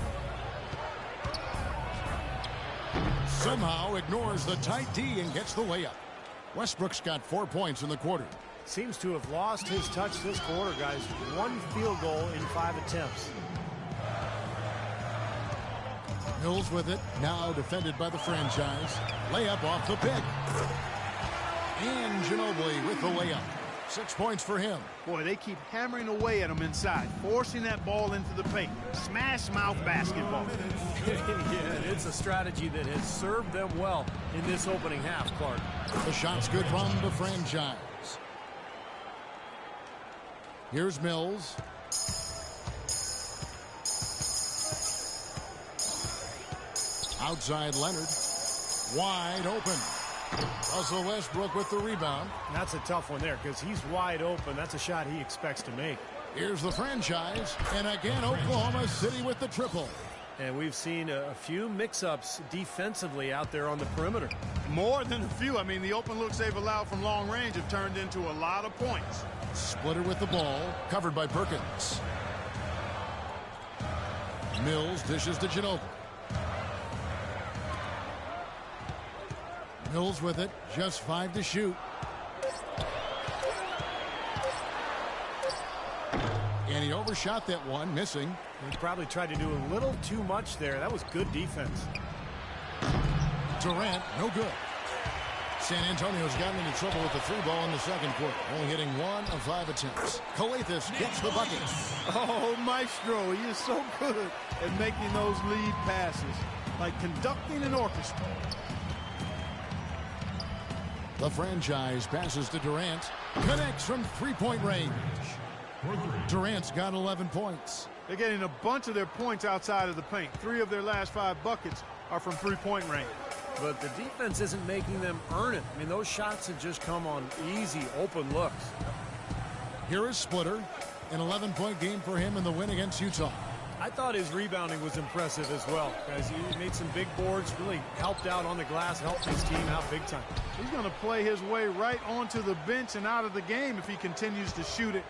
somehow ignores the tight D and gets the layup. Westbrook's got 4 points in the quarter. Seems to have lost his touch this quarter, guys. 1 field goal in 5 attempts. Mills with it, now defended by the franchise. Layup off the pick. And Ginobili with the layup. 6 points for him. Boy, they keep hammering away at him inside, forcing that ball into the paint. Smash mouth basketball. Yeah, it's a strategy that has served them well in this opening half, Clark. The shot's good from the franchise. Here's Mills. Outside Leonard. Wide open. Russell Westbrook with the rebound. That's a tough one there because he's wide open. That's a shot he expects to make. Here's the franchise. And again, Oklahoma City with the triple. And we've seen a few mix-ups defensively out there on the perimeter. More than a few. I mean, the open looks they've allowed from long range have turned into a lot of points. Splitter with the ball. Covered by Perkins. Mills dishes to Ginobili. Mills with it, just 5 to shoot. And he overshot that one, missing. He probably tried to do a little too much there. That was good defense. Durant, no good. San Antonio's gotten into trouble with the 3-ball in the second quarter, only hitting 1 of 5 attempts. Calathes gets the bucket. Oh, Maestro, he is so good at making those lead passes, like conducting an orchestra. The franchise passes to Durant. Connects from 3-point range. Durant's got 11 points. They're getting a bunch of their points outside of the paint. 3 of their last 5 buckets are from 3-point range. But the defense isn't making them earn it. I mean, those shots have just come on easy, open looks. Here is Splitter. An 11-point game for him in the win against Utah. I thought his rebounding was impressive as well, guys. He made some big boards, really helped out on the glass, helped his team out big time. He's going to play his way right onto the bench and out of the game if he continues to shoot it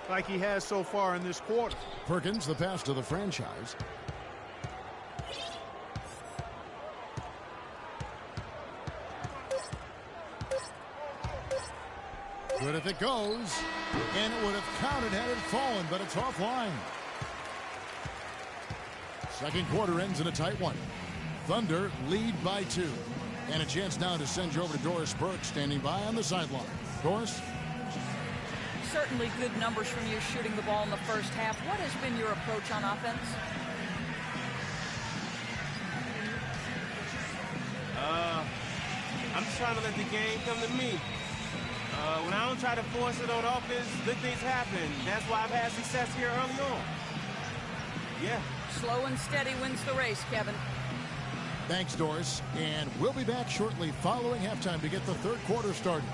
like he has so far in this quarter. Perkins, the pass to the franchise. Good if it goes. And it would have counted had it fallen, but it's offline. Second quarter ends in a tight one. Thunder lead by 2. And a chance now to send you over to Doris Burke, standing by on the sideline. Doris? Certainly good numbers from you shooting the ball in the first half. What has been your approach on offense? I'm just trying to let the game come to me. When I don't try to force it on offense, good things happen. That's why I've had success here early on. Yeah. Slow and steady wins the race, Kevin. Thanks, Doris. And we'll be back shortly following halftime to get the third quarter started.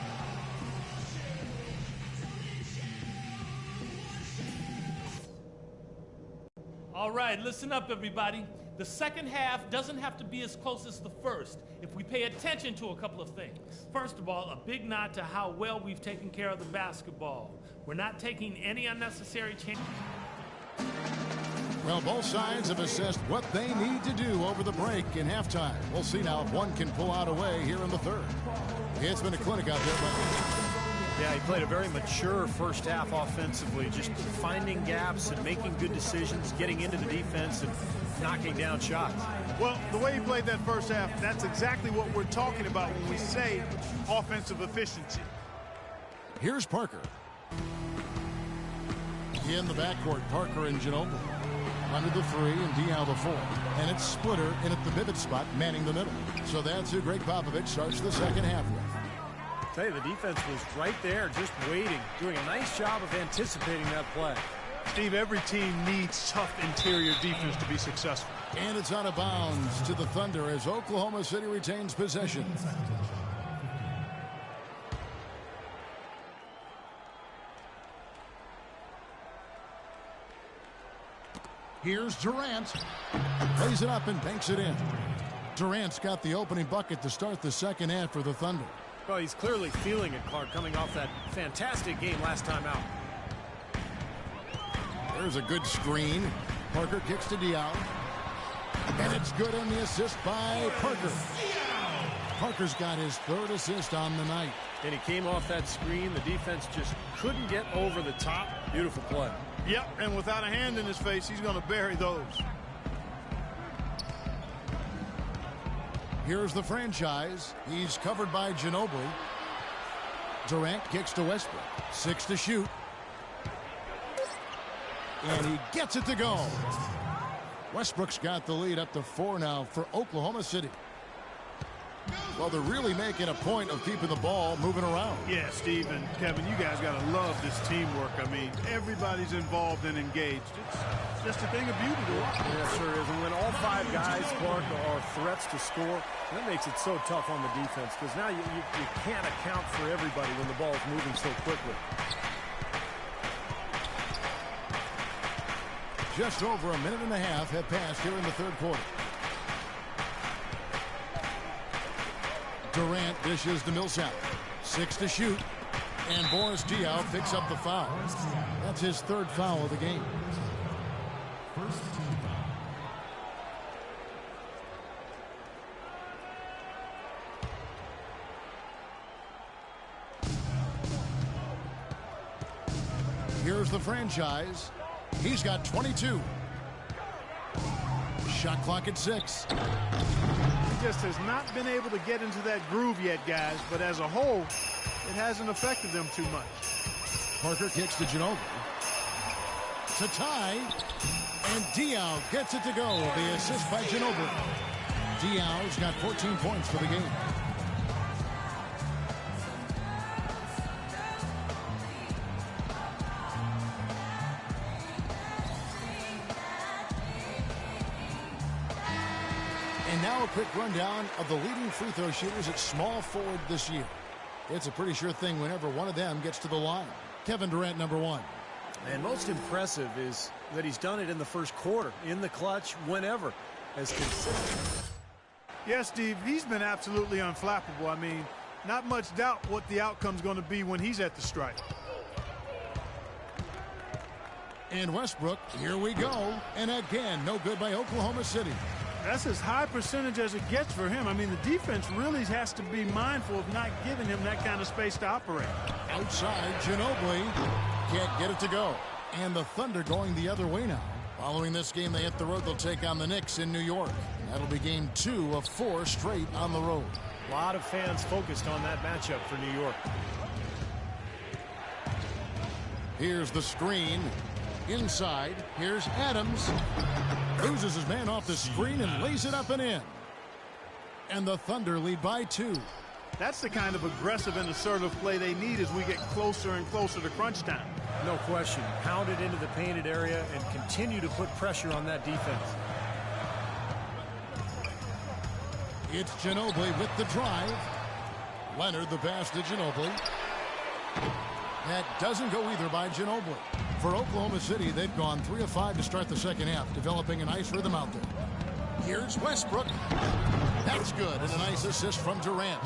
All right, listen up, everybody. The second half doesn't have to be as close as the first if we pay attention to a couple of things. First of all, a big nod to how well we've taken care of the basketball. We're not taking any unnecessary chances. Well, both sides have assessed what they need to do over the break in halftime. We'll see now if one can pull out a way here in the third. It's been a clinic out there, but yeah, he played a very mature first half offensively, just finding gaps and making good decisions, getting into the defense and knocking down shots. Well, the way he played that first half, that's exactly what we're talking about when we say offensive efficiency. Here's Parker. In the backcourt, Parker and Ginobili. Under the 3 and Diaw the 4. And it's Splitter in at the pivot spot, manning the middle. So that's who Greg Popovich starts the second half with. I tell you, the defense was right there, just waiting, doing a nice job of anticipating that play. Steve, every team needs tough interior defense to be successful. And it's out of bounds to the Thunder as Oklahoma City retains possession. Here's Durant. Lays it up and banks it in. Durant's got the opening bucket to start the second half for the Thunder. Well, he's clearly feeling it, Clark, coming off that fantastic game last time out. There's a good screen. Parker kicks to Diaw. And it's good on the assist by Parker. Parker's got his 3rd assist on the night. And he came off that screen. The defense just couldn't get over the top. Beautiful play. Yep, and without a hand in his face, he's going to bury those. Here's the franchise. He's covered by Ginobili. Durant kicks to Westbrook. 6 to shoot. And he gets it to go. Westbrook's got the lead up to 4 now for Oklahoma City. Well, they're really making a point of keeping the ball moving around. Yeah, Steve and Kevin, you guys got to love this teamwork. I mean, everybody's involved and engaged. It's just a thing of beauty to watch. Yeah, it sure is. And when all 5 guys, Clark, are threats to score, that makes it so tough on the defense because now you can't account for everybody when the ball is moving so quickly. Just over a minute and a half have passed here in the 3rd quarter. Durant dishes to Millsap. 6 to shoot. And Boris Diaw picks up the foul. That's his 3rd foul of the game. First team foul. Here's the franchise. He's got 22. Shot clock at 6. He just has not been able to get into that groove yet, guys. But as a whole, it hasn't affected them too much. Parker kicks to Ginobili. To tie. And Diaw gets it to go. The assist by Ginobili. Diaw's got 14 points for the game. And now a quick rundown of the leading free throw shooters at small forward this year. It's a pretty sure thing whenever one of them gets to the line. Kevin Durant, number 1. And most impressive is that he's done it in the 1st quarter, in the clutch, whenever, as consistent. Yeah, Steve, he's been absolutely unflappable. I mean, not much doubt what the outcome's going to be when he's at the stripe. And Westbrook, here we go. And again, no good by Oklahoma City. That's as high percentage as it gets for him. I mean, the defense really has to be mindful of not giving him that kind of space to operate. Outside, Ginobili can't get it to go. And the Thunder going the other way now. Following this game, they hit the road. They'll take on the Knicks in New York. That'll be game 2 of 4 straight on the road. A lot of fans focused on that matchup for New York. Here's the screen. Inside, here's Adams. Loses his man off the screen and lays it up and in. And the Thunder lead by 2. That's the kind of aggressive and assertive play they need as we get closer and closer to crunch time. No question. Pound it into the painted area and continue to put pressure on that defense. It's Ginobili with the drive. Leonard the pass to Ginobili. That doesn't go either by Ginobili. For Oklahoma City, they've gone 3 of 5 to start the 2nd half, developing a nice rhythm out there. Here's Westbrook. That's good, and a nice assist from Durant.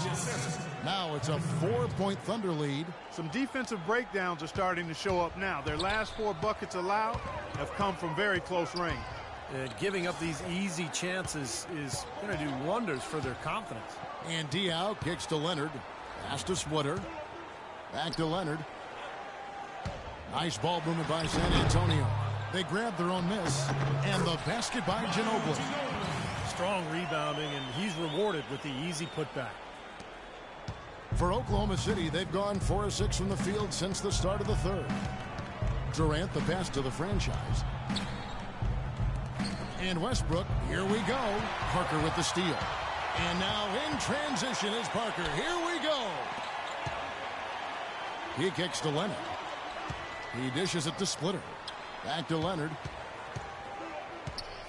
Now it's a 4-point Thunder lead. Some defensive breakdowns are starting to show up now. Their last 4 buckets allowed have come from very close range. Giving up these easy chances is going to do wonders for their confidence. And Diaw kicks to Leonard. Pass to Switter. Back to Leonard. Nice ball movement by San Antonio. They grab their own miss. And the basket by Ginobili. Strong rebounding, and he's rewarded with the easy putback. For Oklahoma City, they've gone 4 of 6 from the field since the start of the 3rd. Durant the pass to the franchise. And Westbrook, here we go. Parker with the steal. And now in transition is Parker. Here we go. He kicks to Leonard. He dishes it to Splitter. Back to Leonard.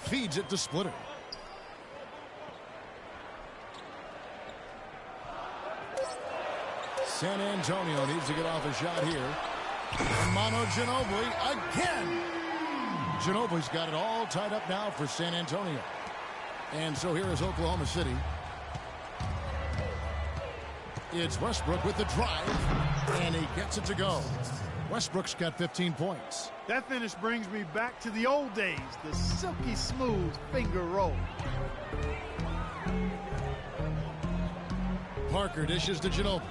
Feeds it to Splitter. San Antonio needs to get off a shot here. Manu Ginobili again. Ginobili's got it all tied up now for San Antonio. And so here is Oklahoma City. It's Westbrook with the drive. And he gets it to go. Westbrook's got 15 points. That finish brings me back to the old days, the silky smooth finger roll. Parker dishes to Ginobili.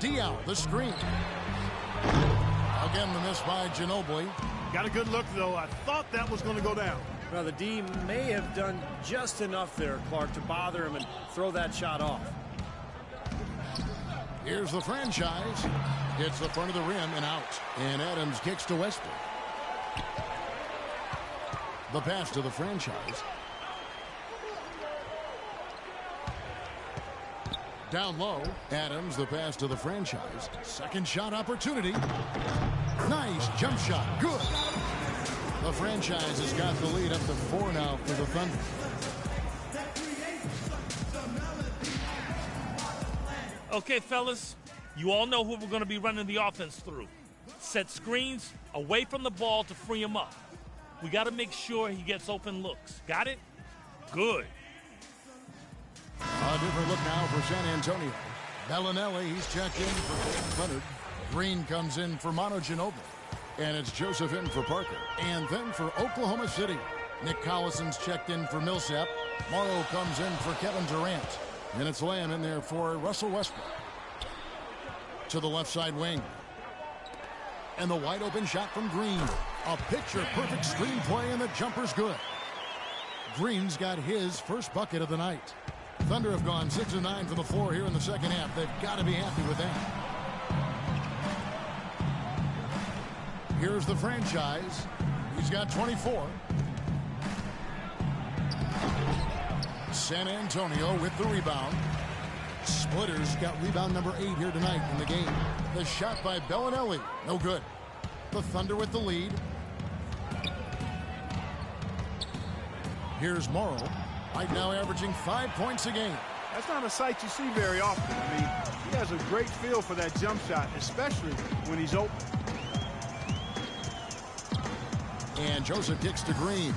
Diaw, the screen. Again, the miss by Ginobili. Got a good look, though. I thought that was going to go down. Well, the D may have done just enough there, Clark, to bother him and throw that shot off. Here's the franchise. Hits the front of the rim and out. And Adams kicks to Westbrook. The pass to the franchise. Down low. Adams, the pass to the franchise. Second shot opportunity. Nice jump shot. Good. The franchise has got the lead up to 4 now for the Thunder. Okay, fellas, you all know who we're going to be running the offense through. Set screens away from the ball to free him up. We got to make sure he gets open looks. Got it? Good. A different look now for San Antonio. Bellinelli, he's checked in for Leonard. Green comes in for Manu Ginobili. And it's Joseph in for Parker. And then for Oklahoma City, Nick Collison's checked in for Millsap. Morrow comes in for Kevin Durant. And it's Lamb in there for Russell Westbrook. To the left side wing. And the wide open shot from Green. A picture-perfect screenplay, and the jumper's good. Green's got his first bucket of the night. Thunder have gone 6 of 9 from the floor here in the second half. They've got to be happy with that. Here's the franchise. He's got 24. San Antonio with the rebound. Splitters got rebound number 8 here tonight in the game. The shot by Bellinelli. No good. The Thunder with the lead. Here's Morrow. Right now averaging 5 points a game. That's not a sight you see very often. I mean, he has a great feel for that jump shot, especially when he's open. And Joseph kicks to Green.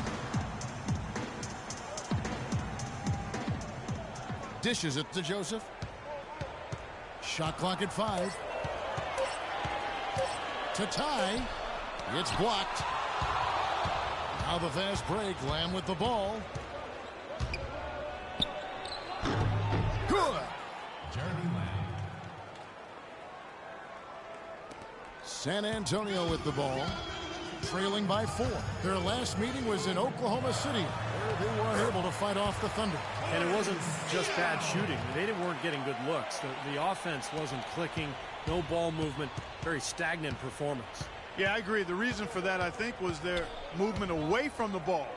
Dishes it to Joseph. Shot clock at 5. To tie. It's blocked. Now the fast break. Lamb with the ball. Good. San Antonio with the ball. Trailing by 4. Their last meeting was in Oklahoma City, where they weren't able to fight off the Thunder. And it wasn't just bad shooting. They weren't getting good looks. The offense wasn't clicking. No ball movement. Very stagnant performance. Yeah, I agree. The reason for that, I think, was their movement away from the ball.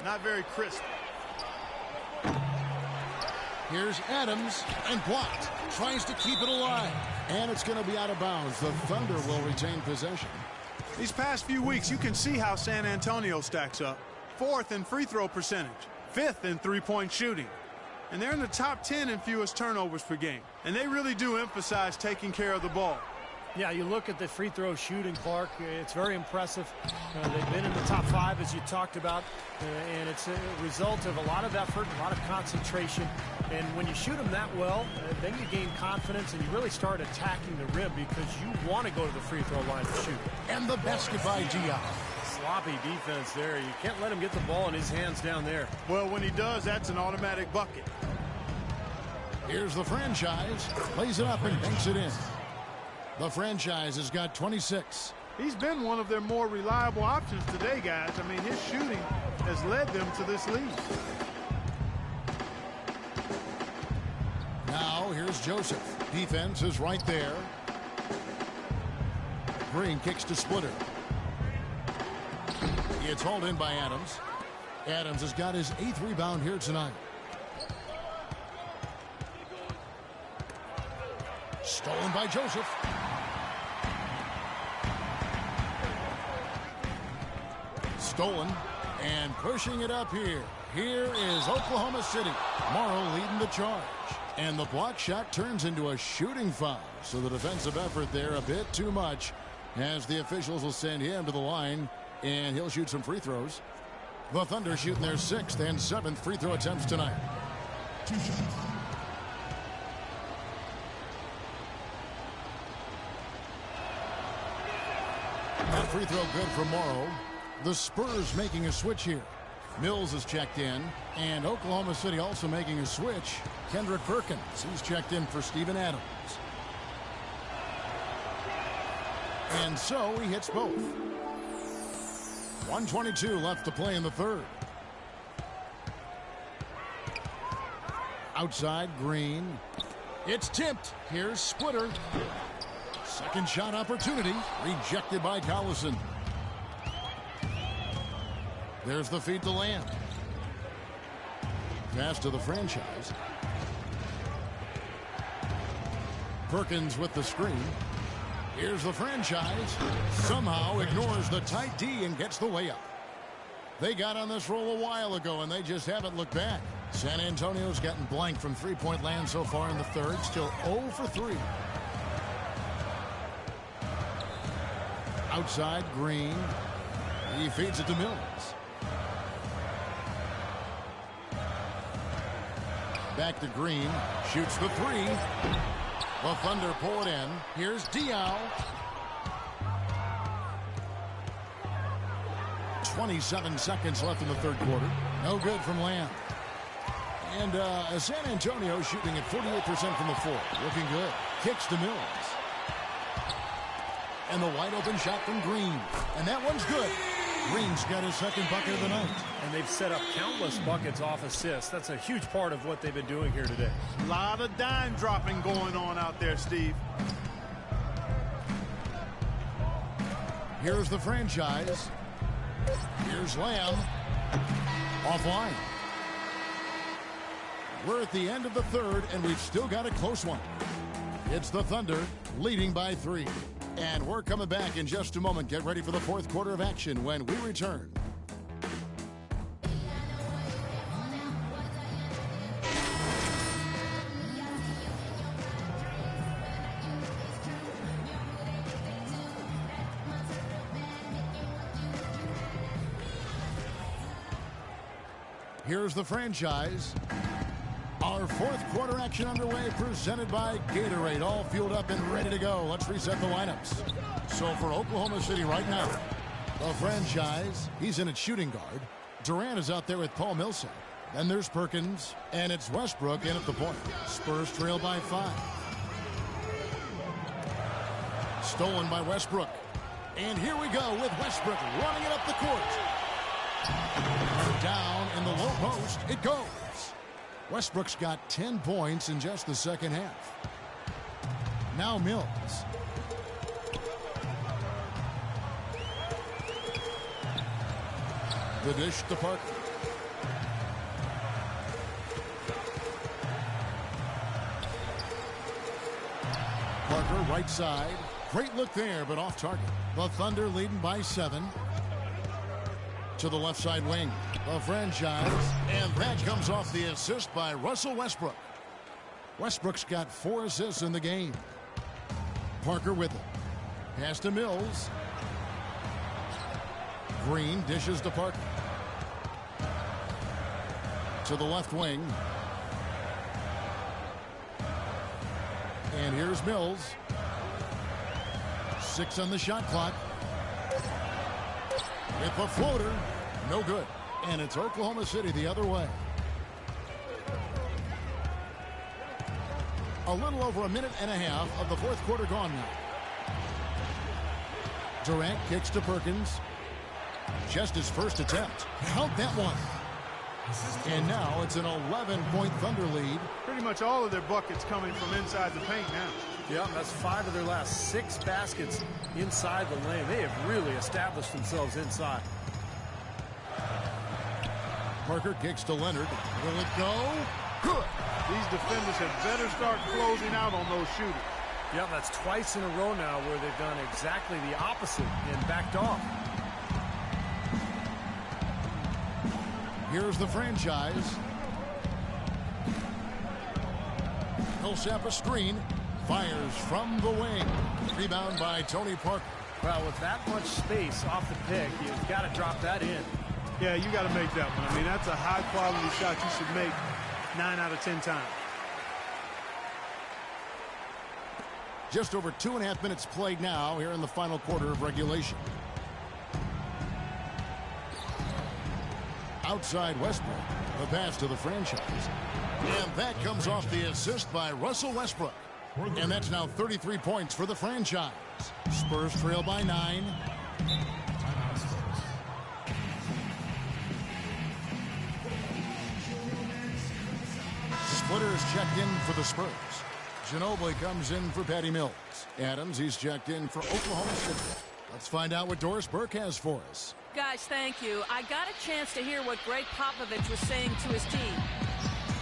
Not very crisp. Here's Adams, and blocked. Tries to keep it alive. And it's going to be out of bounds. The Thunder will retain possession. These past few weeks, you can see how San Antonio stacks up. 4th in free throw percentage. 5th in three-point shooting. And they're in the top 10 in fewest turnovers per game. And they really do emphasize taking care of the ball. Yeah, you look at the free throw shooting, Clark. It's very impressive. They've been in the top 5, as you talked about, and it's a result of a lot of effort, a lot of concentration. And when you shoot them that well, then you gain confidence and you really start attacking the rim because you want to go to the free throw line to shoot. And the basket by Diaw. Sloppy defense there. You can't let him get the ball in his hands down there. Well, when he does, that's an automatic bucket. Here's the franchise. Plays it up and banks it in. The franchise has got 26. He's been one of their more reliable options today, guys. I mean, his shooting has led them to this lead. Now, here's Joseph. Defense is right there. Green kicks to Splitter. It's hauled in by Adams. Adams has got his 8th rebound here tonight. Stolen by Joseph. Stolen and pushing it up here. Here is Oklahoma City. Morrow leading the charge. And the block shot turns into a shooting foul. So the defensive effort there a bit too much, as the officials will send him to the line and he'll shoot some free throws. The Thunder shooting their 6th and 7th free throw attempts tonight. That free throw good for Morrow. The Spurs making a switch here. Mills is checked in, and Oklahoma City also making a switch. Kendrick Perkins, he's checked in for Steven Adams. And so he hits both. 1:22 left to play in the third. Outside, Green. It's tipped. Here's Splitter. Second shot opportunity. Rejected by Collison. There's the feed to Lamb. Pass to the franchise. Perkins with the screen. Here's the franchise. Somehow ignores the tight D and gets the layup. They got on this roll a while ago, and they just haven't looked back. San Antonio's gotten blank from three-point land so far in the third. Still 0 for 3. Outside, Green. He feeds it to Mills. Back to Green. Shoots the three. The Thunder pull it in. Here's Diaw. 27 seconds left in the third quarter. No good from Lamb. And San Antonio shooting at 48% from the floor. Looking good. Kicks to Mills. And the wide open shot from Green. And that one's good. Green's got his second bucket of the night. And they've set up countless buckets off assists. That's a huge part of what they've been doing here today. A lot of dime dropping going on out there, Steve. Here's the franchise. Here's Lamb. Offline. We're at the end of the third, and we've still got a close one. It's the Thunder leading by 3. And we're coming back in just a moment. Get ready for the fourth quarter of action when we return. Here's the franchise. Our fourth quarter action underway, presented by Gatorade. All fueled up and ready to go. Let's reset the lineups. So for Oklahoma City right now, the franchise, he's in at shooting guard. Durant is out there with Paul Millsap. Then there's Perkins, and it's Westbrook in at the point. Spurs trail by 5. Stolen by Westbrook. And here we go with Westbrook running it up the court. And down in the low post it goes. Westbrook's got 10 points in just the second half. Now Mills. The dish to Parker. Parker right side. Great look there, but off target. The Thunder leading by 7. To the left side wing. The franchise. And that comes off the assist by Russell Westbrook. Westbrook's got 4 assists in the game. Parker with it. Pass to Mills. Green dishes to Parker. To the left wing. And here's Mills. 6 on the shot clock. With the floater. No good. And it's Oklahoma City the other way. A little over a minute and a half of the fourth quarter gone now. Durant kicks to Perkins. Just his first attempt. Count that one. And now it's an 11-point Thunder lead. Pretty much all of their buckets coming from inside the paint now. Yeah, that's 5 of their last 6 baskets inside the lane. They have really established themselves inside. Parker kicks to Leonard. Will it go? Good. These defenders had better start closing out on those shooters. Yeah, that's twice in a row now where they've done exactly the opposite and backed off. Here's the franchise. Millsap a screen. Fires from the wing. Rebound by Tony Parker. Well, with that much space off the pick, you've got to drop that in. Yeah, you got to make that one. I mean, that's a high-quality shot you should make 9 out of 10 times. Just over 2.5 minutes played now here in the final quarter of regulation. Outside Westbrook. The pass to the franchise. And that comes off the assist by Russell Westbrook. And that's now 33 points for the franchise. Spurs trail by 9. Splitter is checked in for the Spurs. Ginobili comes in for Patty Mills. Adams, he's checked in for Oklahoma City. Let's find out what Doris Burke has for us. Guys, thank you. I got a chance to hear what Greg Popovich was saying to his team.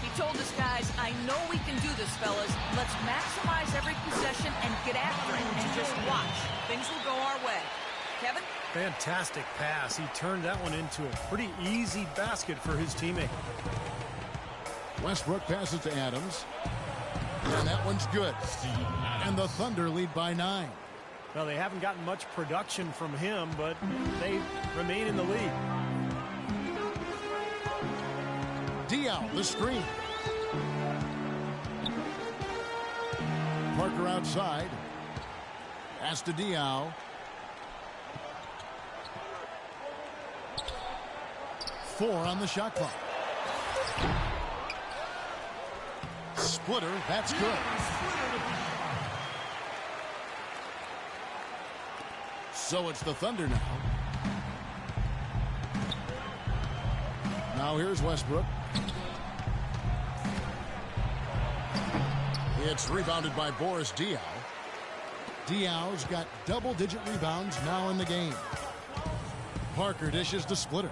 He told us, guys, I know we can do this, fellas. Let's maximize every possession and get after it and just watch. Things will go our way. Kevin? Fantastic pass. He turned that one into a pretty easy basket for his teammate. Westbrook passes to Adams. And that one's good. And the Thunder lead by 9. Well, they haven't gotten much production from him, but they remain in the lead. Diaw, the screen. Parker outside. Pass to Diaw. Four on the shot clock. Splitter, that's good. So it's the Thunder now. Now here's Westbrook. It's rebounded by Boris Diaw. Diaw's got double-digit rebounds now in the game. Parker dishes to Splitter.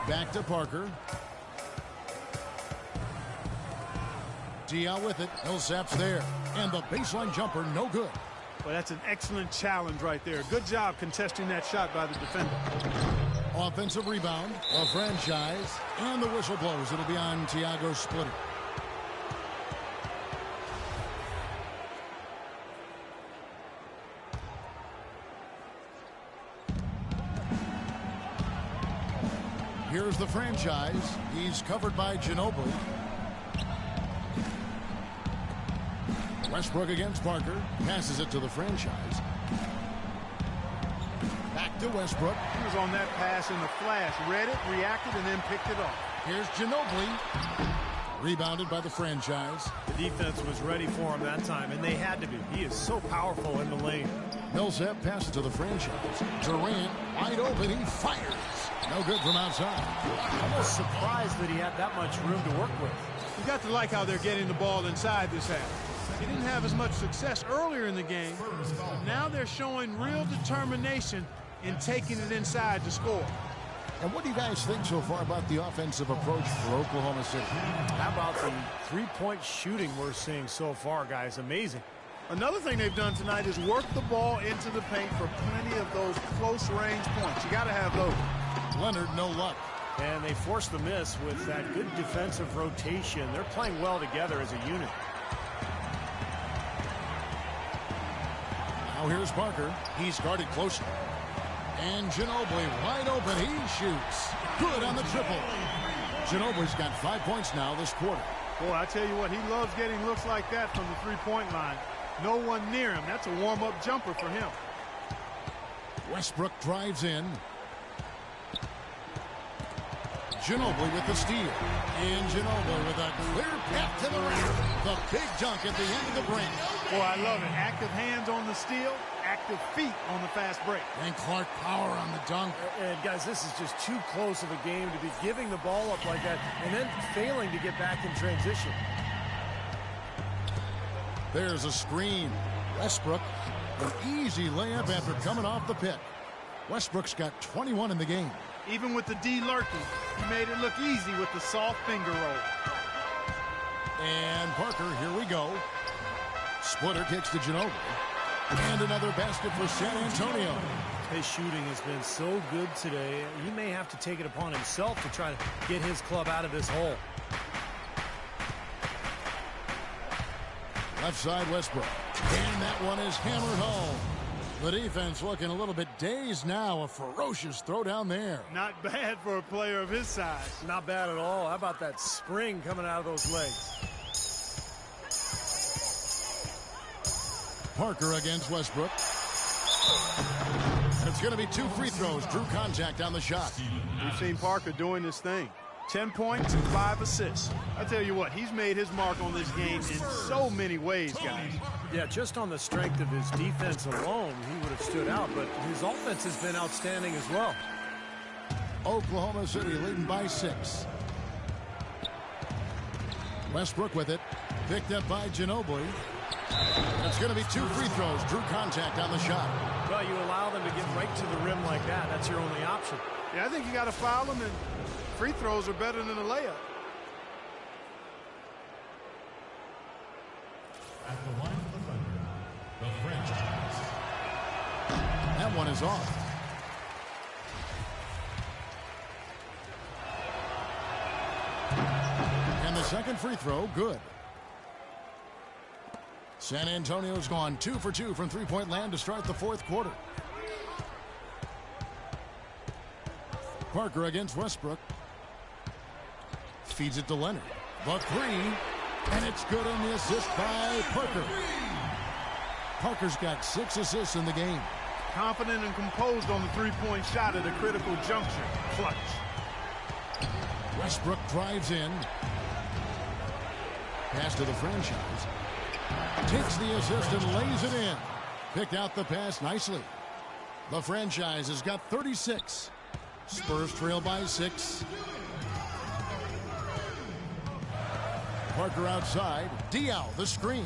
Back to Parker. Diaw with it. Millsap's there. And the baseline jumper, no good. Well, that's an excellent challenge right there. Good job contesting that shot by the defender. Offensive rebound, a franchise, and the whistle blows. It'll be on Thiago Splitter. Here's the franchise. He's covered by Ginobili. Westbrook against Parker. Passes it to the franchise. Back to Westbrook. He was on that pass in the flash. Read it, reacted, and then picked it off. Here's Ginobili. Rebounded by the franchise. The defense was ready for him that time, and they had to be. He is so powerful in the lane. Millsap passes to the franchise. Durant wide open. He fires. No good from outside. Almost surprised that he had that much room to work with. You got to like how they're getting the ball inside this half. He didn't have as much success earlier in the game, but now they're showing real determination in taking it inside to score. And what do you guys think so far about the offensive approach for Oklahoma City? How about the three-point shooting we're seeing so far, guys? Amazing. Another thing they've done tonight is work the ball into the paint for plenty of those close-range points. You got to have those. Leonard, no luck. And they forced the miss with that good defensive rotation. They're playing well together as a unit. Now here's Parker. He's guarded closely. And Ginobili wide open. He shoots. Good on the triple. Ginobili's got 5 points now this quarter. Boy, I tell you what, he loves getting looks like that from the three-point line. No one near him. That's a warm-up jumper for him. Westbrook drives in. Ginobili with the steal. And Ginobili with a clear path to the rim. The big dunk at the end of the break. Boy, I love it. Active hands on the steal, active feet on the fast break. And Clark power on the dunk. And guys, this is just too close of a game to be giving the ball up like that and then failing to get back in transition. There's a screen. Westbrook, an easy layup after coming off the pick. Westbrook's got 21 in the game. Even with the D lurking, he made it look easy with the soft finger roll. And Parker, here we go. Splitter kicks to Ginobili. And another basket for San Antonio. His shooting has been so good today. He may have to take it upon himself to try to get his club out of this hole. Left side Westbrook. And that one is hammered home. The defense looking a little bit dazed now. A ferocious throw down there. Not bad for a player of his size. Not bad at all. How about that spring coming out of those legs? Parker against Westbrook. And It's going to be 2 free throws. Drew contact on the shot. We've seen Parker doing this thing. 10 points and 5 assists. I tell you what, he's made his mark on this game in so many ways, guys. Yeah, just on the strength of his defense alone, he would have stood out, but his offense has been outstanding as well. Oklahoma City leading by 6. Westbrook with it. Picked up by Ginobili. It's going to be 2 free throws. Drew contact on the shot. Well, you allow them to get right to the rim like that. That's your only option. Yeah, I think you got to foul them, and free throws are better than a layup. At the line of the Thunder, the franchise. That one is off. And the second free throw, good. San Antonio's gone 2 for 2 from three-point land to start the fourth quarter. Parker against Westbrook. Feeds it to Leonard. The 3, and it's good on the assist by Parker. Parker's got 6 assists in the game. Confident and composed on the three-point shot at a critical juncture. Clutch. Westbrook drives in. Pass to the franchise. Takes the assist and lays it in. Picked out the pass nicely. The franchise has got 36. Spurs trail by 6. Parker outside. Diaw, the screen.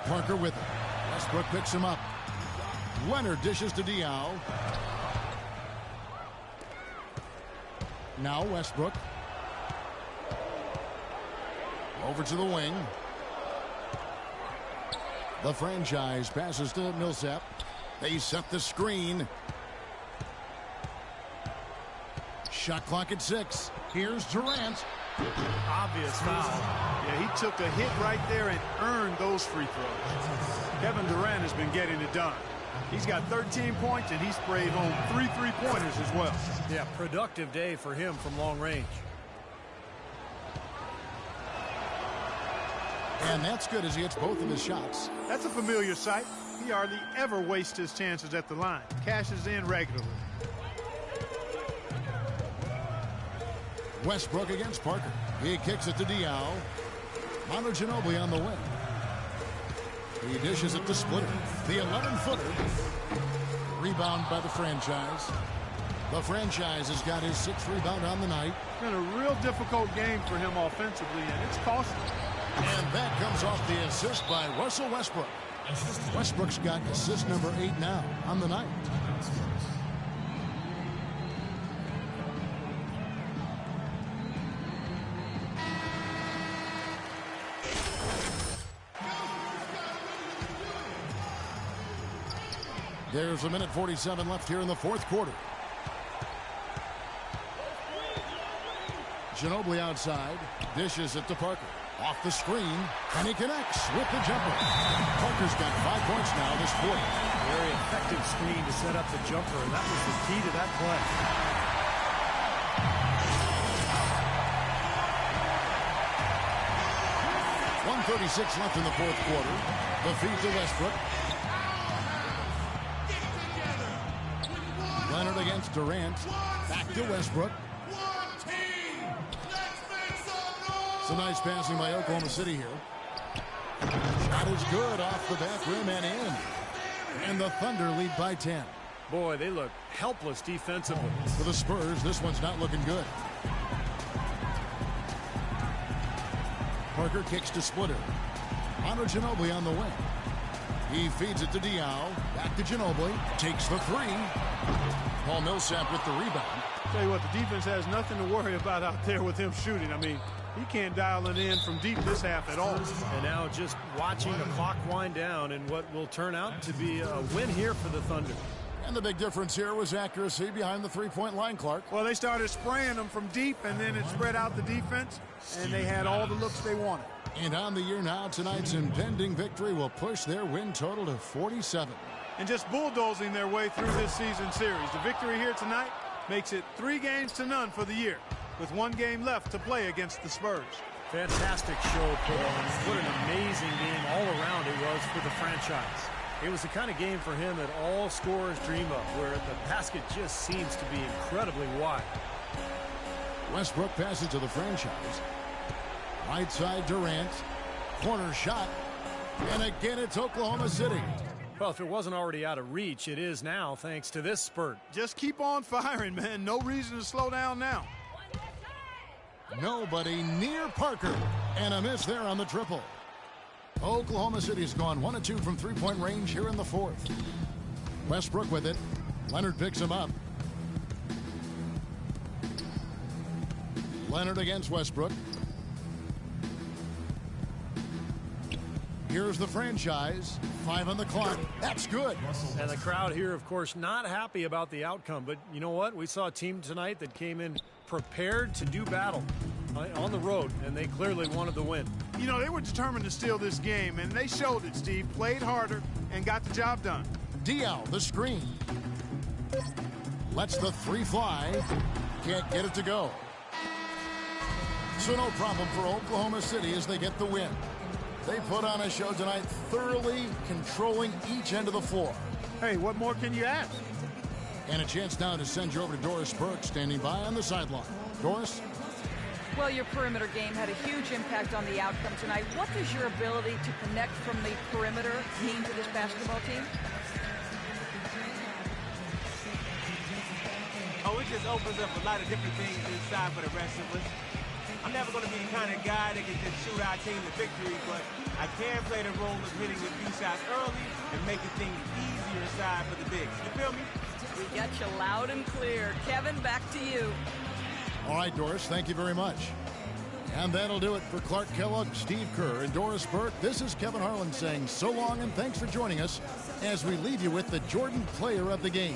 Parker with it. Westbrook picks him up. Leonard dishes to Diaw. Now Westbrook. Over to the wing. The franchise passes to Millsap. They set the screen. Shot clock at 6. Here's Durant. Obvious foul. Yeah, he took a hit right there and earned those free throws. Kevin Durant has been getting it done. He's got 13 points, and he sprayed home 3 3-pointers as well. Yeah, productive day for him from long range. And that's good as he hits both of his shots. That's a familiar sight. He hardly ever wastes his chances at the line. Cashes in regularly. Westbrook against Parker. He kicks it to Diaw. Manu Ginobili on the wing. He dishes it to Splitter. The 11-footer. Rebound by the franchise. The franchise has got his 6th rebound on the night. It's been a real difficult game for him offensively, and it's costly. And that comes off the assist by Russell Westbrook. Westbrook's got assist number 8 now on the night. There's 1:47 left here in the fourth quarter. Ginobili outside. Dishes it to Parker. Off the screen. And he connects with the jumper. Parker's got 5 points now this quarter. Very effective screen to set up the jumper. And that was the key to that play. 1:36 left in the fourth quarter. The feed to Westbrook. Leonard against Durant. Back to Westbrook. Some nice passing by Oklahoma City here. Shot is good off the back rim and in. And the Thunder lead by 10. Boy, they look helpless defensively. For the Spurs, this one's not looking good. Parker kicks to Splitter. Manu Ginobili on the wing. He feeds it to Diaw. Back to Ginobili. Takes the 3. Paul Millsap with the rebound. Tell you what, the defense has nothing to worry about out there with him shooting. I mean, he can't dial it in from deep this half at all. And now just watching the clock wind down and what will turn out to be a win here for the Thunder. And the big difference here was accuracy behind the three-point line, Clark. Well, they started spraying them from deep, and then it spread out the defense, and they had all the looks they wanted. And on the year now, tonight's impending victory will push their win total to 47. And just bulldozing their way through this season series. The victory here tonight makes it 3-0 for the year, with 1 game left to play against the Spurs. Fantastic show put on. What an amazing game all around it was for the franchise. It was the kind of game for him that all scorers dream of, where the basket just seems to be incredibly wide. Westbrook passes to the franchise. Right side Durant. Corner shot. And again, it's Oklahoma City. Well, if it wasn't already out of reach, it is now thanks to this spurt. Just keep on firing, man. No reason to slow down now. Nobody near Parker. And a miss there on the triple. Oklahoma City's gone 1 of 2 from three-point range here in the fourth. Westbrook with it. Leonard picks him up. Leonard against Westbrook. Here's the franchise. 5 on the clock. That's good. And the crowd here, of course, not happy about the outcome. But you know what? We saw a team tonight that came in prepared to do battle on the road, and they clearly wanted the win. You know, they were determined to steal this game, and they showed it, Steve. Played harder and got the job done. Diaw, the screen. Lets the three fly. Can't get it to go. So no problem for Oklahoma City as they get the win. They put on a show tonight, thoroughly controlling each end of the floor. Hey, what more can you ask? And a chance now to send you over to Doris Burke, standing by on the sideline. Doris? Well, your perimeter game had a huge impact on the outcome tonight. What does your ability to connect from the perimeter mean to this basketball team? Oh, it just opens up a lot of different things inside for the rest of us. I'm never going to be the kind of guy that can just shoot our team to victory, but I can play the role of hitting a few shots early and making things easier inside for the bigs. You feel me? We got you loud and clear. Kevin, back to you. All right, Doris, thank you very much. And that'll do it for Clark Kellogg, Steve Kerr, and Doris Burke. This is Kevin Harlan saying so long and thanks for joining us as we leave you with the Jordan Player of the Game.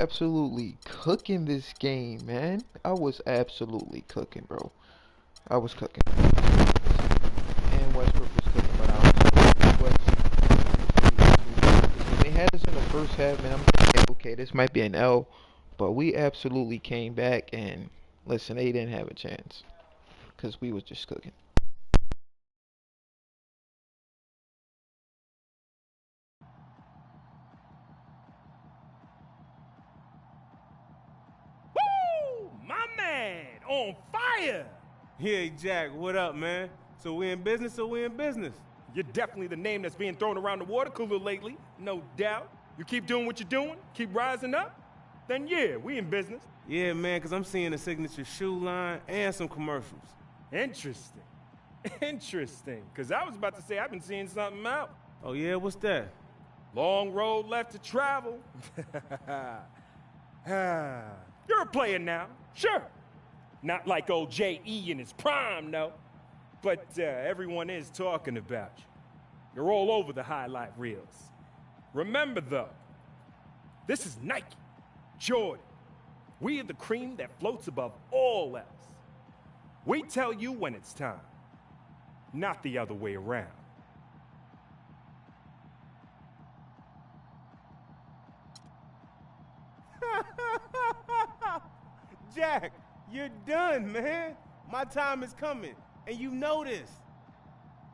Absolutely cooking this game, man. I was absolutely cooking, bro. I was cooking. And Westbrook was cooking, but I was when they had us in the first half, man, I'm thinking, okay, this might be an L, but we absolutely came back and listen, they didn't have a chance because we was just cooking. Woo! My man, on fire! Yeah, Jack, what up, man? So we in business or we in business? You're definitely the name that's being thrown around the water cooler lately, no doubt. You keep doing what you're doing, keep rising up, then yeah, we in business. Yeah, man, because I'm seeing a signature shoe line and some commercials. Interesting. Interesting, because I was about to say I've been seeing something out. Oh, yeah, what's that? Long road left to travel. You're a player now, sure. Not like old J.E. in his prime, no. But everyone is talking about you. You're all over the highlight reels. Remember, though, this is Nike, Jordan. We are the cream that floats above all else. We tell you when it's time, not the other way around. Jack, you're done, man. My time is coming, and you know this.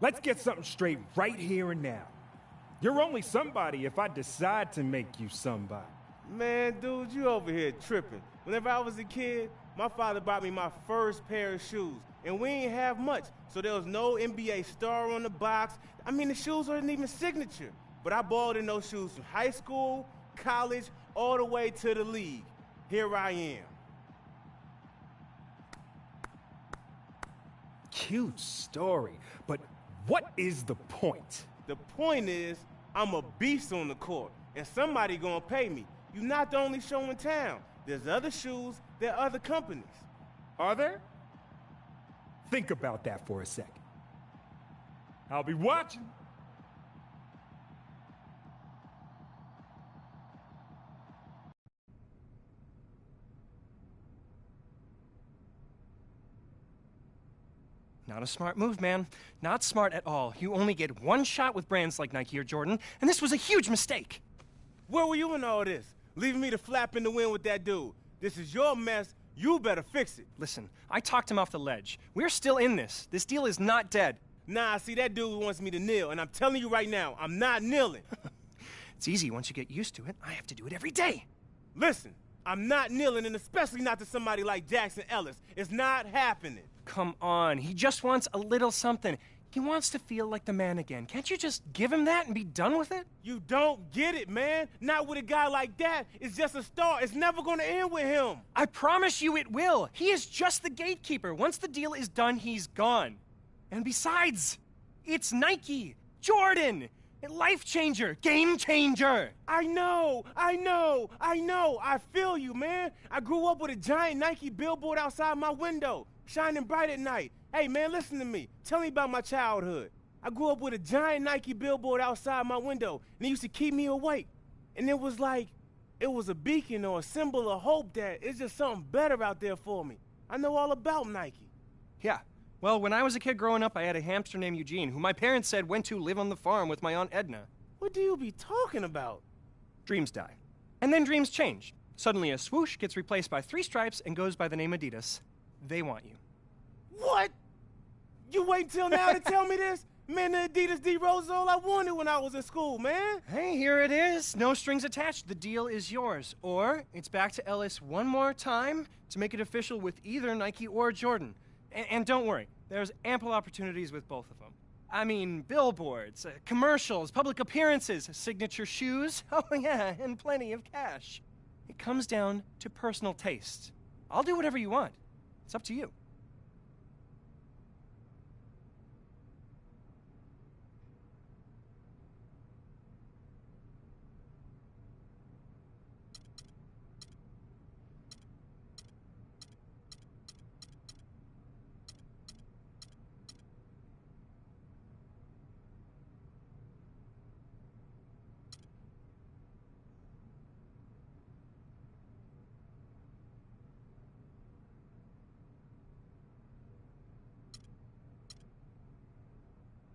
Let's get something straight right here and now. You're only somebody if I decide to make you somebody. Man, dude, you over here tripping. Whenever I was a kid, my father bought me my first pair of shoes, and we ain't have much, so there was no NBA star on the box. I mean, the shoes weren't even signature. But I balled in those shoes from high school, college, all the way to the league. Here I am. Cute story, but what is the point? The point is, I'm a beast on the court, and somebody gonna pay me. You're not the only show in town. There's other shoes, there are other companies. Are there? Think about that for a second. I'll be watching. Not a smart move, man. Not smart at all. You only get one shot with brands like Nike or Jordan, and this was a huge mistake. Where were you in all this? Leaving me to flap in the wind with that dude. This is your mess. You better fix it. Listen, I talked him off the ledge. We're still in this. This deal is not dead. Nah, see, that dude wants me to kneel, and I'm telling you right now, I'm not kneeling. It's easy once you get used to it. I have to do it every day. Listen, I'm not kneeling, and especially not to somebody like Jackson Ellis. It's not happening. Come on, he just wants a little something. He wants to feel like the man again. Can't you just give him that and be done with it? You don't get it, man. Not with a guy like that. It's just a start. It's never gonna end with him. I promise you it will. He is just the gatekeeper. Once the deal is done, he's gone. And besides, it's Nike, Jordan, life changer, game changer. I know. I feel you, man. I grew up with a giant Nike billboard outside my window, shining bright at night. Hey, man, listen to me. Tell me about my childhood. I grew up with a giant Nike billboard outside my window, and it used to keep me awake. And it was like, it was a beacon or a symbol of hope that it's just something better out there for me. I know all about Nike. Yeah. Well, when I was a kid growing up, I had a hamster named Eugene, who my parents said went to live on the farm with my Aunt Edna. What do you be talking about? Dreams die. And then dreams change. Suddenly a swoosh gets replaced by 3 stripes and goes by the name Adidas. They want you. What? You wait until now to tell me this? Man, the Adidas D-Rose is all I wanted when I was in school, man. Hey, here it is. No strings attached. The deal is yours. Or it's back to Ellis one more time to make it official with either Nike or Jordan. And don't worry, there's ample opportunities with both of them. I mean, billboards, commercials, public appearances, signature shoes. Oh, yeah, and plenty of cash. It comes down to personal taste. I'll do whatever you want. It's up to you.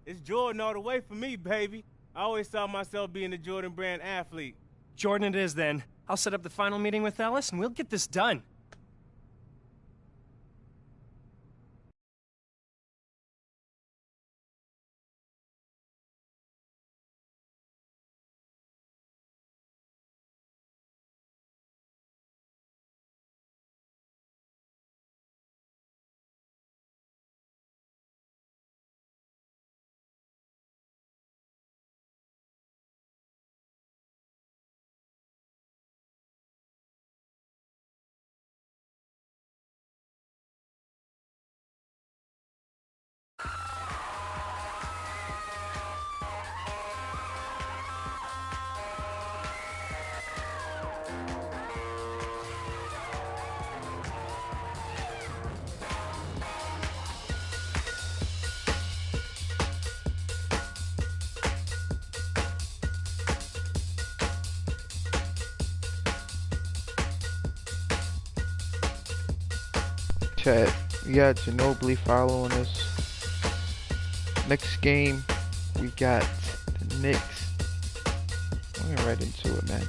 It's Jordan all the way for me, baby. I always saw myself being a Jordan brand athlete. Jordan it is then. I'll set up the final meeting with Ellis and we'll get this done. Chat, we got Ginobili following us. Next game, we got the Knicks. We're gonna get right into it, man.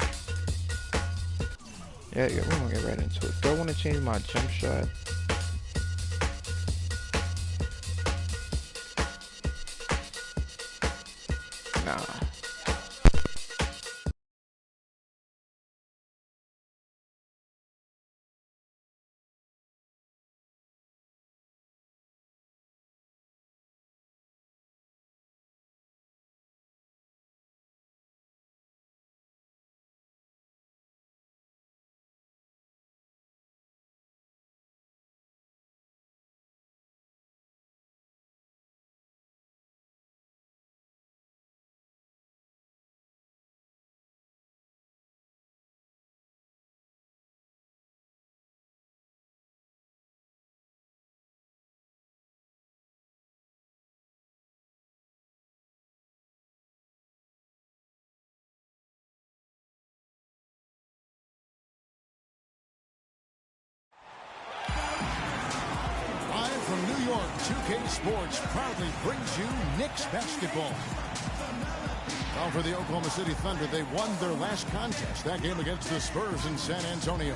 Yeah, we're gonna get right into it. Do I want to change my jump shot? Nah. York, 2K Sports proudly brings you Knicks basketball. Well, for the Oklahoma City Thunder, they won their last contest, that game against the Spurs in San Antonio.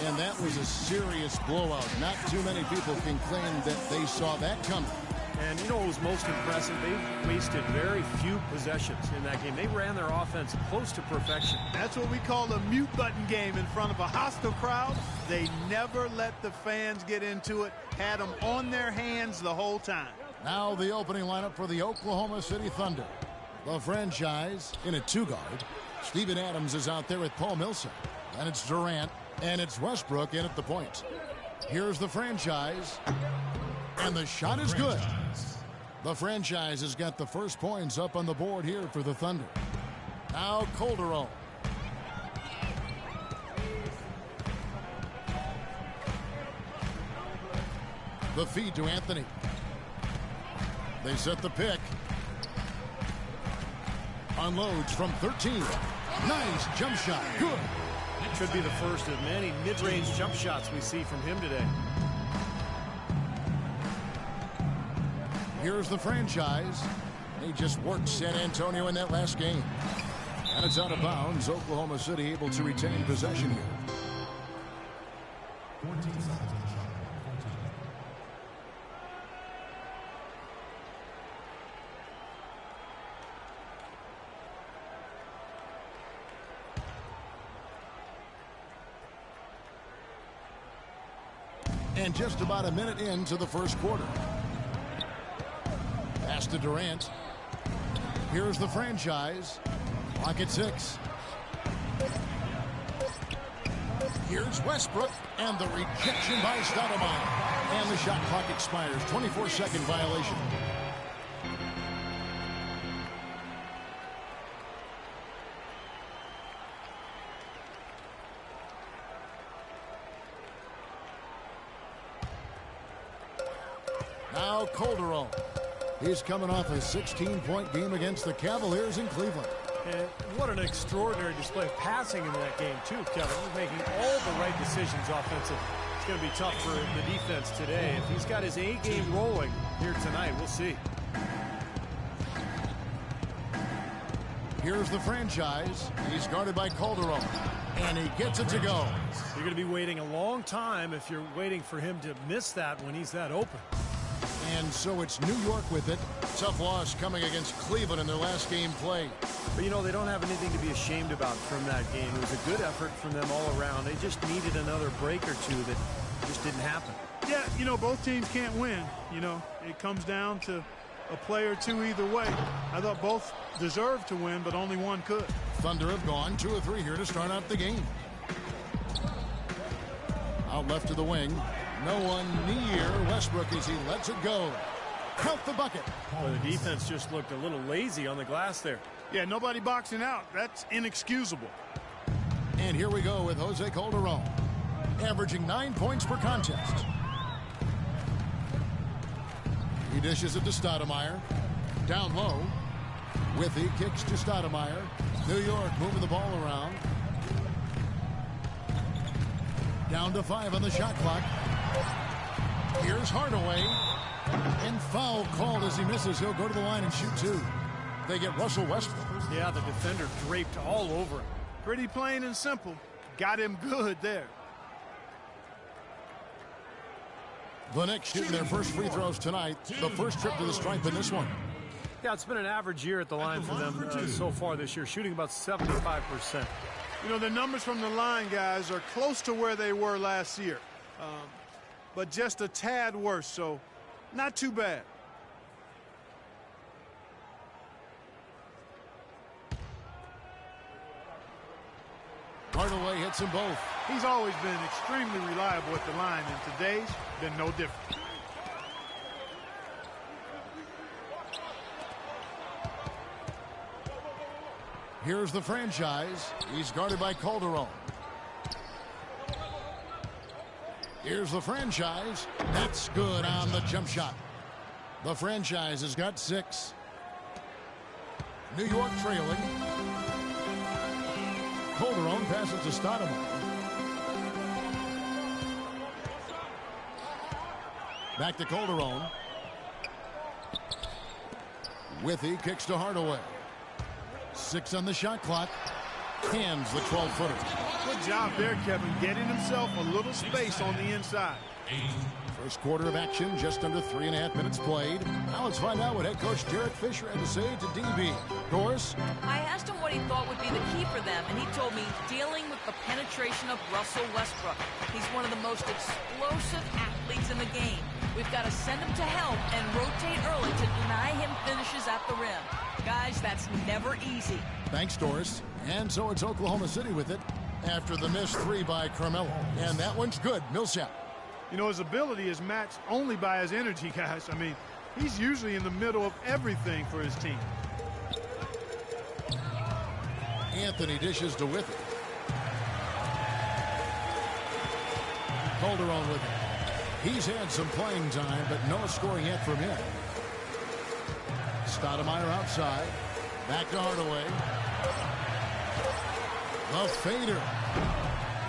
And that was a serious blowout. Not too many people can claim that they saw that coming. And you know what was most impressive? They wasted very few possessions in that game. They ran their offense close to perfection. That's what we call a mute button game in front of a hostile crowd. They never let the fans get into it. Had them on their hands the whole time. Now the opening lineup for the Oklahoma City Thunder. The franchise in a two-guard. Steven Adams is out there with Paul Millsap. And it's Durant. And it's Westbrook in at the point. Here's the franchise. And the shot is good. The franchise has got the first points up on the board here for the Thunder. Now Calderon. The feed to Anthony. They set the pick. Unloads from 13. Nice jump shot. Good. Should be the first of many mid-range jump shots we see from him today. Here's the franchise. They just worked San Antonio in that last game. And it's out of bounds. Oklahoma City able to retain possession here. 14 seconds on the shot. And just about a minute into the first quarter. Pass to Durant. Here's the franchise. Clock at 6. Here's Westbrook. And the rejection by Stoudemire. And the shot clock expires. 24-second violation. Now Calderon. He's coming off a 16-point game against the Cavaliers in Cleveland. And what an extraordinary display of passing in that game, too, Kevin. He's making all the right decisions offensively. It's going to be tough for the defense today. If he's got his A game rolling here tonight, we'll see. Here's the franchise. He's guarded by Calderon. And he gets it to go. You're going to be waiting a long time if you're waiting for him to miss that when he's that open. And so it's New York with it. Tough loss coming against Cleveland in their last game played. But, you know, they don't have anything to be ashamed about from that game. It was a good effort from them all around. They just needed another break or two that just didn't happen. Yeah, you know, both teams can't win. You know, it comes down to a play or two either way. I thought both deserved to win, but only one could. Thunder have gone 2 of 3 here to start out the game. Out left to the wing. No one near Westbrook as he lets it go. Count the bucket. Well, the defense just looked a little lazy on the glass there. Yeah, nobody boxing out. That's inexcusable. And here we go with Jose Calderon, averaging 9 points per contest. He dishes it to Stoudemire. Down low. Withy kicks to Stoudemire. New York moving the ball around. Down to 5 on the shot clock. Here's Hardaway. And foul called as he misses. He'll go to the line and shoot 2. They get Russell Westbrook. Yeah, the defender draped all over him. Pretty plain and simple. Got him good there. The Knicks shooting their first free throws tonight. The first trip to the stripe in this one. Yeah, it's been an average year at the line for them so far this year, shooting about 75%. You know, the numbers from the line, guys, are close to where they were last year. But just a tad worse, so not too bad. Hardaway hits them both. He's always been extremely reliable at the line, and today's been no different. Here's the franchise. He's guarded by Calderon. Here's the franchise. That's good on the jump shot. The franchise has got 6. New York trailing. Calderon passes to Stoudemire. Back to Calderon. Withy kicks to Hardaway. 6 on the shot clock. Hands the 12-footer. Good job there, Kevin, getting himself a little space on the inside. First quarter of action, just under 3.5 minutes played. Now let's find out what head coach Derek Fisher had to say to DB. Doris? I asked him what he thought would be the key for them, and he told me dealing with the penetration of Russell Westbrook. He's one of the most explosive athletes in the game. We've got to send him to help and rotate early to deny him finishes at the rim. Guys, that's never easy. Thanks, Doris. And so it's Oklahoma City with it after the missed 3 by Carmelo. And that one's good. Millsap. You know, his ability is matched only by his energy, guys. I mean, he's usually in the middle of everything for his team. Anthony dishes to Withy. Calderon with it. He's had some playing time, but no scoring yet from him. Stoudemire outside. Back to Hardaway. The fader.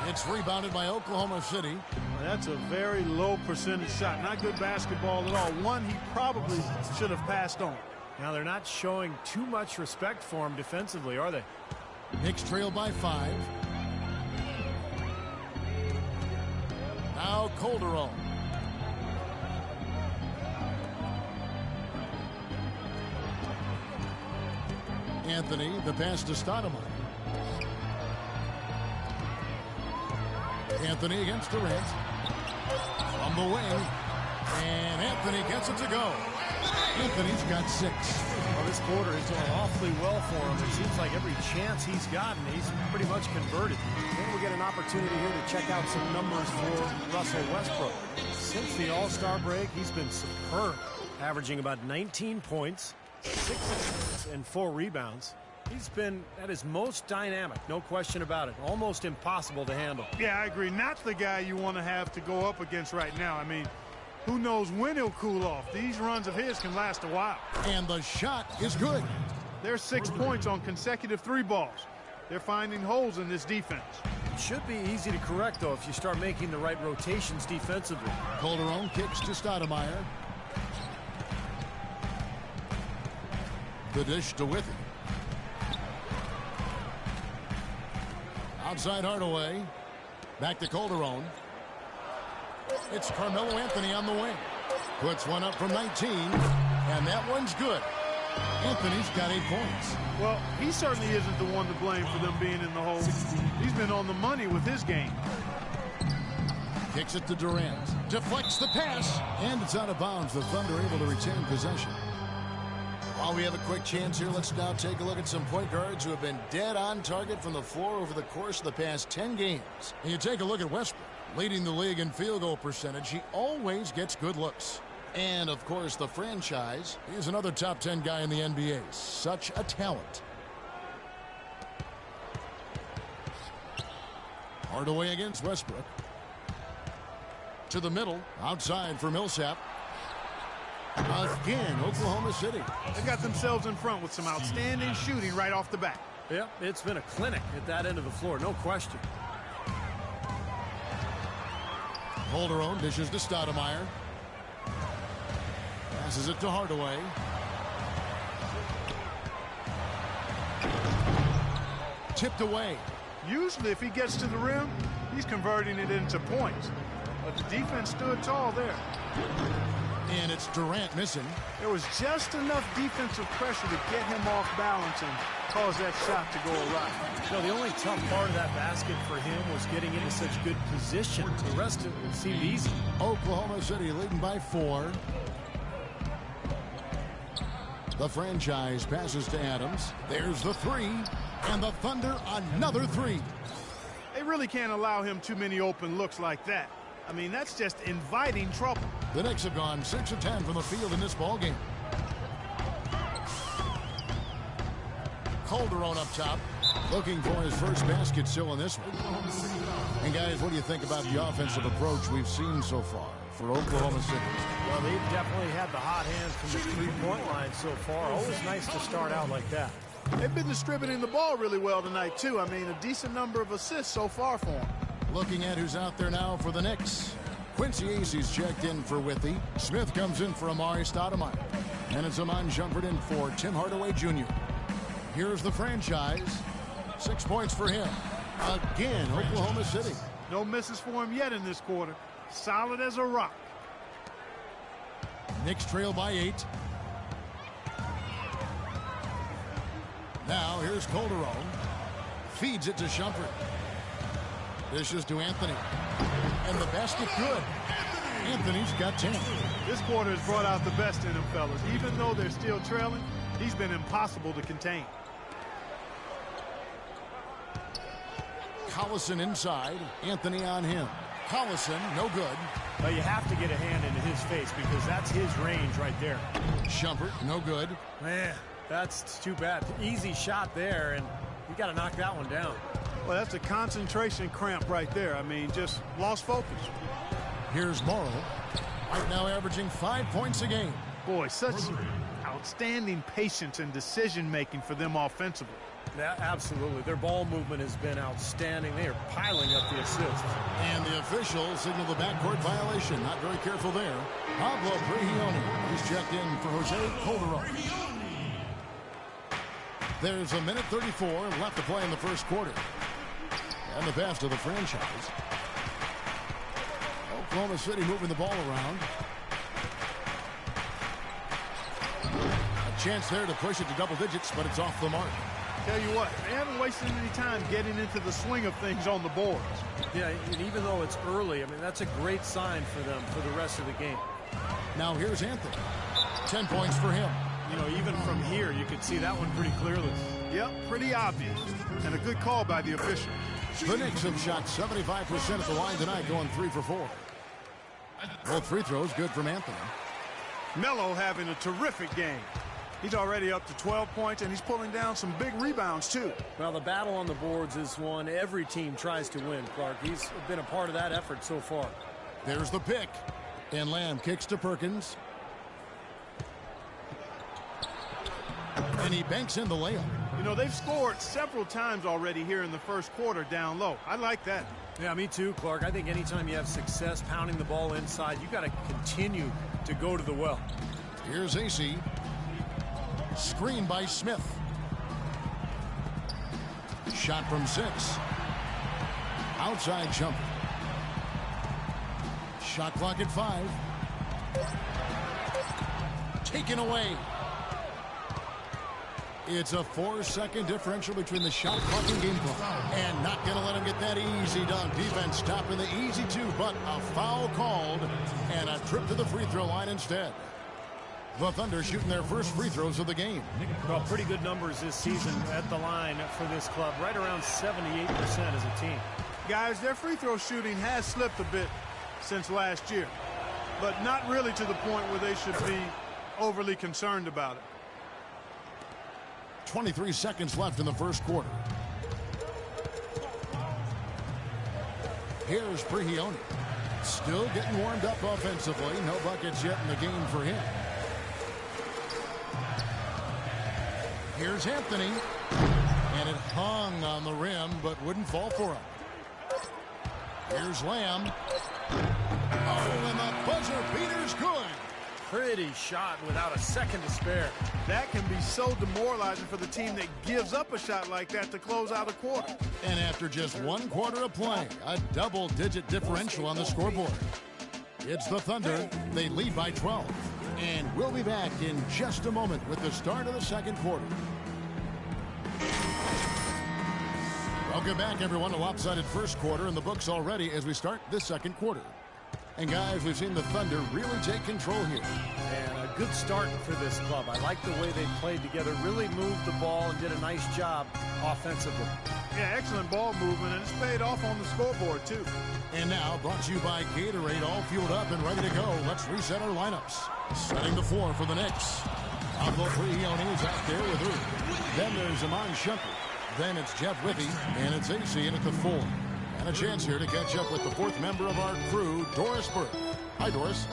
It's rebounded by Oklahoma City. That's a very low percentage shot. Not good basketball at all. One he probably should have passed on. Now they're not showing too much respect for him defensively, are they? Knicks trail by 5. Now Calderon. Anthony, the pass to Stoudemire. Anthony against Durant. From the wing. And Anthony gets it to go. Anthony's got 6. Well, this quarter is doing awfully well for him. It seems like every chance he's gotten, he's pretty much converted. And we'll get an opportunity here to check out some numbers for Russell Westbrook. Since the All-Star break, he's been superb, averaging about 19 points, 6 assists, and 4 rebounds. He's been at his most dynamic, no question about it. Almost impossible to handle. Yeah, I agree. Not the guy you want to have to go up against right now. I mean, who knows when he'll cool off. These runs of his can last a while. And the shot is good. There's 6 points on consecutive 3 balls. They're finding holes in this defense. It should be easy to correct, though, if you start making the right rotations defensively. Calderon kicks to Stoudemire. The dish to Withy. Outside Hardaway. Back to Calderon. It's Carmelo Anthony on the wing. Puts one up from 19. And that one's good. Anthony's got 8 points. Well, he certainly isn't the one to blame for them being in the hole. He's been on the money with his game. Kicks it to Durant. Deflects the pass. And it's out of bounds. The Thunder able to retain possession. While we have a quick chance here, let's now take a look at some point guards who have been dead on target from the floor over the course of the past 10 games. And you take a look at Westbrook, leading the league in field goal percentage. He always gets good looks. And, of course, the franchise. He's another top 10 guy in the NBA. Such a talent. Hardaway against Westbrook. To the middle. Outside for Millsap. Again, Oklahoma City. They got themselves in front with some outstanding shooting right off the bat. Yeah, it's been a clinic at that end of the floor, no question. Calderon dishes to Stoudemire. Passes it to Hardaway. Tipped away. Usually if he gets to the rim, he's converting it into points. But the defense stood tall there. And it's Durant missing. There was just enough defensive pressure to get him off balance and cause that shot to go awry. You know, the only tough part of that basket for him was getting into such good position. The rest of it seemed easy. Oklahoma City leading by 4. The franchise passes to Adams. There's the 3. And the Thunder another 3. They really can't allow him too many open looks like that. I mean, that's just inviting trouble. The Knicks have gone 6 of 10 from the field in this ball game. Calderon up top, looking for his first basket still in this one. And guys, what do you think about the offensive approach we've seen so far for Oklahoma City? Well, they've definitely had the hot hands from the three-point line so far. Always nice to start out like that. They've been distributing the ball really well tonight, too. I mean, a decent number of assists so far for them. Looking at who's out there now for the Knicks. Quincy Acey's checked in for Withy. Smith comes in for Amari Stoudemire. And it's Amon Shumpert in for Tim Hardaway Jr. Here's the franchise. 6 points for him. Again, Oklahoma City. No misses for him yet in this quarter. Solid as a rock. Knicks trail by 8. Now here's Calderon. Feeds it to Shumpert. Dishes to Anthony. And the basket good. Anthony's got 10. This quarter has brought out the best in him, fellas. Even though they're still trailing, he's been impossible to contain. Collison inside. Anthony on him. Collison, no good. Well, you have to get a hand into his face because that's his range right there. Shumpert, no good. Man, that's too bad. Easy shot there, and you got to knock that one down. Well, that's a concentration cramp right there. I mean, just lost focus. Here's Morrow. Right now averaging 5 points a game. Boy, such outstanding patience and decision-making for them offensively. Yeah, absolutely. Their ball movement has been outstanding. They are piling up the assists. And the officials signal the backcourt violation. Not very careful there. Pablo Prigioni. He's checked in for Jose Calderon. There's a minute 34 left to play in the first quarter. And the pass to the franchise. Oklahoma City moving the ball around. A chance there to push it to double digits, but it's off the mark. Tell you what, they haven't wasted any time getting into the swing of things on the boards. Yeah, and even though it's early, I mean, that's a great sign for them for the rest of the game. Now here's Anthony. 10 points for him. You know, even from here, you could see that one pretty clearly. Yep, pretty obvious. And a good call by the official. The Knicks have shot 75% at the line tonight, going 3 for 4. Both free throws good from Anthony. Melo having a terrific game. He's already up to 12 points, and he's pulling down some big rebounds, too. Well, the battle on the boards is one every team tries to win, Clark. He's been a part of that effort so far. There's the pick. And Lamb kicks to Perkins. And he banks in the layup. You know, they've scored several times already here in the first quarter down low. I like that. Yeah, me too, Clark. I think anytime you have success pounding the ball inside, you got to continue to go to the well. Here's AC. Screen by Smith. Shot from 6. Outside jumper. Shot clock at 5. Taken away. It's a 4-second differential between the shot clock and game clock. And not going to let him get that easy dunk. Defense stopping the easy 2, but a foul called and a trip to the free throw line instead. The Thunder shooting their first free throws of the game. Well, pretty good numbers this season at the line for this club. Right around 78% as a team. Guys, their free throw shooting has slipped a bit since last year. But not really to the point where they should be overly concerned about it. 23 seconds left in the first quarter. Here's Prigioni. Still getting warmed up offensively. No buckets yet in the game for him. Here's Anthony. And it hung on the rim, but wouldn't fall for him. Here's Lamb. Oh, and the buzzer beater's good. Pretty shot without a second to spare. That can be so demoralizing for the team that gives up a shot like that to close out a quarter. And after just 1 quarter of play, a double-digit differential on the scoreboard. It's the Thunder. They lead by 12. And we'll be back in just a moment with the start of the second quarter. Welcome back, everyone, to lopsided first quarter in the books already as we start this second quarter. And, guys, we've seen the Thunder really take control here. And a good start for this club. I like the way they played together, really moved the ball and did a nice job offensively. Yeah, excellent ball movement, and it's paid off on the scoreboard, too. And now, brought to you by Gatorade, all fueled up and ready to go. Let's reset our lineups. Setting the floor for the Knicks. Pablo Prigioni is out there with Ruth. Then there's Amon Shumpert. Then it's Jeff Withey, and it's AC in at the 4. And a chance here to catch up with the 4th member of our crew, Doris Burke. Hi, Doris.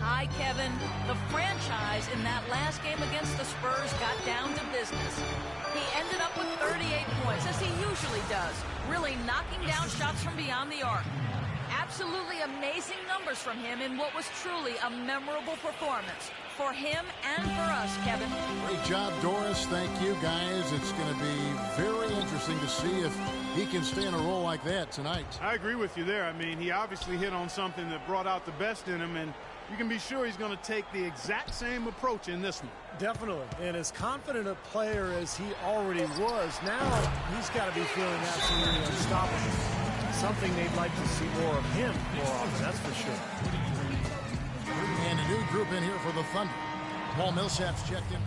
Hi, Kevin. The franchise in that last game against the Spurs got down to business. He ended up with 38 points, as he usually does, really knocking down shots from beyond the arc. Absolutely amazing numbers from him in what was truly a memorable performance. For him and for us, Kevin. Great job, Doris. Thank you, guys. It's going to be very interesting to see if he can stay in a role like that tonight. I agree with you there. I mean, he obviously hit on something that brought out the best in him, and you can be sure he's going to take the exact same approach in this one. Definitely. And as confident a player as he already was, now he's got to be feeling absolutely unstoppable. Something they'd like to see more of him more often, that's for sure. And a new group in here for the Thunder. Paul Millsap's checked in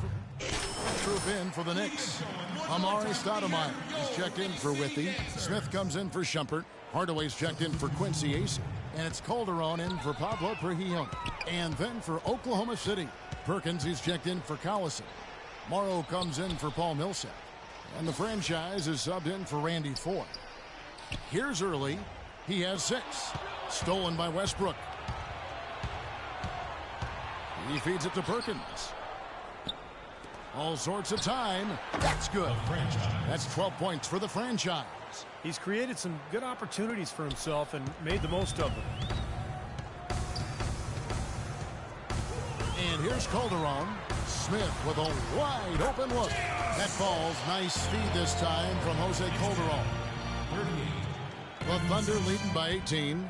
for the Knicks. Amari Stoudemire is checked in for Withy. Smith comes in for Shumpert. Hardaway's checked in for Quincy Acey. And it's Calderon in for Pablo Prigioni. And then for Oklahoma City, Perkins is checked in for Collison. Morrow comes in for Paul Millsap. And the franchise is subbed in for Randy Ford. Here's Early. He has 6. Stolen by Westbrook. He feeds it to Perkins. All sorts of time. That's good. That's 12 points for the franchise. He's created some good opportunities for himself and made the most of them. And here's Calderon. Smith with a wide open look. That falls. Nice feed this time from Jose Calderon. The Thunder leading by 18.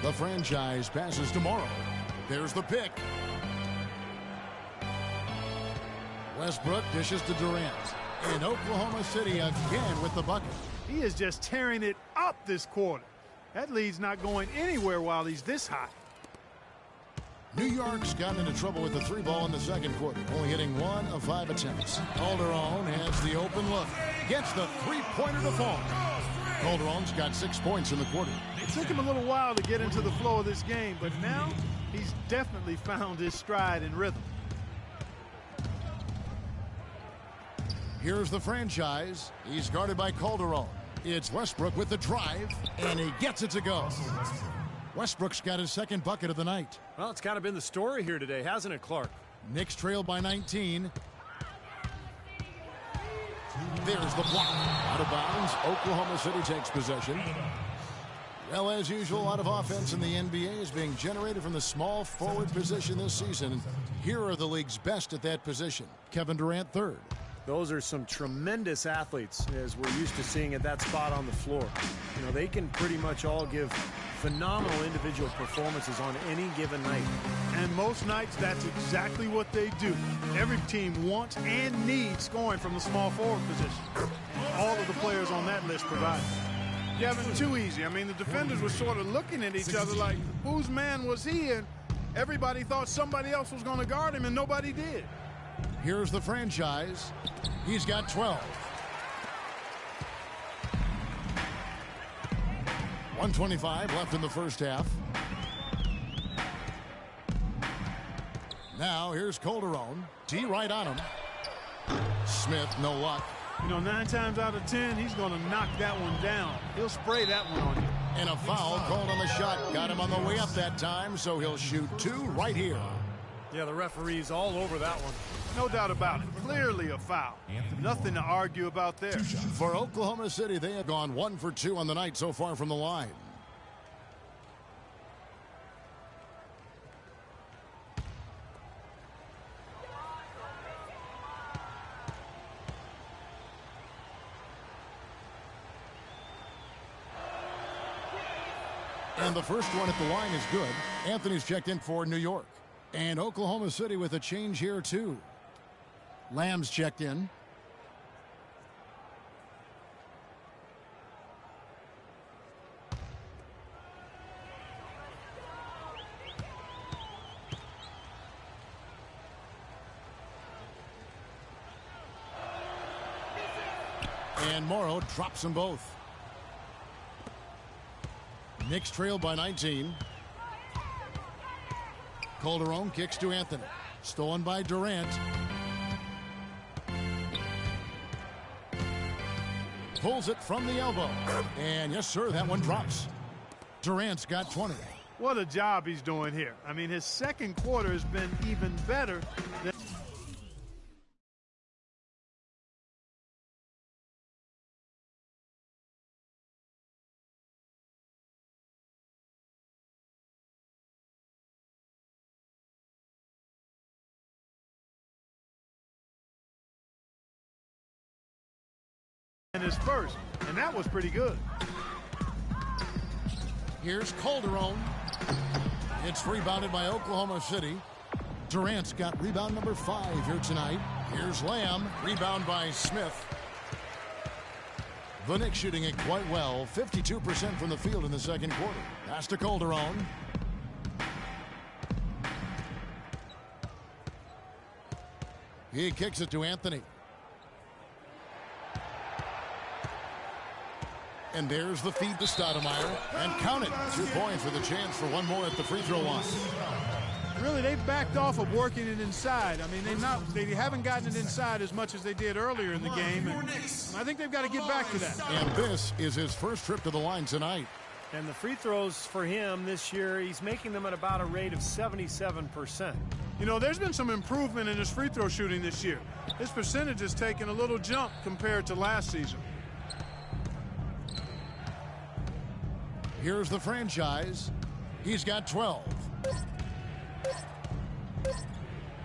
The franchise passes tomorrow. There's the pick. Westbrook dishes to Durant. And Oklahoma City again with the bucket. He is just tearing it up this quarter. That lead's not going anywhere while he's this hot. New York's gotten into trouble with the 3 ball in the second quarter, only hitting 1 of 5 attempts. Calderon has the open look. Gets the 3-pointer to fall. Calderon's got 6 points in the quarter. It took him a little while to get into the flow of this game, but now he's definitely found his stride and rhythm. Here's the franchise. He's guarded by Calderon. It's Westbrook with the drive, and he gets it to go. Westbrook's got his second bucket of the night. Well, it's kind of been the story here today, hasn't it, Clark? Knicks trail by 19. There's the block. Out of bounds. Oklahoma City takes possession. Well, as usual, a lot of offense in the NBA is being generated from the small forward position this season. Here are the league's best at that position. Kevin Durant, third. Those are some tremendous athletes, as we're used to seeing at that spot on the floor. You know, they can pretty much all give phenomenal individual performances on any given night. And most nights, that's exactly what they do. Every team wants and needs scoring from the small forward position. And all of the players on that list provide. Kevin, too easy. I mean, the defenders were sort of looking at each other like, whose man was he? And everybody thought somebody else was going to guard him, and nobody did. Here's the franchise. He's got 12. 1:25 left in the first half. Now here's Calderon. D right on him. Smith, no luck. You know, 9 times out of 10, he's going to knock that one down. He'll spray that one on you. And a foul called on the shot. Got him on the way up that time, so he'll shoot 2 right here. Yeah, the referee's all over that one. No doubt about it. Clearly a foul. Nothing to argue about there. For Oklahoma City, they have gone 1 for 2 on the night so far from the line. And the first one at the line is good. Anthony's checked in for New York. And Oklahoma City with a change here, too. Lamb's checked in. And Morrow drops them both. Knicks trail by 19. Calderon kicks to Anthony. Stolen by Durant. Pulls it from the elbow. And yes, sir, that one drops. Durant's got 20. What a job he's doing here. I mean, his second quarter has been even better than and his first, and that was pretty good. Here's Calderon. It's rebounded by Oklahoma City. Durant's got rebound number 5 here tonight. Here's Lamb. Rebound by Smith. The Knicks shooting it quite well. 52% from the field in the second quarter. Pass to Calderon. He kicks it to Anthony. And there's the feed to Stoudemire. And count it. 2 points with a chance for one more at the free throw line. Really, they've backed off of working it inside. I mean, they haven't gotten it inside as much as they did earlier in the game. And I think they've got to get back to that. And this is his first trip to the line tonight. And the free throws for him this year, he's making them at about a rate of 77%. You know, there's been some improvement in his free throw shooting this year. His percentage has taken a little jump compared to last season. Here's the franchise. He's got 12.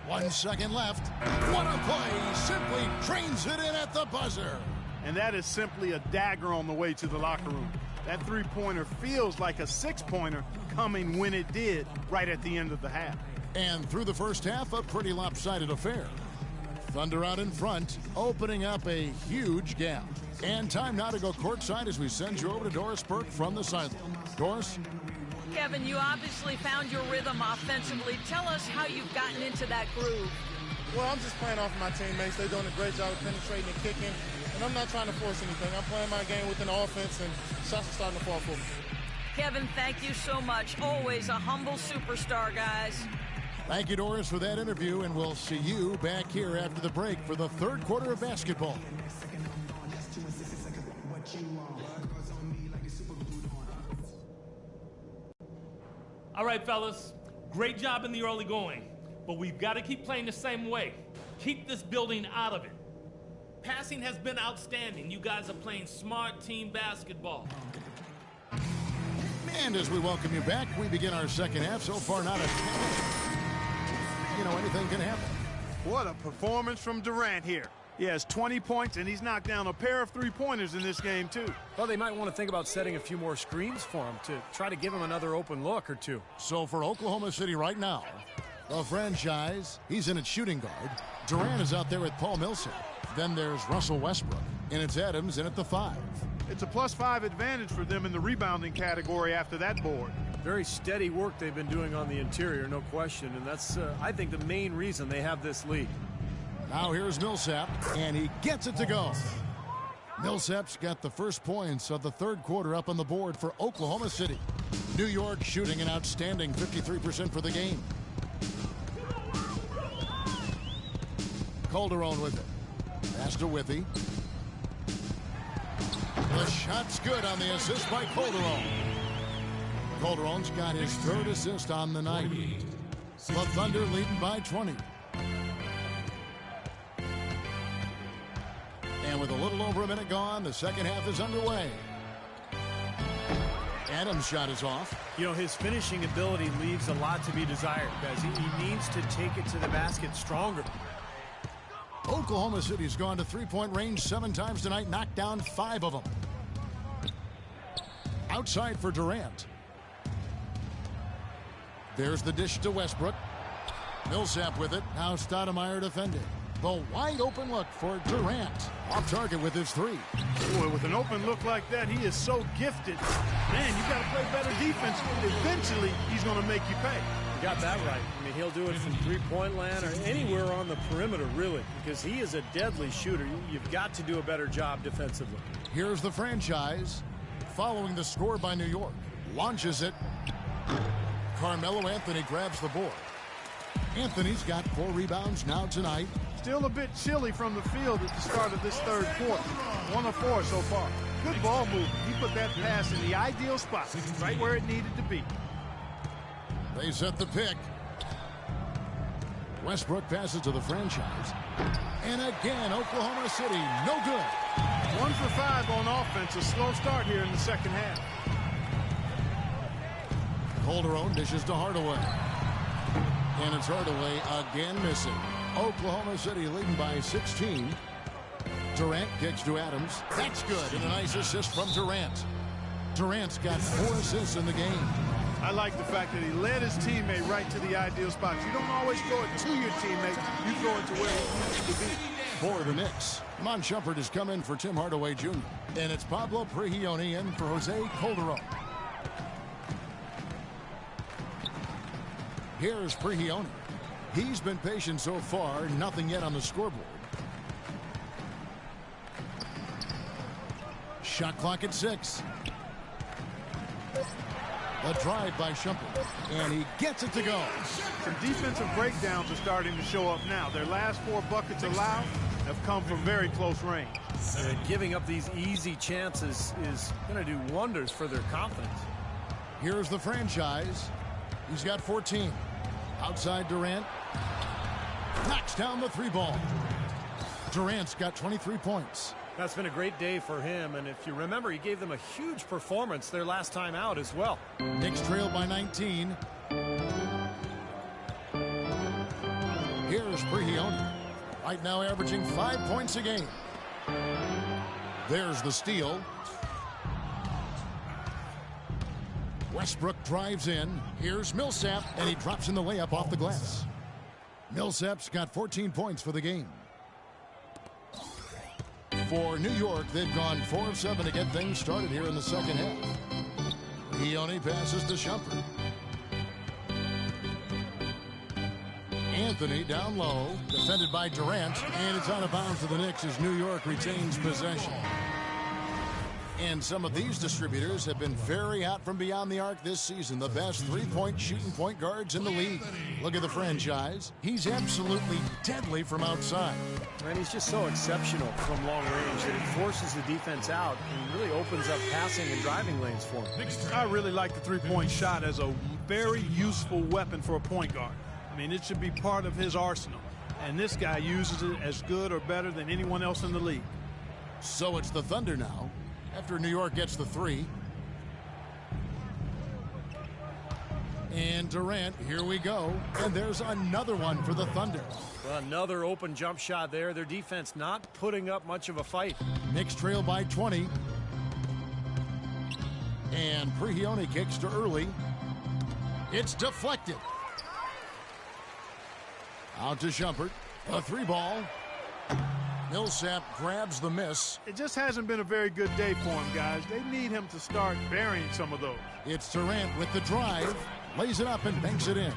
1 second left. What a play. Simply trains it in at the buzzer. And that is simply a dagger on the way to the locker room. That three-pointer feels like a six-pointer coming when it did right at the end of the half. And through the first half, a pretty lopsided affair. Thunder out in front, opening up a huge gap. And time now to go courtside as we send you over to Doris Burke from the sideline. Doris? Kevin, you obviously found your rhythm offensively. Tell us how you've gotten into that groove. Well, I'm just playing off of my teammates. They're doing a great job of penetrating and kicking. And I'm not trying to force anything. I'm playing my game within the offense, and shots are starting to fall for me. Kevin, thank you so much. Always a humble superstar, guys. Thank you, Doris, for that interview, and we'll see you back here after the break for the third quarter of basketball. All right, fellas, great job in the early going, but we've got to keep playing the same way. Keep this building out of it. Passing has been outstanding. You guys are playing smart team basketball. And as we welcome you back, we begin our second half. So far, not a anything can happen. What a performance from Durant here. He has 20 points, and he's knocked down a pair of three-pointers in this game, too. Well, they might want to think about setting a few more screens for him to try to give him another open look or two. So for Oklahoma City right now, the franchise, he's in at shooting guard. Durant is out there with Paul Millsap. Then there's Russell Westbrook, and it's Adams in at the 5. It's a +5 advantage for them in the rebounding category after that board. Very steady work they've been doing on the interior, no question, and that's, I think, the main reason they have this lead. Now here's Millsap, and he gets it to go. Millsap's got the first points of the third quarter up on the board for Oklahoma City. New York shooting an outstanding 53% for the game. Calderon with it. Pass to Withy. The shot's good on the assist by Calderon. Calderon's got his third assist on the night. The Thunder leading by 20. And with a little over a minute gone, the second half is underway. Adams' shot is off. You know, his finishing ability leaves a lot to be desired, guys. He needs to take it to the basket stronger. Oklahoma City's gone to three-point range 7 times tonight, knocked down 5 of them. Outside for Durant. There's the dish to Westbrook. Millsap with it. Now Stoudemire defending. The wide open look for Durant. Off target with his 3. Boy, with an open look like that, he is so gifted. Man, you got to play better defense. Eventually, he's going to make you pay. You got that right. I mean, he'll do it from three-point land or anywhere on the perimeter, really, because he is a deadly shooter. You've got to do a better job defensively. Here's the franchise. Following the score by New York. Launches it. Carmelo Anthony grabs the board. Anthony's got 4 rebounds now tonight. Still a bit chilly from the field at the start of this third quarter. 1 of 4 so far. Good ball movement. He put that pass in the ideal spot, right where it needed to be. They set the pick. Westbrook passes to the franchise. And again, Oklahoma City, no good. 1 for 5 on offense. A slow start here in the second half. Calderon dishes to Hardaway. And it's Hardaway again missing. Oklahoma City leading by 16. Durant kicks to Adams. That's good, and a nice assist from Durant. Durant's got 4 assists in the game. I like the fact that he led his teammate right to the ideal spot. You don't always throw it to your teammate. You throw it to where he needs to be. For the Knicks, Mon Shumpert has come in for Tim Hardaway Jr. And it's Pablo Prigioni in for Jose Calderon. Here's Prigioni. He's been patient so far, nothing yet on the scoreboard. Shot clock at 6. A drive by Shumpert, and he gets it to go. Some defensive breakdowns are starting to show up now. Their last 4 buckets allowed have come from very close range. Giving up these easy chances is going to do wonders for their confidence. Here's the franchise. He's got 14. Outside Durant. Knocks down the 3 ball. Durant's got 23 points. That's been a great day for him, and if you remember, he gave them a huge performance their last time out as well. Knicks trail by 19. Here's Prigioni. Right now averaging 5 points a game. There's the steal. Westbrook drives in. Here's Millsap, and he drops in the layup off the glass. Millsap's got 14 points for the game. For New York, they've gone 4 of 7 to get things started here in the second half. Prigioni passes to Shumpert. Anthony down low, defended by Durant, and it's out of bounds to the Knicks as New York retains possession. And some of these distributors have been very hot from beyond the arc this season. The best 3-point shooting point guards in the league. Look at the franchise. He's absolutely deadly from outside. And he's just so exceptional from long range that it forces the defense out and really opens up passing and driving lanes for him. I really like the 3-point shot as a very useful weapon for a point guard. I mean, it should be part of his arsenal. And this guy uses it as good or better than anyone else in the league. So it's the Thunder now. After New York gets the 3. And Durant, here we go. And there's another one for the Thunder. Another open jump shot there. Their defense not putting up much of a fight. Knicks trail by 20. And Prigioni kicks to early. It's deflected. Out to Shumpert. A 3 ball. Millsap grabs the miss. It just hasn't been a very good day for him, guys. They need him to start burying some of those. It's Durant with the drive. Lays it up and banks it in.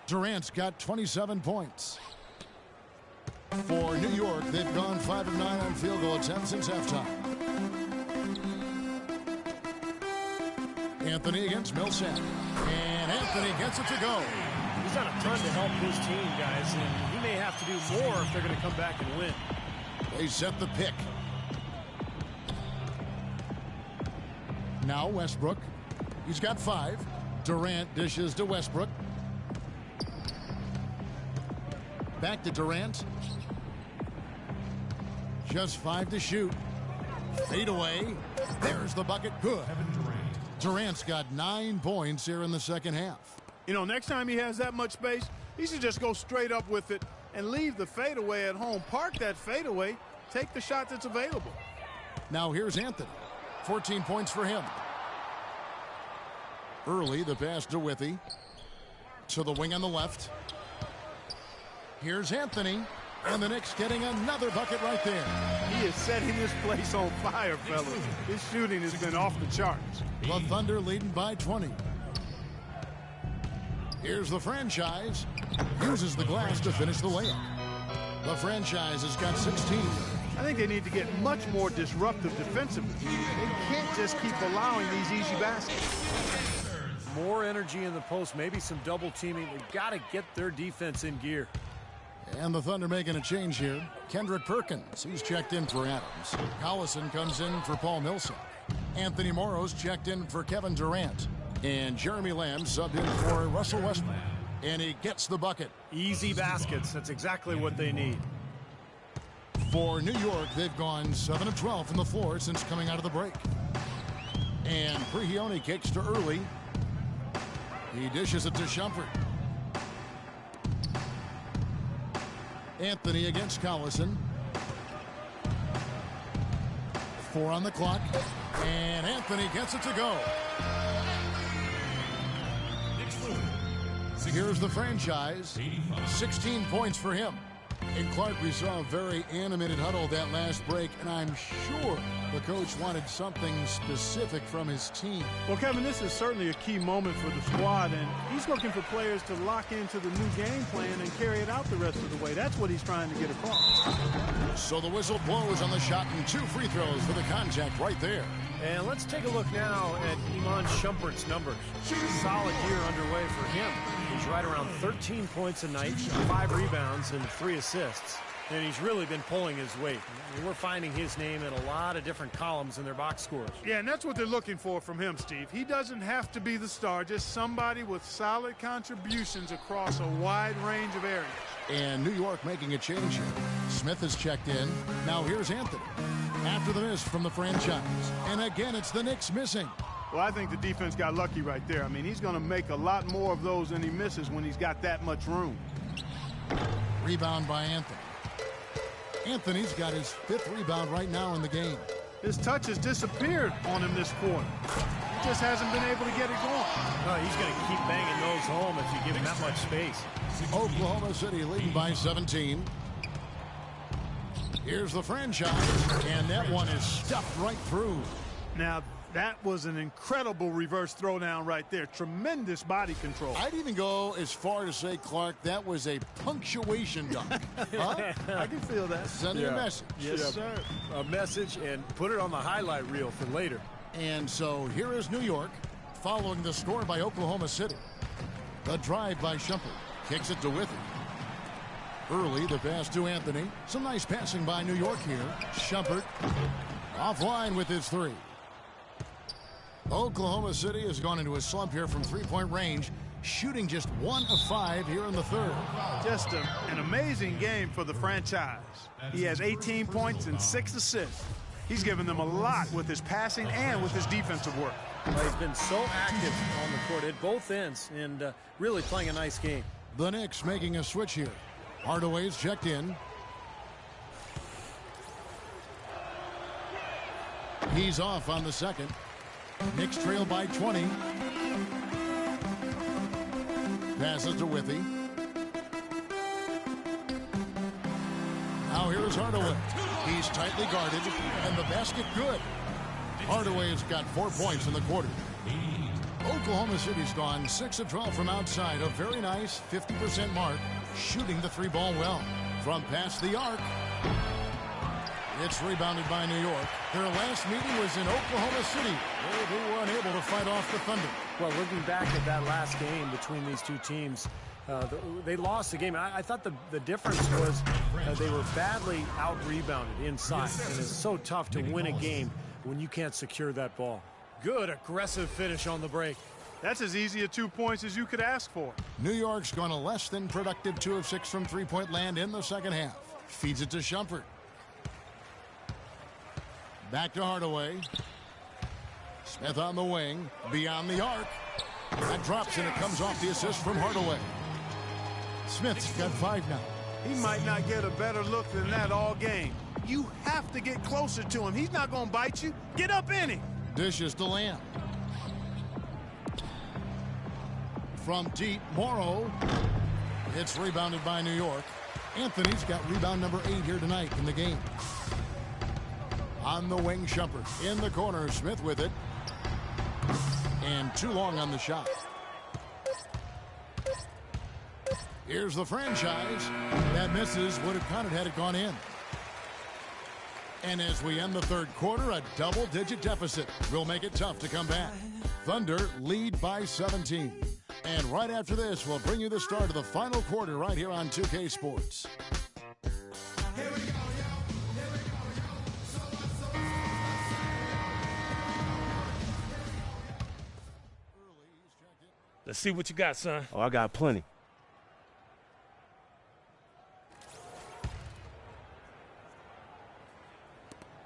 Durant's got 27 points. For New York, they've gone 5 of 9 on field goal attempts since halftime. Anthony against Millsap. And Anthony gets it to go. He's done a ton to help his team, guys, and he may have to do more if they're going to come back and win. They set the pick. Now Westbrook. He's got 5. Durant dishes to Westbrook. Back to Durant. Just 5 to shoot. Fade away. There's the bucket. Good. Durant's got 9 points here in the second half. You know, next time he has that much space, he should just go straight up with it and leave the fadeaway at home. Park that fadeaway. Take the shot that's available. Now here's Anthony. 14 points for him. Early, the pass to Withy. To the wing on the left. Here's Anthony. And the Knicks getting another bucket right there. He is setting this place on fire, fellas. His shooting has been off the charts. The Thunder leading by 20. Here's the franchise. Uses the glass to finish the layup. The franchise has got 16. I think they need to get much more disruptive defensively. They can't just keep allowing these easy baskets. More energy in the post, maybe some double teaming. They've got to get their defense in gear. And the Thunder making a change here. Kendrick Perkins, he's checked in for Adams. Collison comes in for Paul Millsap. Anthony Morrow's checked in for Kevin Durant. And Jeremy Lamb subbed in for Russell Westbrook. And he gets the bucket. Easy baskets. That's exactly what they need. For New York, they've gone 7 of 12 from the floor since coming out of the break. And Prigioni kicks to early. He dishes it to Shumpert. Anthony against Collison. 4 on the clock. And Anthony gets it to go. Here's the franchise. 16 points for him. And Clark, we saw a very animated huddle that last break, and I'm sure the coach wanted something specific from his team. Well, Kevin, this is certainly a key moment for the squad, and he's looking for players to lock into the new game plan and carry it out the rest of the way. That's what he's trying to get across. So the whistle blows on the shot, and 2 free throws for the contact right there. And let's take a look now at Iman Shumpert's numbers. Solid year underway for him. He's right around 13 points a night, 5 rebounds, and 3 assists. And he's really been pulling his weight. I mean, we're finding his name in a lot of different columns in their box scores. Yeah, and that's what they're looking for from him, Steve. He doesn't have to be the star, just somebody with solid contributions across a wide range of areas. And New York making a change here. Smith has checked in. Now here's Anthony. After the miss from the franchise. And again, it's the Knicks missing. Well, I think the defense got lucky right there. I mean, he's going to make a lot more of those than he misses when he's got that much room. Rebound by Anthony. Anthony's got his 5th rebound right now in the game. His touch has disappeared on him this quarter. He just hasn't been able to get it going. Oh, he's going to keep banging those home if you give him that much space. Oklahoma City leading by 17. Here's the franchise, and that one is stuffed right through. Now, that was an incredible reverse throwdown right there. Tremendous body control. I'd even go as far to say, Clark, that was a punctuation dunk. Huh? I can feel that. Sending a message. Yes, sir. A message, and put it on the highlight reel for later. And so here is New York, following the score by Oklahoma City. The drive by Shumpert. Kicks it to Withy. Early, the pass to Anthony. Some nice passing by New York here. Shumpert offline with his 3. Oklahoma City has gone into a slump here from 3-point range, shooting just 1 of 5 here in the 3rd. Just an amazing game for the franchise. He has 18 points and 6 assists. He's given them a lot with his passing and with his defensive work. Well, he's been so active on the court at both ends and really playing a nice game. The Knicks making a switch here. Hardaway's checked in. He's off on the second. Knicks trail by 20. Passes to Withy. Now here's Hardaway. He's tightly guarded, and the basket good. Hardaway has got 4 points in the quarter. Oklahoma City's gone 6 of 12 from outside. A very nice 50% mark, shooting the 3-ball well. From past the arc. It's rebounded by New York. Their last meeting was in Oklahoma City, where they were unable to fight off the Thunder. Well, looking back at that last game between these two teams, they lost the game. I thought the difference was they were badly out-rebounded inside. And it's so tough to win a game when you can't secure that ball. Good aggressive finish on the break. That's as easy a 2 points as you could ask for. New York's gone a less than productive 2 of 6 from 3-point land in the second half. Feeds it to Shumpert. Back to Hardaway. Smith on the wing. Beyond the arc. That drops and it comes off the assist from Hardaway. Smith's got 5 now. He might not get a better look than that all game. You have to get closer to him. He's not going to bite you. Get up in him. Dishes to Lamb. From deep, Morrow. It's rebounded by New York. Anthony's got rebound number 8 here tonight in the game. On the wing, Shumpert. In the corner, Smith with it. And too long on the shot. Here's the franchise. That misses. Would have counted had it gone in. And as we end the 3rd quarter, a double-digit deficit will make it tough to come back. Thunder lead by 17. And right after this, we'll bring you the start of the final quarter right here on 2K Sports. Let's see what you got, son. Oh, I got plenty.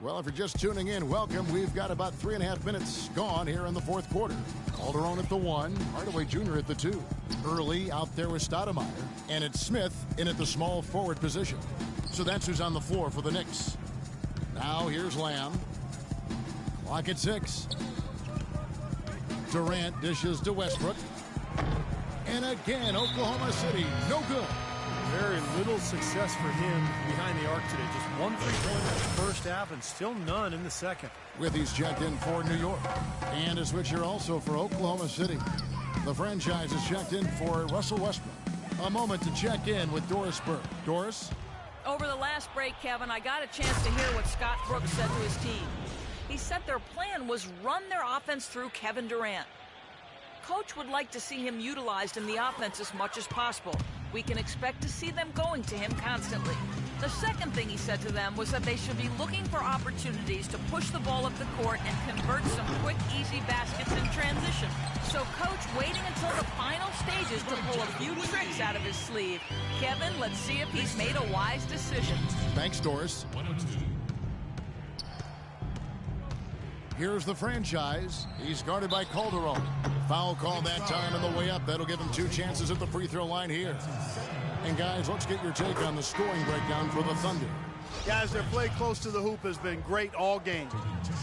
Well, if you're just tuning in, welcome. We've got about 3.5 minutes gone here in the 4th quarter. Calderon at the 1, Hardaway Jr. at the 2. Early out there with Stoudemire, and it's Smith in at the small forward position. So that's who's on the floor for the Knicks. Now here's Lamb. Clock at 6. Durant dishes to Westbrook. And again, Oklahoma City, no good. Very little success for him behind the arc today. Just one three-pointer in the first half and still none in the second. With he's checked in for New York. And a switcher also for Oklahoma City. The franchise is checked in for Russell Westbrook. A moment to check in with Doris Burke. Doris? Over the last break, Kevin, I got a chance to hear what Scott Brooks said to his team. He said their plan was run their offense through Kevin Durant. Coach would like to see him utilized in the offense as much as possible. We can expect to see them going to him constantly. The second thing he said to them was that they should be looking for opportunities to push the ball up the court and convert some quick, easy baskets in transition. So Coach waiting until the final stages to pull a few tricks out of his sleeve. Kevin, let's see if he's made a wise decision. Thanks, Doris. Here's the franchise. He's guarded by Calderon. Foul call that time on the way up. That'll give him 2 chances at the free throw line here. And guys, let's get your take on the scoring breakdown for the Thunder. Guys, their play close to the hoop has been great all game.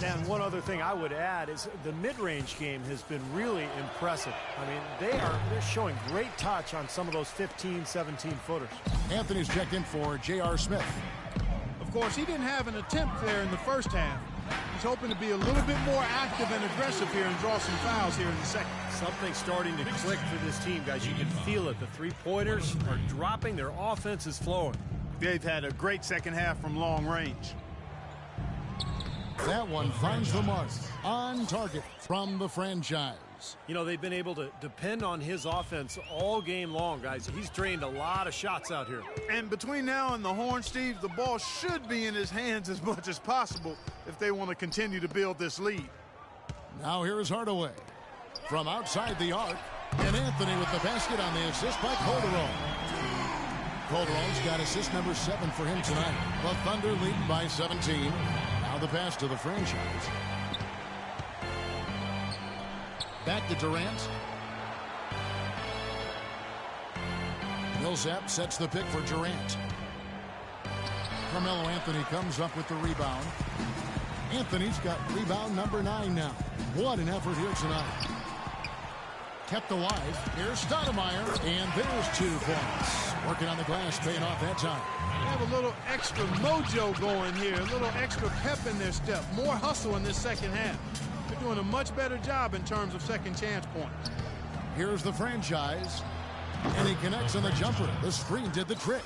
And one other thing I would add is the mid-range game has been really impressive. I mean, they're showing great touch on some of those 15, 17-footers. Anthony's checked in for J.R. Smith. Of course, he didn't have an attempt there in the first half. He's hoping to be a little bit more active and aggressive here and draw some fouls here in the second. Something's starting to click for this team, guys. You can feel it. The three-pointers are dropping. Their offense is flowing. They've had a great second half from long range. That one finds the mark. On target from the franchise. You know, they've been able to depend on his offense all game long, guys. He's drained a lot of shots out here. And between now and the horn, Steve, the ball should be in his hands as much as possible if they want to continue to build this lead. Now here is Hardaway. From outside the arc. And Anthony with the basket on the assist by Calderon. Calderon's got assist number 7 for him tonight. The Thunder lead by 17. Now the pass to the franchise. Back to Durant. Millsap sets the pick for Durant. Carmelo Anthony comes up with the rebound. Anthony's got rebound number 9 now. What an effort here tonight. Kept alive. Here's Stoudemire. And there's 2 points. Working on the glass, paying off that time. They have a little extra mojo going here. A little extra pep in their step. More hustle in this second half. They're doing a much better job in terms of second chance points. Here's the franchise. And he connects on the jumper. The screen did the trick.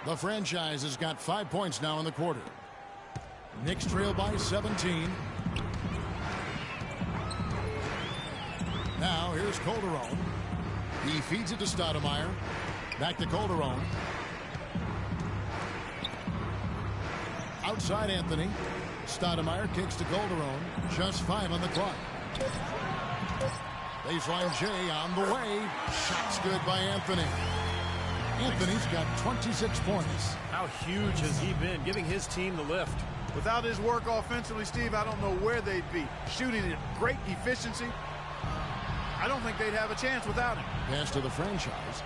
The franchise has got 5 points now in the quarter. Knicks trail by 17. Now here's Calderon. He feeds it to Stoudemire. Back to Calderon. Outside Anthony. Stoudemire kicks to Calderon. Just 5 on the clock. Baseline J on the way. Shots good by Anthony. Anthony's got 26 points. How huge has he been, giving his team the lift? Without his work offensively, Steve, I don't know where they'd be. Shooting at great efficiency. I don't think they'd have a chance without him. Pass to the franchise.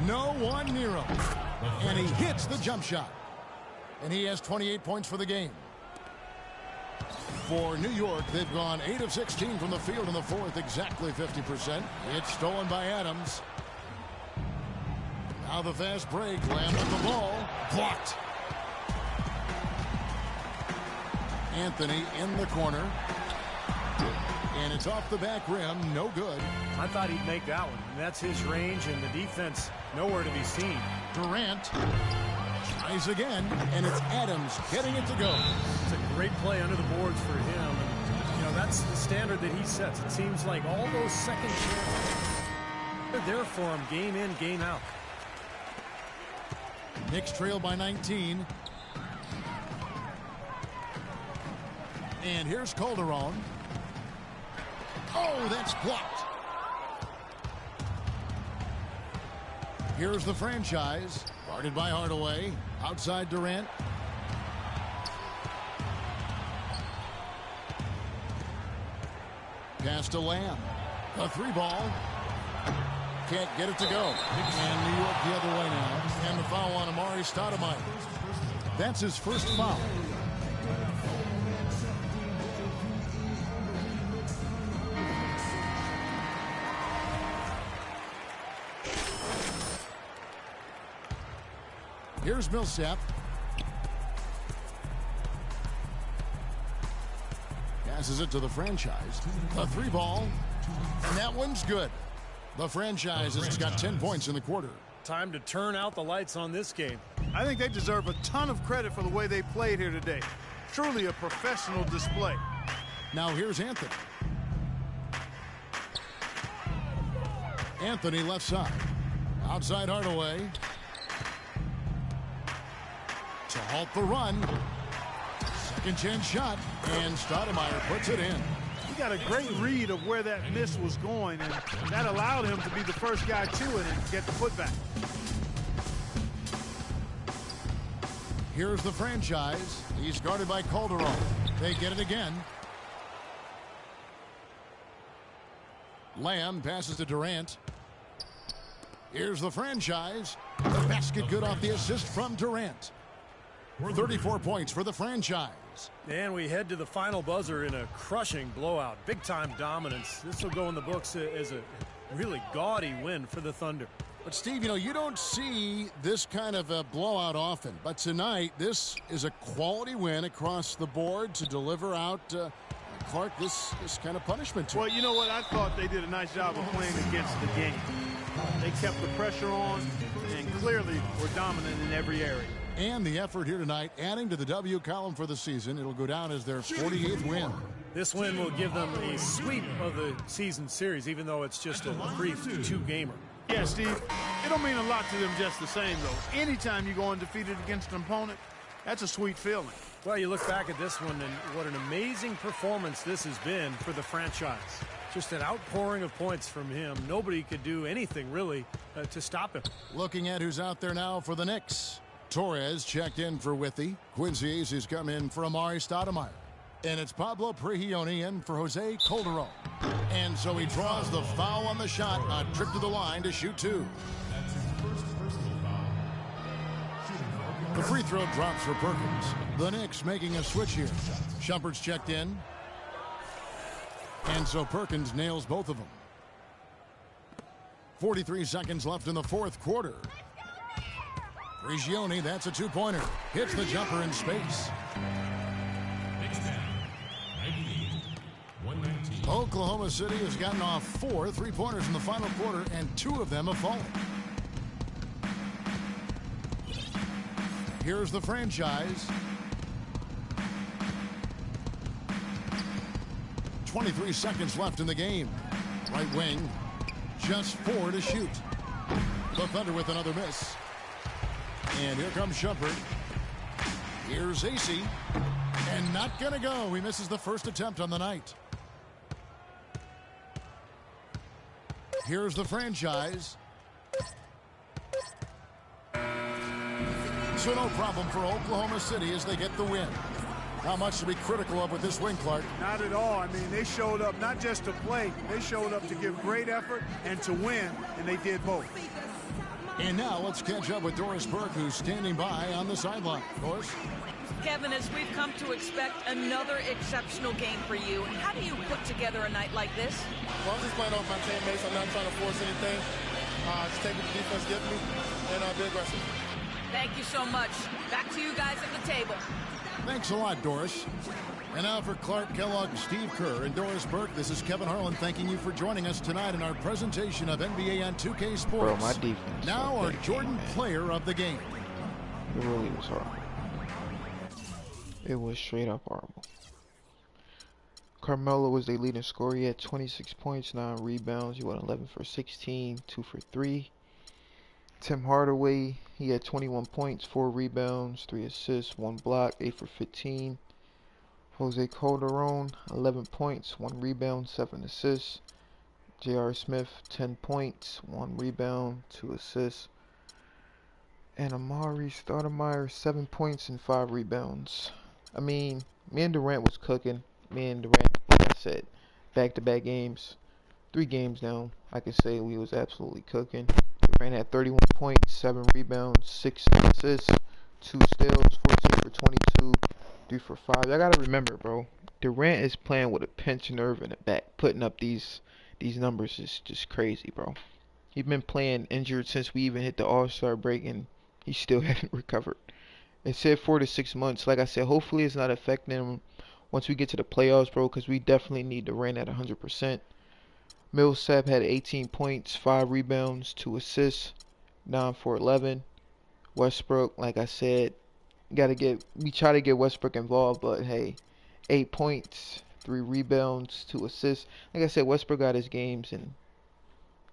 No one near him. And he hits the jump shot. And he has 28 points for the game. For New York, they've gone 8 of 16 from the field in the fourth, exactly 50%. It's stolen by Adams. Now the fast break. Lamb with the ball. Blocked. Anthony in the corner. And it's off the back rim. No good. I thought he'd make that one. And that's his range, and the defense nowhere to be seen. Durant tries again, and it's Adams getting it to go. It's a great play under the boards for him. And, you know, that's the standard that he sets. It seems like all those second chances are there for him game in, game out. Knicks trail by 19. And here's Calderon. Oh, that's blocked. Here's the franchise. Guarded by Hardaway. Outside Durant. Pass to Lamb. A 3-ball. Can't get it to go. And New York the other way now. And the foul on Amari Stoudemire. That's his first foul. Here's Millsap. Passes it to the franchise. A 3-ball. And that one's good. The franchise has got 10 points in the quarter. Time to turn out the lights on this game. I think they deserve a ton of credit for the way they played here today. Truly a professional display. Now here's Anthony. Anthony left side. Outside Hardaway. To halt the run. Second chance shot. And Stoudemire puts it in. He got a great read of where that miss was going, and that allowed him to be the first guy to it and get the putback. Here's the franchise. He's guarded by Calderon. They get it again. Lamb passes to Durant. Here's the franchise. The basket good off the assist from Durant. 34 points for the franchise. And we head to the final buzzer in a crushing blowout. Big-time dominance. This will go in the books as a really gaudy win for the Thunder. But, Steve, you don't see this kind of a blowout often. But tonight, this is a quality win across the board to deliver out, Clark, this kind of punishment to Well, you know what? I thought they did a nice job of playing against the game. They kept the pressure on and clearly were dominant in every area. And the effort here tonight, adding to the W column for the season. It'll go down as their 48th win. This win will give them a sweep of the season series, even though it's just a brief two-gamer. Yeah, Steve, it don't mean a lot to them just the same, though. Anytime you go undefeated against an opponent, that's a sweet feeling. Well, you look back at this one, and what an amazing performance this has been for the franchise. Just an outpouring of points from him. Nobody could do anything, really, to stop him. Looking at who's out there now for the Knicks. Torres checked in for Withy. Quincy Aces come in for Amari Stoudemire. And it's Pablo Prigioni in for Jose Calderon. And so he draws the foul on the shot. A trip to the line to shoot two. That's his first personal foul. Shooting foul. The free throw drops for Perkins. The Knicks making a switch here. Shumpert's checked in. And so Perkins nails both of them. 43 seconds left in the fourth quarter. Prigioni, that's a two-pointer. Hits the jumper in space. Oklahoma City has gotten off 4 3-pointers in the final quarter, and 2 of them have fallen. Here's the franchise. 23 seconds left in the game. Right wing, just 4 to shoot. The Thunder with another miss. And here comes Shumpert. Here's AC. And not going to go. He misses the first attempt on the night. Here's the franchise. So no problem for Oklahoma City as they get the win. Not much to be critical of with this win, Clark. Not at all. I mean, they showed up not just to play. They showed up to give great effort and to win, and they did both. And now let's catch up with Doris Burke, who's standing by on the sideline. Doris? Kevin, as we've come to expect another exceptional game for you, how do you put together a night like this? Well, I'm just playing off my teammates. I'm not trying to force anything. Just take what the defense gives me and be aggressive. Thank you so much. Back to you guys at the table. Thanks a lot, Doris. And now for Clark Kellogg, Steve Kerr, and Doris Burke, this is Kevin Harlan thanking you for joining us tonight in our presentation of NBA on 2K Sports. Bro, my defense. Now our Jordan Player of the Game. It really was horrible. It was straight up horrible. Carmelo was their leading scorer. He had 26 points, 9 rebounds. He went 11 for 16, 2 for 3. Tim Hardaway, he had 21 points, 4 rebounds, 3 assists, 1 block, 8 for 15. Jose Calderon, 11 points, 1 rebound, 7 assists. J.R. Smith, 10 points, 1 rebound, 2 assists. And Amari Stoudemire, 7 points and 5 rebounds. I mean, me and Durant was cooking. Me and Durant, like I said, back-to-back games. 3 games now, I could say we was absolutely cooking. Durant had 31 points, 7 rebounds, 6 assists, 2 steals, 14 for 22, 3 for 5. I gotta remember, bro. Durant is playing with a pinched nerve in the back. Putting up these numbers is just crazy, bro. He's been playing injured since we even hit the All-Star break, and he still hasn't recovered. It said 4 to 6 months. Like I said, hopefully it's not affecting him once we get to the playoffs, bro, because we definitely need Durant at 100%. Millsap had 18 points, 5 rebounds, 2 assists, 9 for 11. Westbrook, like I said, we try to get Westbrook involved, but hey, 8 points, 3 rebounds, 2 assists. Like I said, Westbrook got his games, and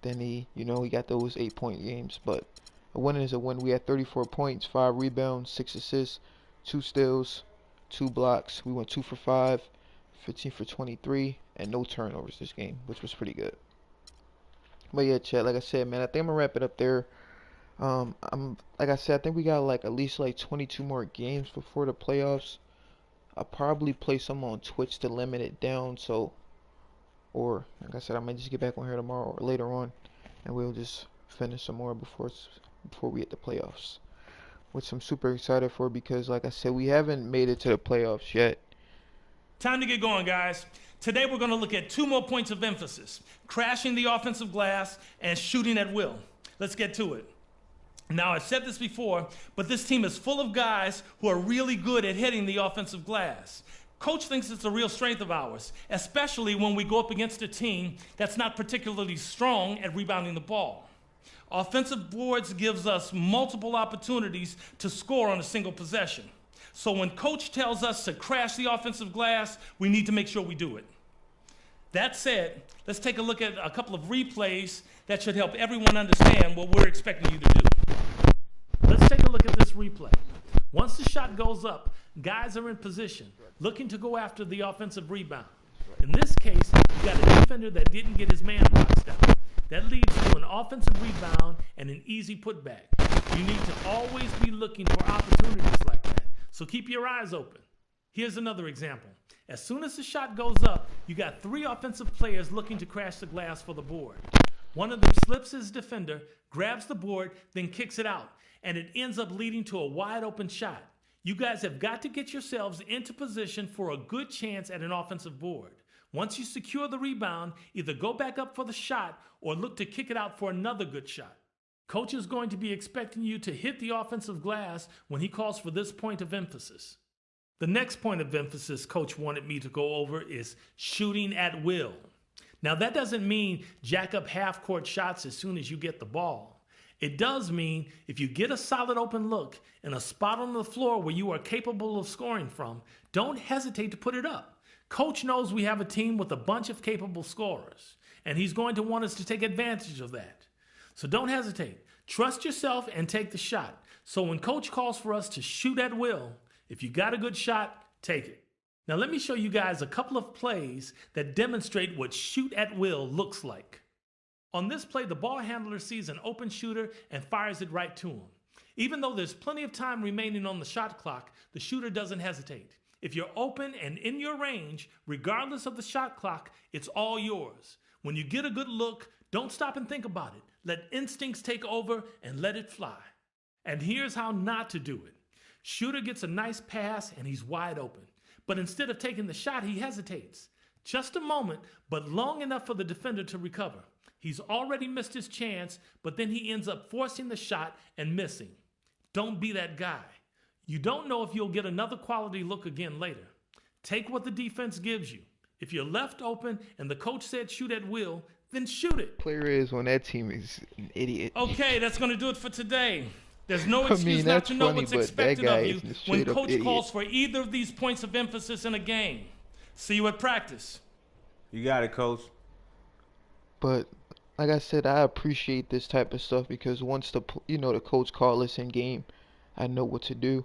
then he got those 8-point games. But a win is a win. We had 34 points, 5 rebounds, 6 assists, 2 steals, 2 blocks. We went 2 for 5, 15 for 23, and no turnovers this game, which was pretty good. But yeah, Chad, like I said, man, I think I'm gonna wrap it up there. Like I said, I think we got like at least like 22 more games before the playoffs. I'll probably play some on Twitch to limit it down. So, or like I said, I might just get back on here tomorrow or later on, and we'll just finish some more before we hit the playoffs. Which I'm super excited for because, like I said, we haven't made it to the playoffs yet. Time to get going, guys. Today we're going to look at 2 more points of emphasis: crashing the offensive glass and shooting at will. Let's get to it. Now, I've said this before, but this team is full of guys who are really good at hitting the offensive glass. Coach thinks it's a real strength of ours, especially when we go up against a team that's not particularly strong at rebounding the ball. Offensive boards gives us multiple opportunities to score on a single possession. So when Coach tells us to crash the offensive glass, we need to make sure we do it. That said, let's take a look at a couple of replays that should help everyone understand what we're expecting you to do. Let's take a look at this replay. Once the shot goes up, guys are in position, looking to go after the offensive rebound. In this case, you got a defender that didn't get his man boxed out. That leads to an offensive rebound and an easy putback. You need to always be looking for opportunities like that, so keep your eyes open. Here's another example. As soon as the shot goes up, you got 3 offensive players looking to crash the glass for the board. One of them slips his defender, grabs the board, then kicks it out, and it ends up leading to a wide open shot. You guys have got to get yourselves into position for a good chance at an offensive board. Once you secure the rebound, either go back up for the shot or look to kick it out for another good shot. Coach is going to be expecting you to hit the offensive glass when he calls for this point of emphasis. The next point of emphasis Coach wanted me to go over is shooting at will. Now, that doesn't mean jack up half-court shots as soon as you get the ball. It does mean if you get a solid open look and a spot on the floor where you are capable of scoring from, don't hesitate to put it up. Coach knows we have a team with a bunch of capable scorers, and he's going to want us to take advantage of that. So don't hesitate. Trust yourself and take the shot. So when Coach calls for us to shoot at will, if you got a good shot, take it. Now let me show you guys a couple of plays that demonstrate what shoot at will looks like. On this play, the ball handler sees an open shooter and fires it right to him. Even though there's plenty of time remaining on the shot clock, the shooter doesn't hesitate. If you're open and in your range, regardless of the shot clock, it's all yours. When you get a good look, don't stop and think about it. Let instincts take over and let it fly. And here's how not to do it. Shooter gets a nice pass and he's wide open. But instead of taking the shot, he hesitates. Just a moment, but long enough for the defender to recover. He's already missed his chance, but then he ends up forcing the shot and missing. Don't be that guy. You don't know if you'll get another quality look again later. Take what the defense gives you. If you're left open and the coach said shoot at will, then shoot it. Player is on that team is an idiot. Okay, that's going to do it for today. There's no excuse not to know what's expected of you when Coach calls for either of these points of emphasis in a game. See you at practice. You got it, Coach. But like I said, I appreciate this type of stuff because once the coach call us in game, I know what to do.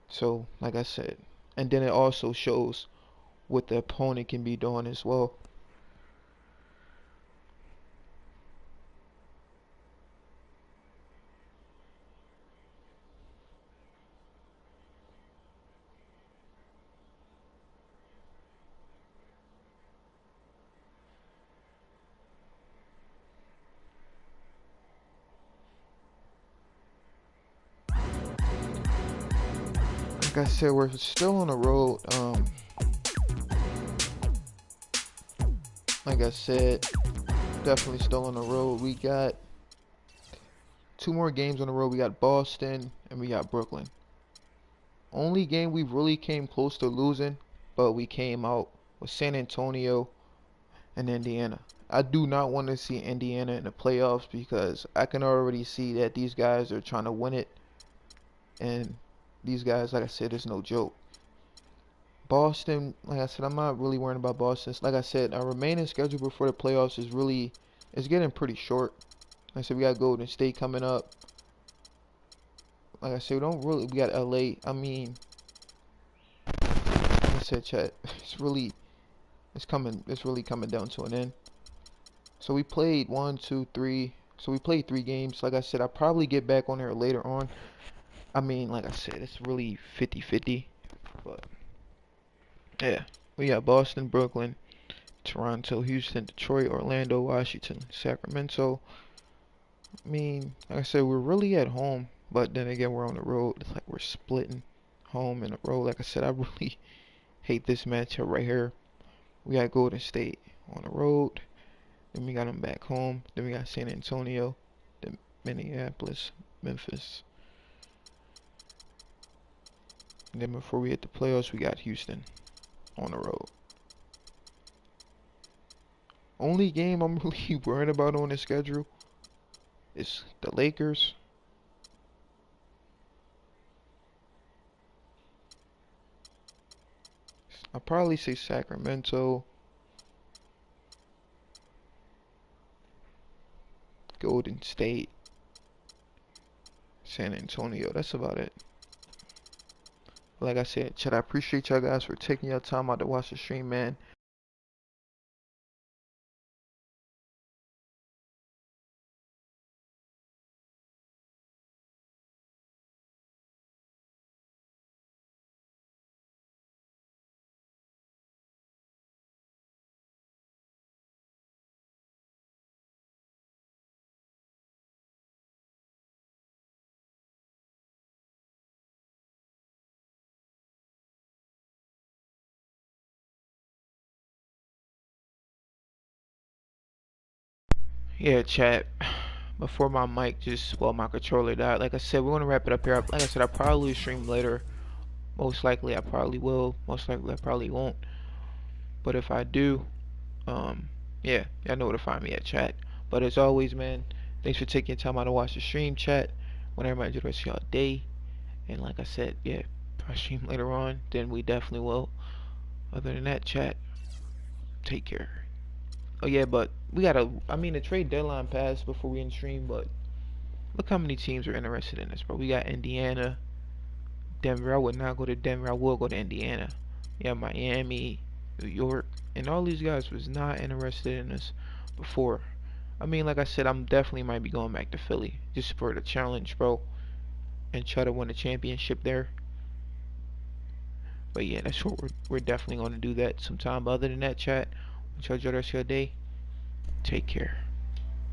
So like I said, and then it also shows what the opponent can be doing as well. like I said, we're still on the road. Like I said, definitely still on the road. We got 2 more games on the road. We got Boston and we got Brooklyn. Only game we really came close to losing, but we came out, was San Antonio and Indiana. I do not want to see Indiana in the playoffs because I can already see that these guys are trying to win it. And these guys, like I said, is no joke. Boston, like I said, I'm not really worrying about Boston. Like I said, our remaining schedule before the playoffs is getting pretty short. Like I said, we got Golden State coming up. Like I said, we got LA. I mean, like I said, chat, it's really coming down to an end. So we played 1, 2, 3. So we played 3 games. Like I said, I'll probably get back on here later on. I mean, like I said, it's really 50-50. But yeah, we got Boston, Brooklyn, Toronto, Houston, Detroit, Orlando, Washington, Sacramento. I mean, like I said, we're really at home, but then again, we're on the road. It's like we're splitting home and the road. Like I said, I really hate this matchup right here. We got Golden State on the road. Then we got them back home. Then we got San Antonio, then Minneapolis, Memphis. And then before we hit the playoffs, we got Houston on the road. Only game I'm really worried about on the schedule is the Lakers. I'll probably say Sacramento, Golden State, San Antonio. That's about it. Like I said, Chad, I appreciate y'all guys for taking your time out to watch the stream, man. Yeah, chat. Before my mic my controller died. Like I said, we're gonna wrap it up here. Like I said, I'll probably stream later. Most likely, I probably will. Most likely, I probably won't. But if I do, yeah, y'all know where to find me at, chat. But as always, man, thanks for taking time out to watch the stream, chat. When everybody enjoy the rest of y'all day. And like I said, yeah, if I stream later on, then we definitely will. Other than that, chat, take care. Oh yeah, but we gotta. I mean, the trade deadline passed before we in stream, but look how many teams are interested in this, bro. We got Indiana, Denver. I would not go to Denver. I will go to Indiana. Yeah, Miami, New York, and all these guys was not interested in us before. I mean, like I said, I'm definitely might be going back to Philly just for the challenge, bro, and try to win a championship there. But yeah, that's what we're definitely going to do that sometime. But other than that, chat, enjoy the rest of your day. Take care.